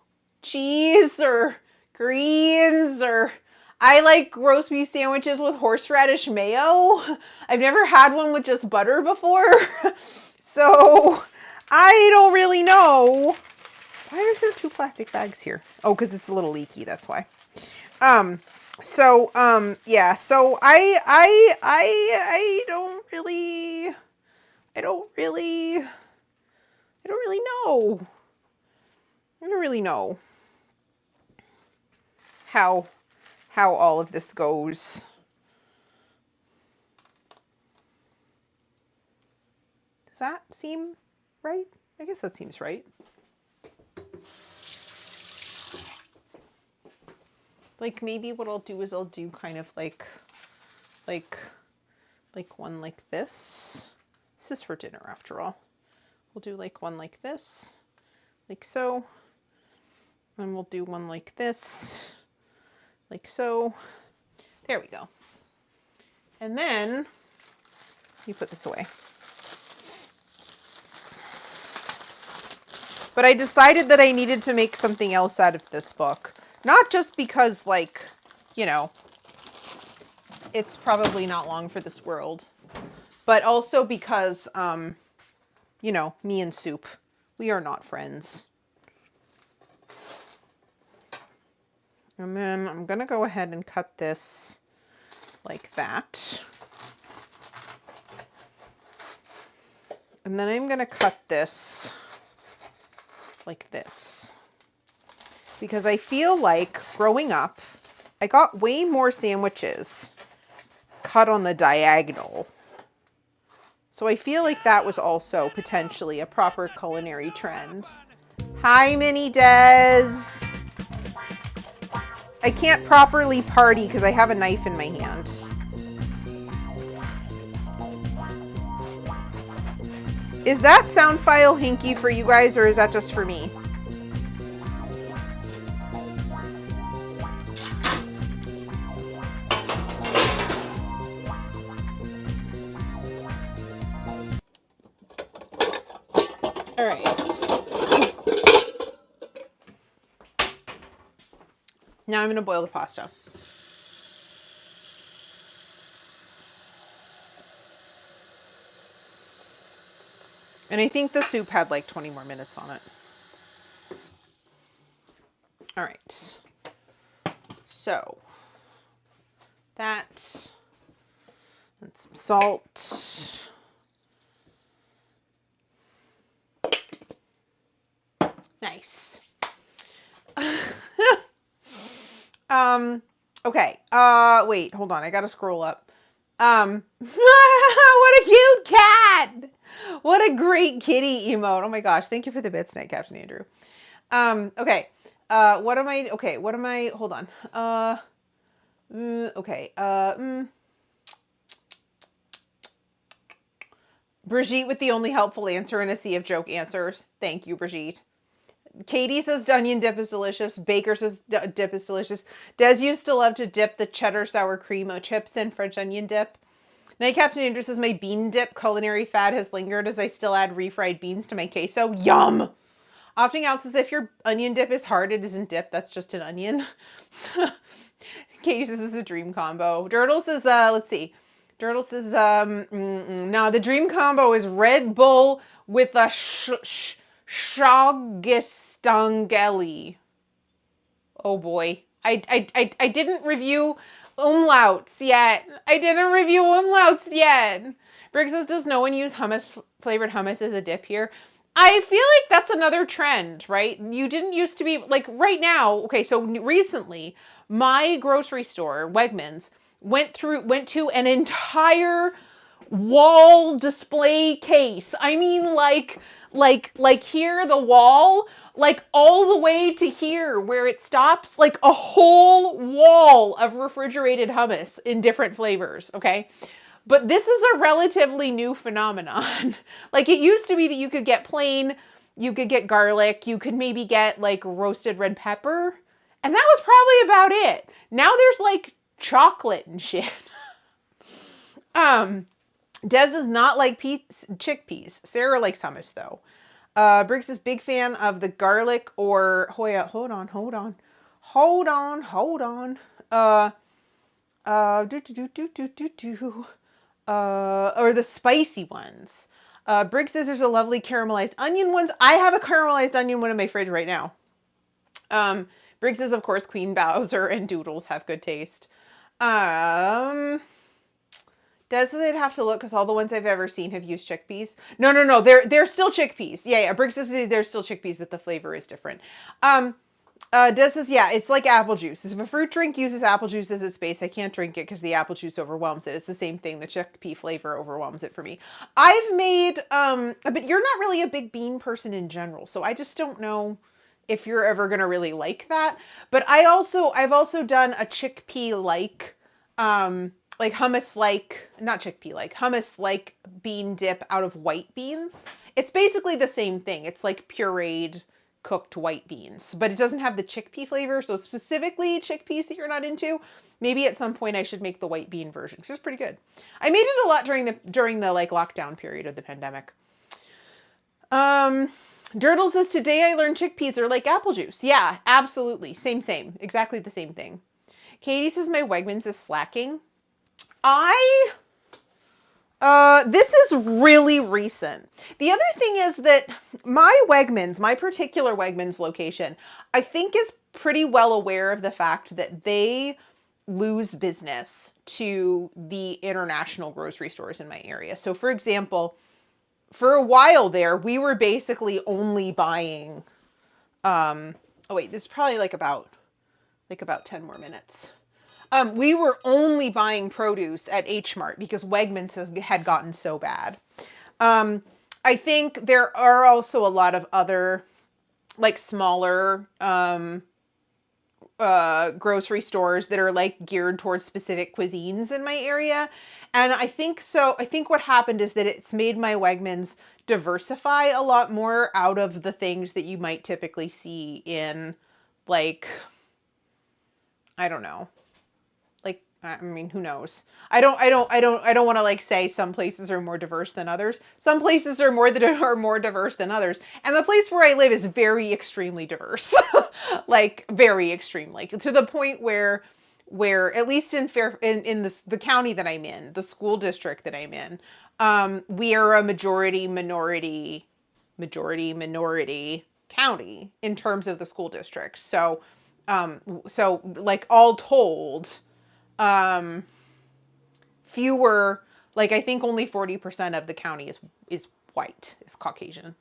cheese or greens or I like roast beef sandwiches with horseradish mayo. I've never had one with just butter before. So I don't really know. Why is there 2 plastic bags here? Oh, because it's a little leaky, that's why. Yeah, so I don't really know. I don't really know how all of this goes. Does that seem right? I guess that seems right. Like maybe what I'll do is I'll do kind of like one like this. This is for dinner after all. We'll do like one like this, like so. And we'll do one like this, like so. There we go. And then you put this away. But I decided that I needed to make something else out of this book. Not just because, like, you know, it's probably not long for this world, but also because, you know, me and Soup, we are not friends. And then I'm going to go ahead and cut this like that. And then I'm going to cut this like this. Because I feel like growing up, I got way more sandwiches cut on the diagonal. So I feel like that was also potentially a proper culinary trend. Hi, Mini Des. I can't properly party because I have a knife in my hand. Is that sound file hinky for you guys, or is that just for me? All right. Now I'm going to boil the pasta. And I think the soup had like 20 more minutes on it. All right. So that and some salt. Nice. Okay. Wait, hold on. I gotta scroll up. What a cute cat! What a great kitty emote. Oh my gosh. Thank you for the bits tonight, Captain Andrew. Okay. Hold on. Brigitte with the only helpful answer in a sea of joke answers. Thank you, Brigitte. Katie says onion dip is delicious. Baker says dip is delicious. Des used to love to dip the cheddar sour cream chips in French onion dip. Night Captain Andrew says my bean dip culinary fad has lingered as I still add refried beans to my queso. Yum! Opting out says if your onion dip is hard, it isn't dip. That's just an onion. Katie says it's a dream combo. Dirtle says, let's see. Dirtle says, no, the dream combo is Red Bull with a Shogestangeli. Oh boy. I didn't review umlauts yet. Briggs says, does no one use flavored hummus as a dip here? I feel like that's another trend, right? You didn't used to be, like right now, okay, so recently, my grocery store, Wegmans, went to an entire wall display case. I mean, like here, the wall, like all the way to here where it stops, like a whole wall of refrigerated hummus in different flavors, okay? But this is a relatively new phenomenon. Like it used to be that you could get plain, you could get garlic, you could maybe get like roasted red pepper, and that was probably about it. Now there's like chocolate and shit. Des does not like chickpeas. Sarah likes hummus though. Briggs is big fan of the garlic or Hoya. Hold on. Or the spicy ones. Brig says there's a lovely caramelized onion ones. I have a caramelized onion one in my fridge right now. Brig says, of course, Queen Bowser and Doodles have good taste. Des says I'd have to look because all the ones I've ever seen have used chickpeas. No. They're still chickpeas. Yeah. Brig says they're still chickpeas, but the flavor is different. Des says, yeah, it's like apple juice. If a fruit drink uses apple juice as its base, I can't drink it because the apple juice overwhelms it. It's the same thing. The chickpea flavor overwhelms it for me. I've made, but you're not really a big bean person in general, so I just don't know if you're ever going to really like that. But I've also done a chickpea-like, hummus-like, not chickpea-like, hummus-like bean dip out of white beans. It's basically the same thing. It's like pureed cooked white beans, but it doesn't have the chickpea flavor. So specifically chickpeas that you're not into, maybe at some point I should make the white bean version because it's pretty good. I made it a lot during the like lockdown period of the pandemic. Dirtle says, today I learned chickpeas are like apple juice. Yeah, absolutely. Same. Exactly the same thing. Katie says my Wegmans is slacking. This is really recent. The other thing is that my particular Wegmans location, I think is pretty well aware of the fact that they lose business to the international grocery stores in my area. So for example, for a while there, we were basically only buying, this is probably like about 10 more minutes. We were only buying produce at H Mart because Wegmans had gotten so bad. I think there are also a lot of other like smaller grocery stores that are like geared towards specific cuisines in my area. And I think what happened is that it's made my Wegmans diversify a lot more out of the things that you might typically see in like, I don't know. I mean, who knows? I don't want to like say some places are more diverse than others. Some places are more diverse than others. And the place where I live is very extremely diverse. Like very extreme, like to the point where at least in the county that I'm in, the school district that I'm in, we are a majority minority county in terms of the school district. So like all told, fewer, like I think only 40% of the county is white, is Caucasian.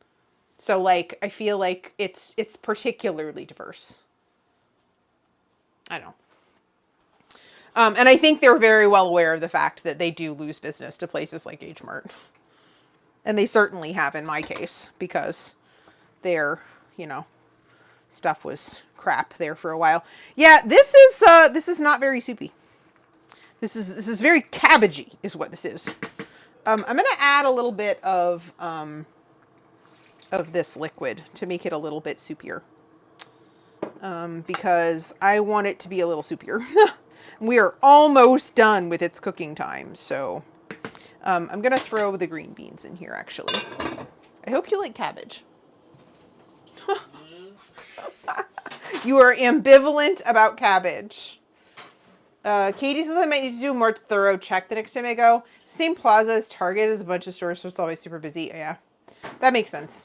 So like I feel like it's particularly diverse. I don't know. And I think they're very well aware of the fact that they do lose business to places like H Mart. And they certainly have in my case because their, stuff was crap there for a while. Yeah, this is not very soupy. This is very cabbagey is what this is. I'm going to add a little bit of this liquid to make it a little bit soupier. Because I want it to be a little soupier. We are almost done with its cooking time, so I'm going to throw the green beans in here, actually. I hope you like cabbage. You are ambivalent about cabbage. Katie says I might need to do a more thorough check the next time I go. Same plaza as Target is a bunch of stores, so it's always super busy. Yeah, that makes sense.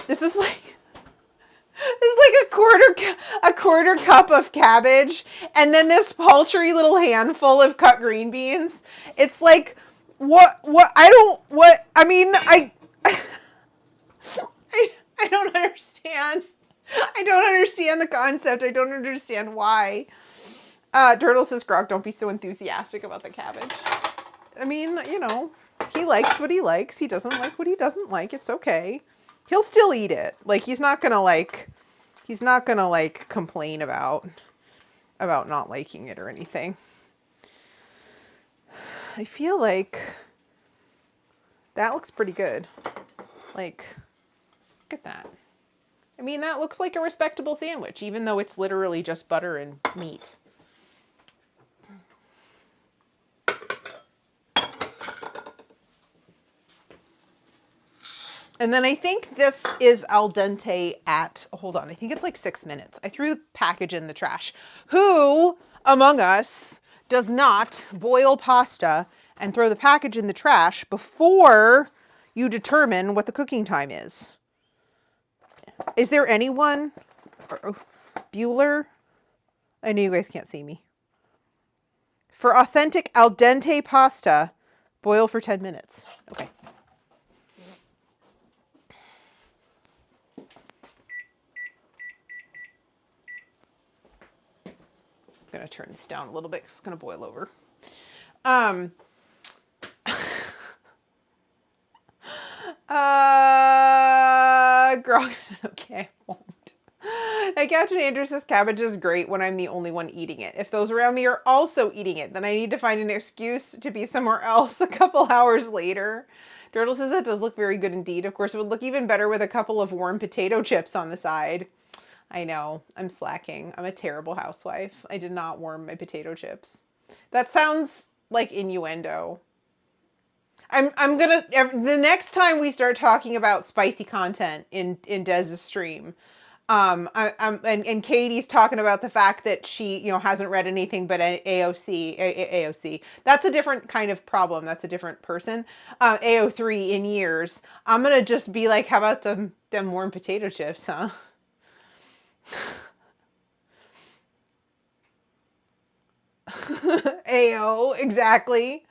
This is like a quarter cup of cabbage, and then this paltry little handful of cut green beans. It's like I don't understand. I don't understand the concept. I don't understand why. Turtle says, Grog, don't be so enthusiastic about the cabbage. I mean, he likes what he likes. He doesn't like what he doesn't like. It's okay. He'll still eat it. Like, he's not gonna complain about not liking it or anything. I feel like that looks pretty good. Like, look at that. I mean, that looks like a respectable sandwich, even though it's literally just butter and meat. And then I think this is al dente at, hold on, I think it's like 6 minutes. I threw the package in the trash. Who among us does not boil pasta and throw the package in the trash before you determine what the cooking time is. Is there anyone? Bueller? I know you guys can't see me. For authentic al dente pasta, boil for 10 minutes. Okay. I'm going to turn this down a little bit. It's going to boil over. Grog, okay, I won't. Now, Captain Andrew says cabbage is great when I'm the only one eating it. If those around me are also eating it, then I need to find an excuse to be somewhere else a couple hours later. Turtle says that does look very good indeed. Of course, it would look even better with a couple of warm potato chips on the side. I know, I'm slacking. I'm a terrible housewife. I did not warm my potato chips. That sounds like innuendo. I'm gonna, the next time we start talking about spicy content in Dez's stream, and Katie's talking about the fact that she, hasn't read anything but AOC. That's a different kind of problem. That's a different person. AO3 in years. I'm gonna just be like, how about them warm potato chips, huh? AO, exactly.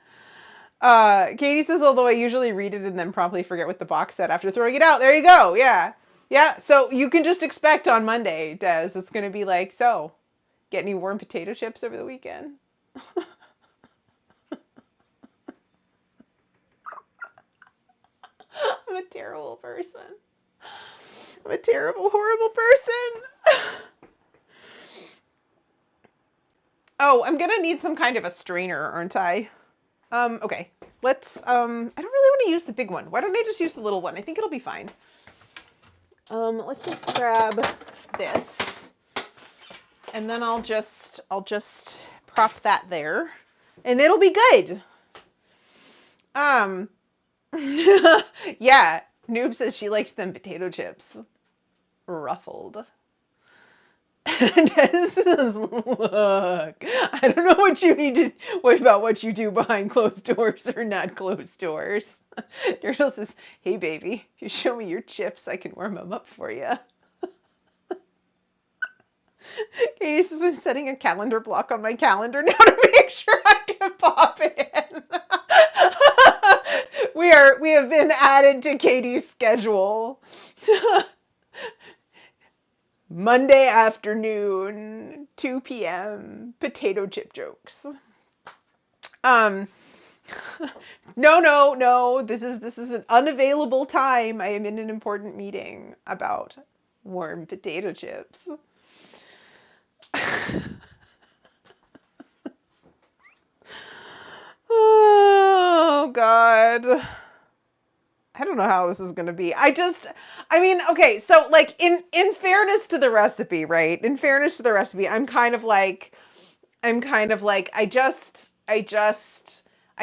Katie says, although I usually read it and then promptly forget what the box said after throwing it out. There you go. Yeah. Yeah. So you can just expect on Monday, Des, it's going to be like, so get any warm potato chips over the weekend? I'm a terrible person. I'm a terrible, horrible person. Oh, I'm going to need some kind of a strainer, aren't I? Okay, let's, I don't really want to use the big one. Why don't I just use the little one? I think it'll be fine. Let's just grab this, and then I'll just prop that there, and it'll be good. Yeah, Noob says she likes them potato chips. Ruffled. Des says, look, I don't know what you need to, about what you do behind closed doors or not closed doors. Turtle says, hey baby, if you show me your chips, I can warm them up for you. Katie says, I'm setting a calendar block on my calendar now to make sure I can pop in. We have been added to Katie's schedule. Monday afternoon, 2 p.m., potato chip jokes. No, this is an unavailable time. I am in an important meeting about warm potato chips. Oh, God. I don't know how this is going to be. Okay, so like in fairness to the recipe, right? In fairness to the recipe, I'm kind of like, I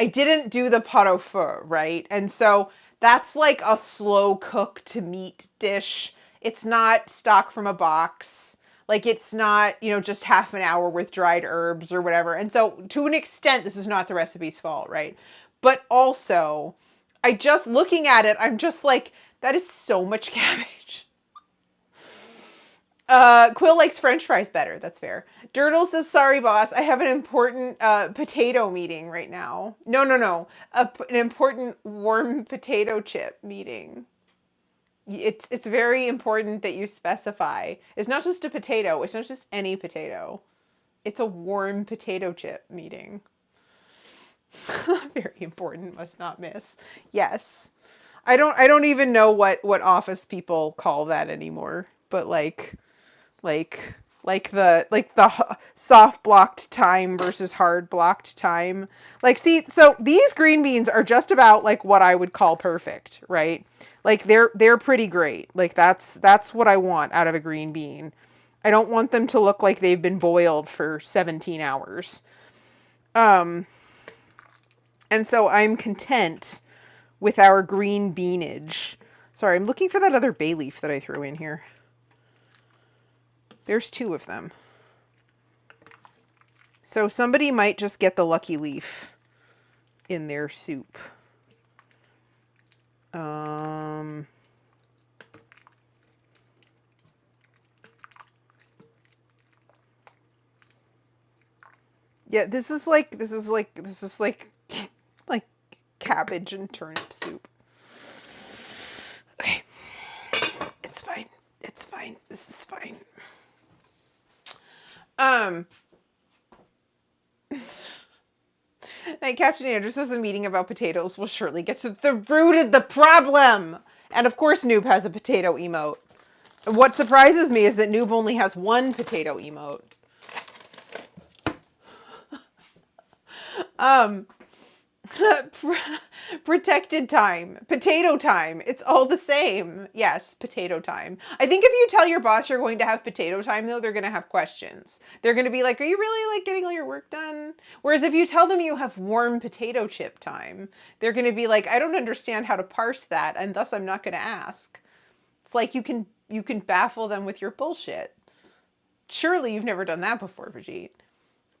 didn't do the pot au feu, right? And so that's like a slow cooked meat dish. It's not stock from a box. Like it's not, just half an hour with dried herbs or whatever. And so to an extent, this is not the recipe's fault, right? But also, looking at it, I'm just like, that is so much cabbage. Quill likes French fries better. That's fair. Dirtle says, sorry, boss. I have an important potato meeting right now. No. An important warm potato chip meeting. It's very important that you specify. It's not just a potato. It's not just any potato. It's a warm potato chip meeting. Very important, must not miss. Yes. I don't even know what office people call that anymore, but like the soft blocked time versus hard blocked time. Like, see, so these green beans are just about like what I would call perfect, right? Like they're pretty great. Like that's what I want out of a green bean. I don't want them to look like they've been boiled for 17 hours. And so I'm content with our green beanage. Sorry, I'm looking for that other bay leaf that I threw in here. There's 2 of them. So somebody might just get the lucky leaf in their soup. Yeah, this is like like cabbage and turnip soup. Okay. It's fine. It's fine. This is fine. And Captain Andrew says the meeting about potatoes will surely get to the root of the problem. And of course Noob has a potato emote. What surprises me is that Noob only has one potato emote. Protected time, potato time. It's all the same. Yes, potato time. I think if you tell your boss you're going to have potato time, though, they're going to have questions. They're going to be like, are you really like getting all your work done? Whereas if you tell them you have warm potato chip time, they're going to be like, I don't understand how to parse that, and thus I'm not going to ask. It's like you can baffle them with your bullshit. Surely you've never done that before, Brigitte.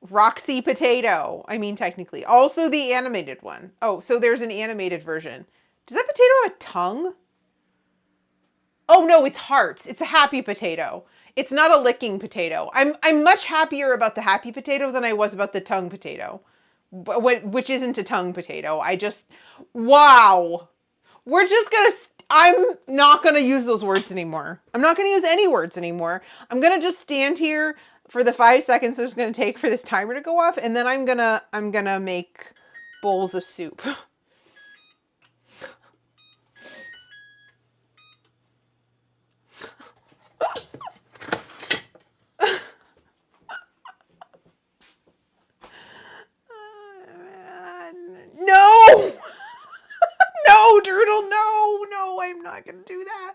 Roxy Potato. I mean, technically. Also the animated one. Oh, so there's an animated version. Does that potato have a tongue? Oh, no, it's hearts. It's a happy potato. It's not a licking potato. I'm much happier about the happy potato than I was about the tongue potato. Which isn't a tongue potato. Wow. We're just gonna... I'm not gonna use those words anymore. I'm not gonna use any words anymore. I'm gonna just stand here for the 5 seconds it's going to take for this timer to go off, and then I'm gonna make bowls of soup. No! No, Doodle, no, I'm not gonna do that.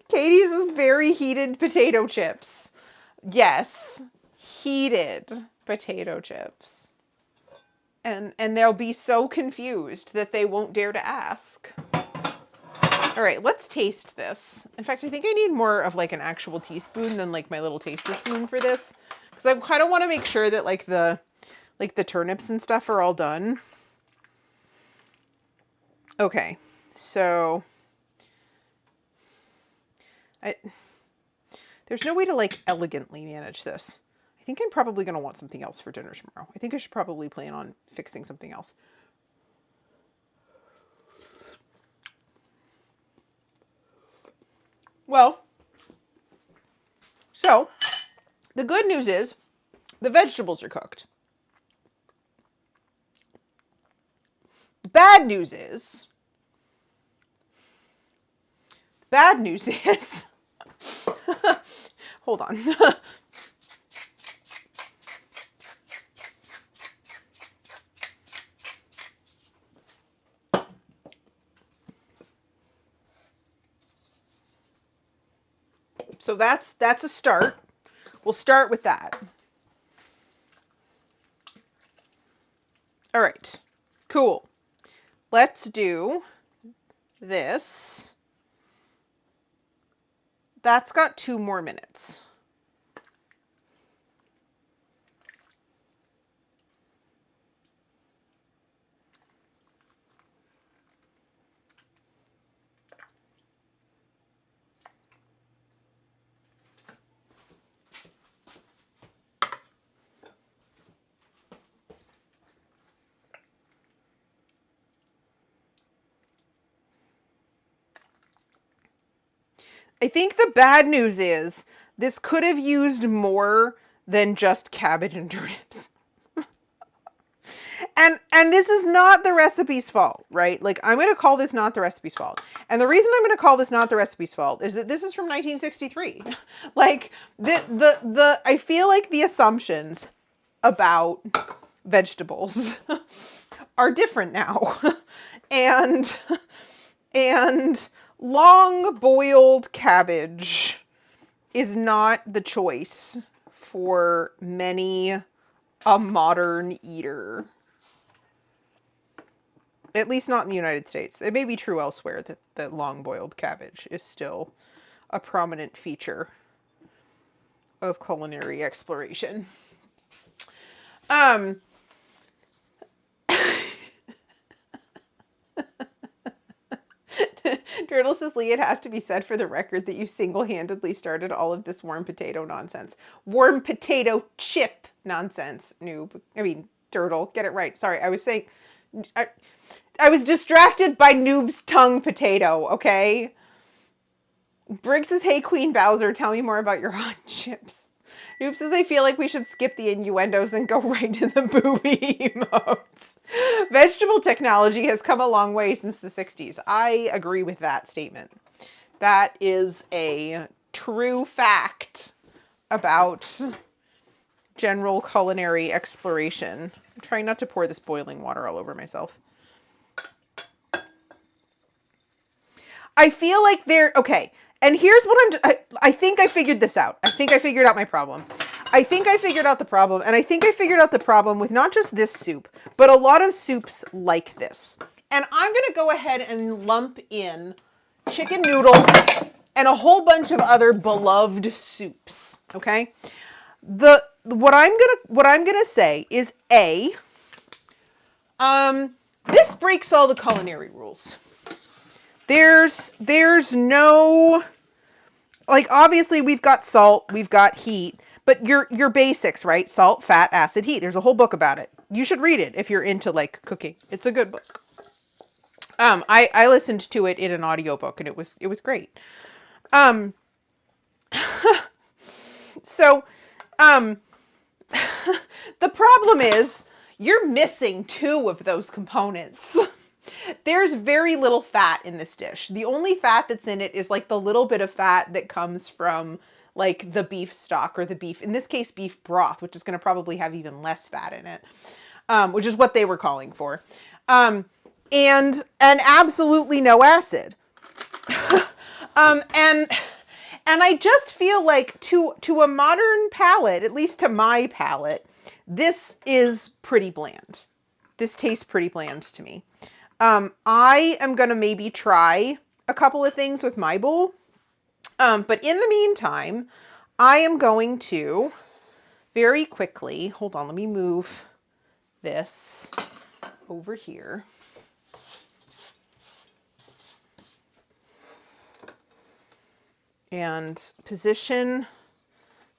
Katie's is very heated potato chips. Yes, heated potato chips. And they'll be so confused that they won't dare to ask. All right, let's taste this. In fact, I think I need more of like an actual teaspoon than like my little taster spoon for this, because I kind of want to make sure that like the turnips and stuff are all done. Okay, so there's no way to like elegantly manage this. I think I'm probably going to want something else for dinner tomorrow. I think I should probably plan on fixing something else. Well, so the good news is the vegetables are cooked. The bad news is hold on. So that's a start. We'll start with that. All right, cool. Let's do this. That's got 2 more minutes. I think the bad news is this could have used more than just cabbage and turnips. And this is not the recipe's fault, right? Like, I'm going to call this not the recipe's fault. And the reason I'm going to call this not the recipe's fault is that this is from 1963. Like, I feel like the assumptions about vegetables are different now. And long boiled cabbage is not the choice for many a modern eater. At least not in the United States. It may be true elsewhere that long boiled cabbage is still a prominent feature of culinary exploration. Turtle says, Lee, it has to be said for the record that you single-handedly started all of this warm potato nonsense. Warm potato chip nonsense, noob. I mean, Turtle, get it right. Sorry, I was saying... I was distracted by Noob's tongue potato, okay? Briggs says, hey, Queen Bowser, tell me more about your hot chips. Noob says, I feel like we should skip the innuendos and go right to the booby emotes. Vegetable technology has come a long way since the 60s. I agree with that statement. That is a true fact about general culinary exploration. I'm trying not to pour this boiling water all over myself. I feel like okay. And here's what I think I figured this out. I think I figured out my problem. I think I figured out the problem, and I think I figured out the problem with not just this soup, but a lot of soups like this. And I'm going to go ahead and lump in chicken noodle and a whole bunch of other beloved soups, okay? What I'm going to say is this breaks all the culinary rules. There's no, like, obviously we've got salt, we've got heat, but your basics, right? Salt, fat, acid, heat. There's a whole book about it. You should read it if you're into, like, cooking. It's a good book. I listened to it in an audiobook and it was great. So, the problem is you're missing 2 of those components. There's very little fat in this dish. The only fat that's in it is like the little bit of fat that comes from like the beef stock or the beef, in this case, beef broth, which is going to probably have even less fat in it, which is what they were calling for. And absolutely no acid. And I just feel like to a modern palate, at least to my palate, this is pretty bland. This tastes pretty bland to me. I am going to maybe try a couple of things with my bowl. But in the meantime, I am going to very quickly, hold on, let me move this over here. And position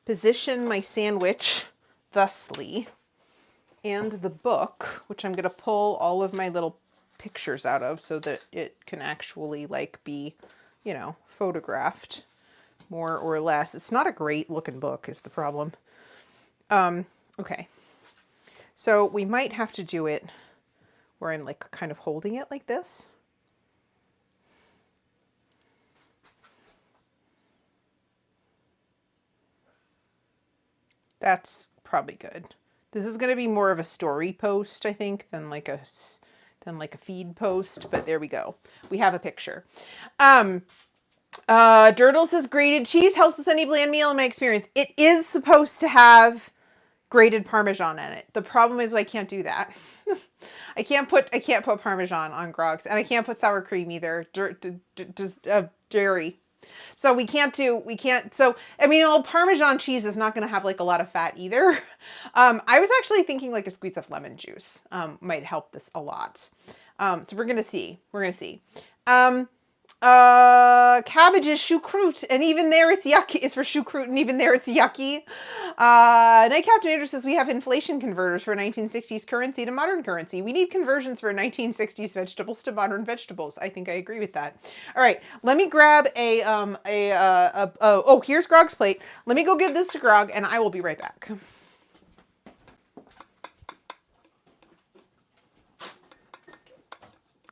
my sandwich thusly. And the book, which I'm going to pull all of my little pictures out of so that it can actually like be, you know, photographed more or less. It's not a great looking book is the problem. Okay. So we might have to do it where I'm like kind of holding it like this. That's probably good. This is going to be more of a story post, I think, than like a feed post, but there we go. We have a picture. Durdle says grated cheese helps with any bland meal in my experience. It is supposed to have grated Parmesan in it. The problem is I can't do that. I can't put Parmesan on grogs, and I can't put sour cream either. Dairy. So so, I mean, Parmesan cheese is not going to have like a lot of fat either. I was actually thinking like a squeeze of lemon juice might help this a lot. So we're going to see. Cabbage is choucroute, and even there it's yucky. It's for choucroute, and even there it's yucky. Night Captain Andrew says we have inflation converters for 1960s currency to modern currency. We need conversions for 1960s vegetables to modern vegetables. I think I agree with that. All right, let me grab oh, here's Grog's plate. Let me go give this to Grog, and I will be right back.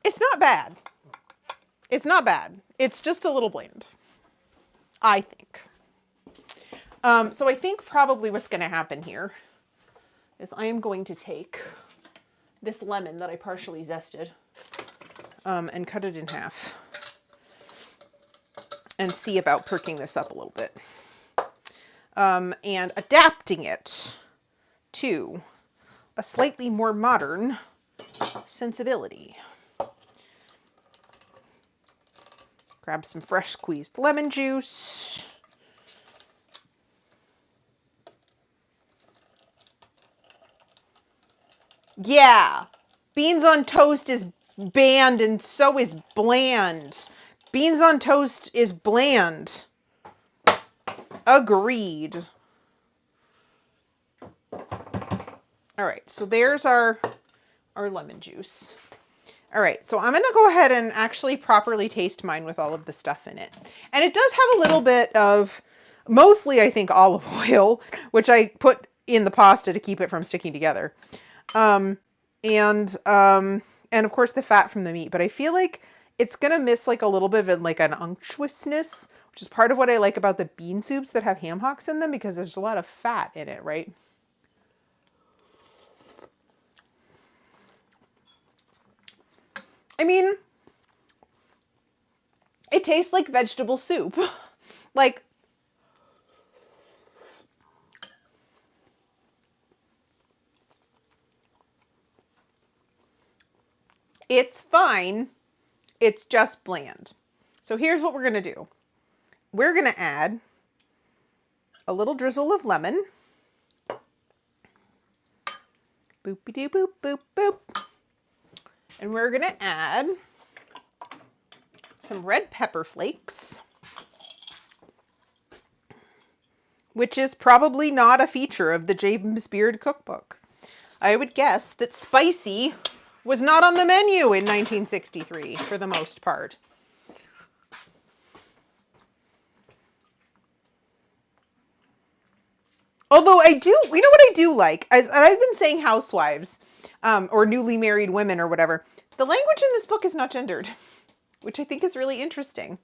It's not bad. It's not bad. It's just a little bland, I think. So I think probably what's going to happen here is I am going to take this lemon that I partially zested and cut it in half and see about perking this up a little bit and adapting it to a slightly more modern sensibility. Grab some fresh squeezed lemon juice. Yeah. Beans on toast is banned and so is bland. Beans on toast is bland. Agreed. All right, so there's our lemon juice. All right, so I'm going to go ahead and actually properly taste mine with all of the stuff in it. And it does have a little bit of, mostly I think olive oil, which I put in the pasta to keep it from sticking together. And of course the fat from the meat, but I feel like it's going to miss like a little bit of like an unctuousness, which is part of what I like about the bean soups that have ham hocks in them, because there's a lot of fat in it, right? I mean, it tastes like vegetable soup. Like, it's fine. It's just bland. So here's what we're going to do. We're going to add a little drizzle of lemon. Boopy-doo boop boop boop. And we're going to add some red pepper flakes, which is probably not a feature of the James Beard cookbook. I would guess that spicy was not on the menu in 1963 for the most part. Although I do, you know what I do like? I've been saying housewives, or newly married women or whatever. The language in this book is not gendered, which I think is really interesting.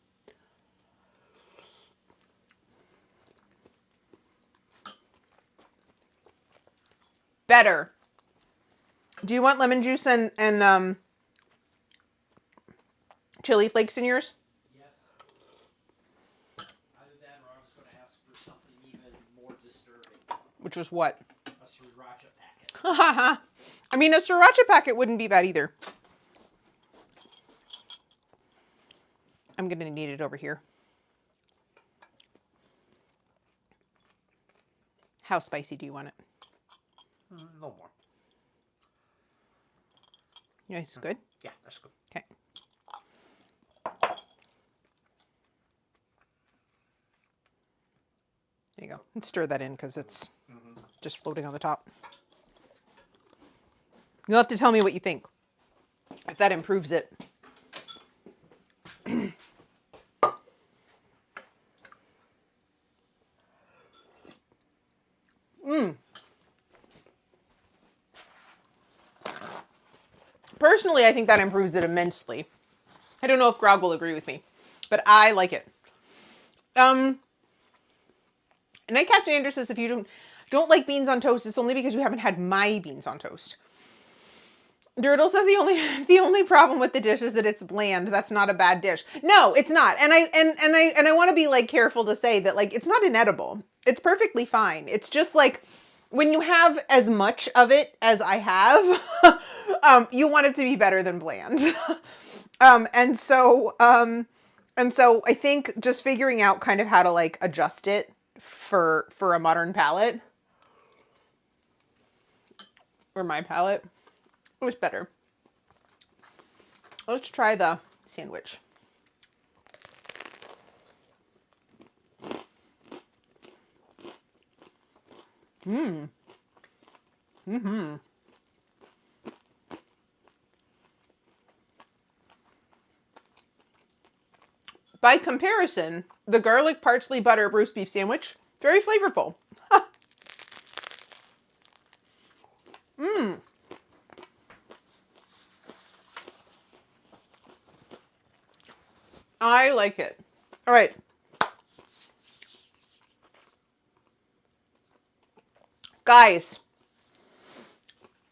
Better. Do you want lemon juice and chili flakes in yours? Yes. Either that or I was going to ask for something even more disturbing. Which was what? A sriracha packet. I mean, a sriracha packet wouldn't be bad either. I'm going to need it over here. How spicy do you want it? No more. Yeah, it's good? Yeah, that's good. Okay. There you go. And stir that in because it's just floating on the top. You'll have to tell me what you think, if that improves it. Personally, I think that improves it immensely. I don't know if Grog will agree with me, but I like it. And Captain Andrew says if you don't like beans on toast, it's only because you haven't had my beans on toast. Durdle says the only problem with the dish is that it's bland. That's not a bad dish. No, it's not. And I want to be like careful to say that like it's not inedible. It's perfectly fine. It's just like when you have as much of it as I have, you want it to be better than bland. And so I think just figuring out kind of how to like adjust it for a modern palate, or my palate, it was better. Let's try the sandwich. By comparison, the garlic parsley butter roast beef sandwich, very flavorful. I like it. All right. Guys,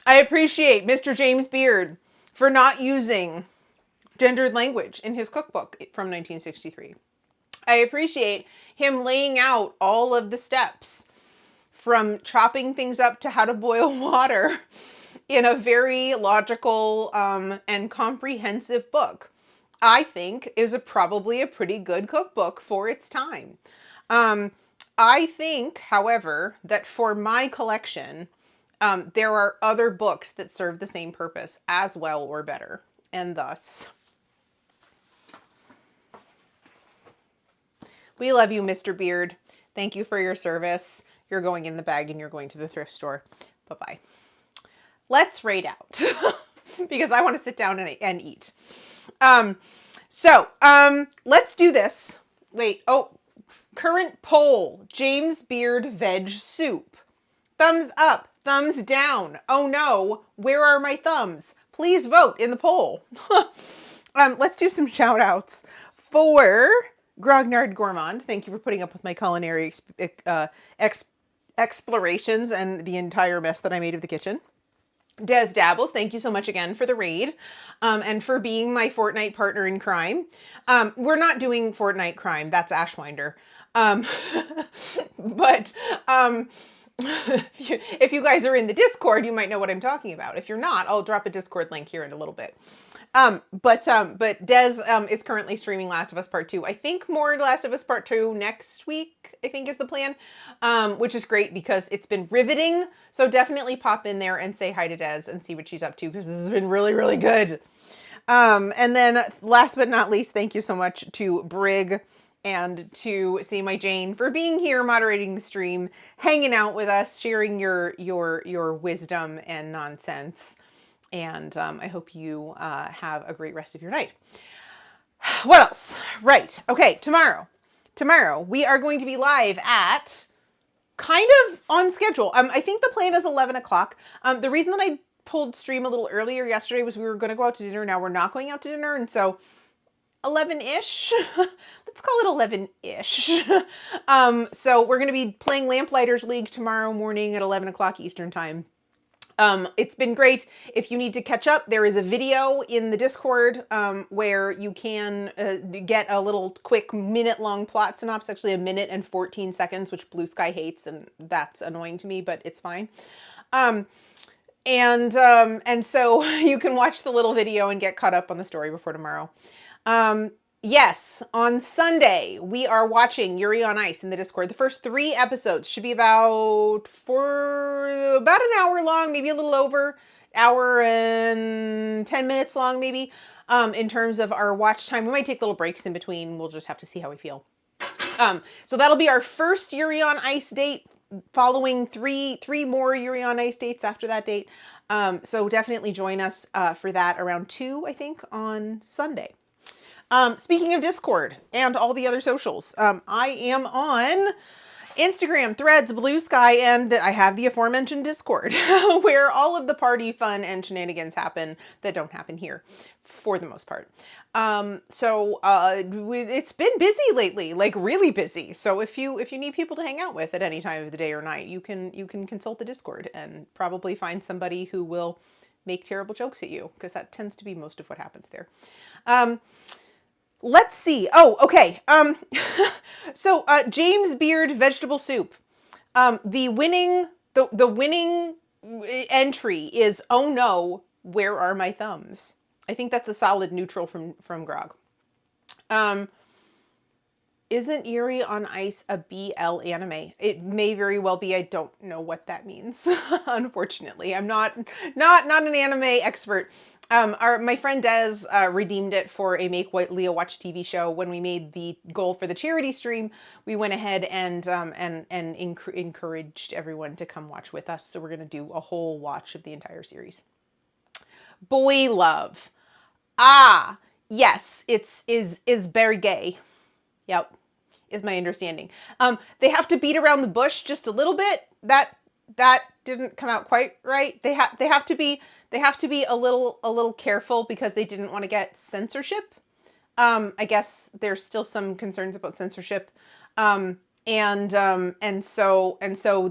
I appreciate Mr. James Beard for not using gendered language in his cookbook from 1963. I appreciate him laying out all of the steps from chopping things up to how to boil water in a very logical and comprehensive book. I think is probably a pretty good cookbook for its time. I think, however, that for my collection, there are other books that serve the same purpose as well or better. And thus, we love you, Mr. Beard. Thank you for your service. You're going in the bag and you're going to the thrift store. Bye-bye. Let's raid out because I want to sit down and eat. Let's do this. Wait, current poll, James Beard veg soup. Thumbs up, thumbs down. Oh no, where are my thumbs? Please vote in the poll. Let's do some shout outs for Grognard Gourmand. Thank you for putting up with my culinary explorations and the entire mess that I made of the kitchen. Des Dabbles, thank you so much again for the raid, and for being my Fortnite partner in crime. We're not doing Fortnite crime, that's Ashwinder. If you guys are in the Discord, you might know what I'm talking about. If you're not, I'll drop a Discord link here in a little bit. But Des is currently streaming Last of Us Part 2. I think more Last of Us Part 2 next week, I think is the plan, which is great because it's been riveting. So definitely pop in there and say hi to Des and see what she's up to because this has been really, really good. And then last but not least, thank you so much to Brig and to See My Jane for being here, moderating the stream, hanging out with us, sharing your wisdom and nonsense. And I hope you have a great rest of your night. What else? Right. Okay, tomorrow we are going to be live at kind of on schedule. I think the plan is 11 o'clock. The reason that I pulled stream a little earlier yesterday was we were going to go out to dinner. Now we're not going out to dinner. And so 11-ish. Let's call it 11-ish. So we're going to be playing Lamplighters League tomorrow morning at 11 o'clock Eastern time. It's been great. If you need to catch up, there is a video in the Discord where you can get a little quick minute-long plot synopsis, actually a minute and 14 seconds, which Blue Sky hates, and that's annoying to me, but it's fine. And so you can watch the little video and get caught up on the story before tomorrow. Yes, on Sunday, we are watching Yuri on Ice in the Discord. The first 3 episodes should be about an hour long, maybe a little over, hour and 10 minutes long, maybe, in terms of our watch time. We might take little breaks in between. We'll just have to see how we feel. So that'll be our first Yuri on Ice date, following three more Yuri on Ice dates after that date. So definitely join us for that around 2, I think, on Sunday. Speaking of Discord and all the other socials, I am on Instagram, Threads, Blue Sky, and I have the aforementioned Discord where all of the party fun and shenanigans happen that don't happen here for the most part. It's been busy lately, like really busy. So if you need people to hang out with at any time of the day or night, you can consult the Discord and probably find somebody who will make terrible jokes at you, because that tends to be most of what happens there. Let's see. Oh, okay. So James Beard vegetable soup. The winning entry is, oh no, where are my thumbs? I think that's a solid neutral from Grog. Isn't Yuri on Ice a BL anime? It may very well be. I don't know what that means. Unfortunately, I'm not an anime expert. My friend Des redeemed it for a Make Leah Watch TV show. When we made the goal for the charity stream, we went ahead and encouraged everyone to come watch with us. So we're gonna do a whole watch of the entire series. Boy love. Ah, yes, is very gay. Yep, is my understanding. They have to beat around the bush just a little bit. That didn't come out quite right. They have to be a little careful because they didn't want to get censorship. I guess there's still some concerns about censorship. And so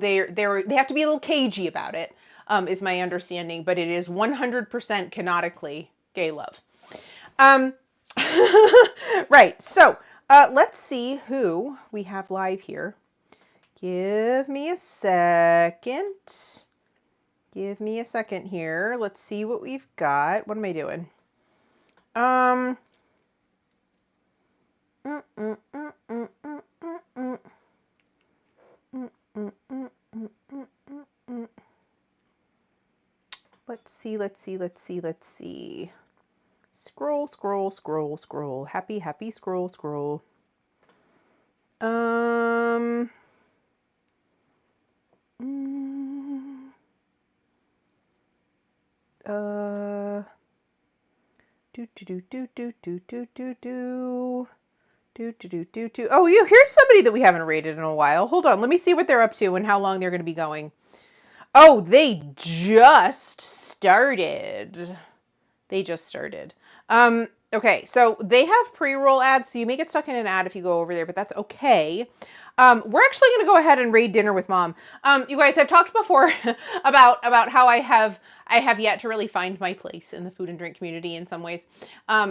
they have to be a little cagey about it, is my understanding, but it is 100% canonically gay love. Right. So, let's see who we have live here. Give me a second. Give me a second here. Let's see what we've got. What am I doing? let's see. Scroll, scroll, scroll, scroll. Happy, happy, scroll, scroll. Mm, do do do do do do do do do. Oh, here's somebody that we haven't rated in a while. Hold on, let me see what they're up to and how long they're going to be going. Oh, they just started. Okay, so they have pre-roll ads, so you may get stuck in an ad if you go over there, but that's okay. We're actually going to go ahead and raid Dinner with Mom. You guys, I've talked before about how I have yet to really find my place in the food and drink community in some ways.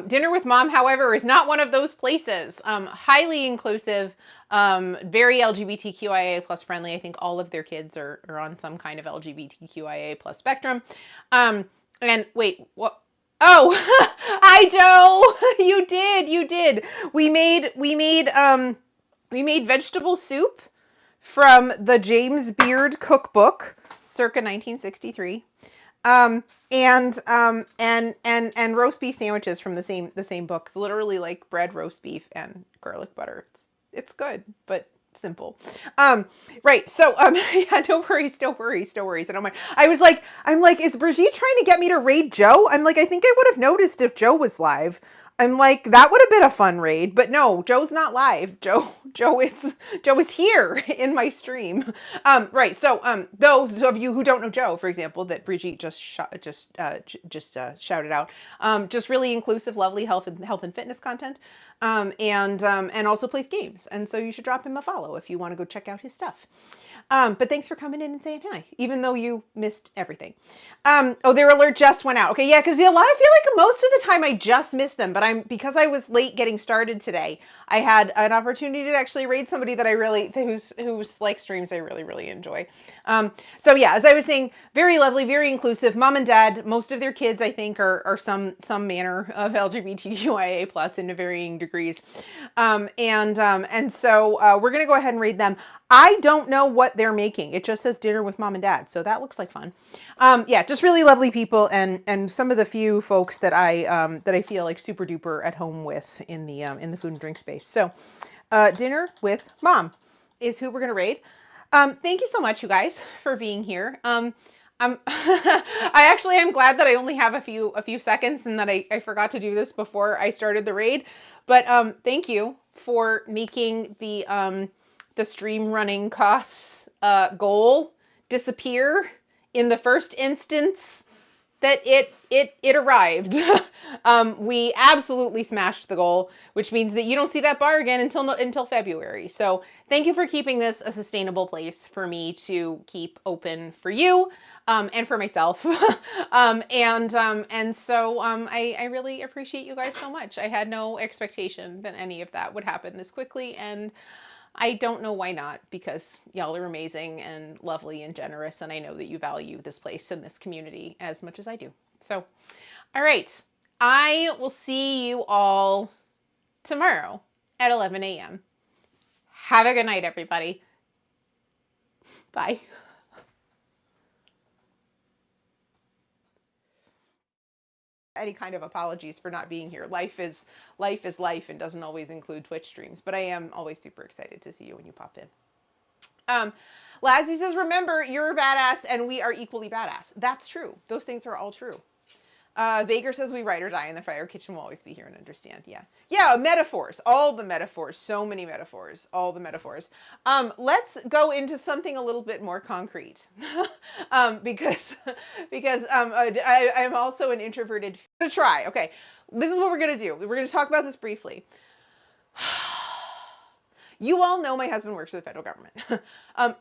Dinner with Mom, however, is not one of those places. Highly inclusive, very LGBTQIA plus friendly. I think all of their kids are on some kind of LGBTQIA plus spectrum. And wait, what? Oh, hi Joe. You did. We made vegetable soup from the James Beard cookbook, circa 1963. And roast beef sandwiches from the same book. It's literally like bread, roast beef, and garlic butter. It's good, but simple. Right. So, yeah, no worries. And I'm like, is Brigitte trying to get me to raid Joe? I'm like, I think I would have noticed if Joe was live. I'm like, that would have been a fun raid, but no, Joe's not live. Joe is here in my stream. Right. So, those of you who don't know Joe, for example, that Brigitte just shouted out, just really inclusive, lovely health and fitness content, and also plays games. And so you should drop him a follow if you want to go check out his stuff. But thanks for coming in and saying hi, even though you missed everything. Oh, their alert just went out. Okay, yeah, because I feel like most of the time I just miss them, but because I was late getting started today, I had an opportunity to actually raid somebody that whose like streams I really, really enjoy. So yeah, as I was saying, very lovely, very inclusive. Mom and dad, most of their kids, I think, are some manner of LGBTQIA plus in varying degrees. And so we're gonna go ahead and raid them. I don't know what they're making. It just says dinner with mom and dad. So that looks like fun. Yeah, just really lovely people and some of the few folks that I feel like super duper at home with in the food and drink space. So dinner with mom is who we're going to raid. Thank you so much, you guys, for being here. I actually am glad that I only have a few seconds and that I forgot to do this before I started the raid. But thank you for making the stream running costs goal disappear in the first instance that it arrived. We absolutely smashed the goal, which means that you don't see that bar again until February. So thank you for keeping this a sustainable place for me to keep open for you and for myself. And so I really appreciate you guys so much. I had no expectation that any of that would happen this quickly, and I don't know why not, because y'all are amazing and lovely and generous, and I know that you value this place and this community as much as I do. So, all right, I will see you all tomorrow at 11 a.m. Have a good night, everybody. Bye. Any kind of apologies for not being here. Life is life and doesn't always include Twitch streams, but I am always super excited to see you when you pop in. Lazzy says, remember, you're a badass and we are equally badass. That's true. Those things are all true. Baker says, we ride or die in the fire kitchen will always be here and understand. Yeah, metaphors, all the metaphors, so many metaphors, all the metaphors. Let's go into something a little bit more concrete because I'm also an introverted. I'm gonna try. Okay, this is what we're gonna do. We're gonna talk about this briefly. You all know my husband works for the federal government.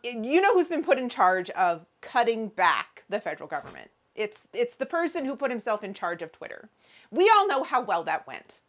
You know who's been put in charge of cutting back the federal government. It's the person who put himself in charge of Twitter. We all know how well that went.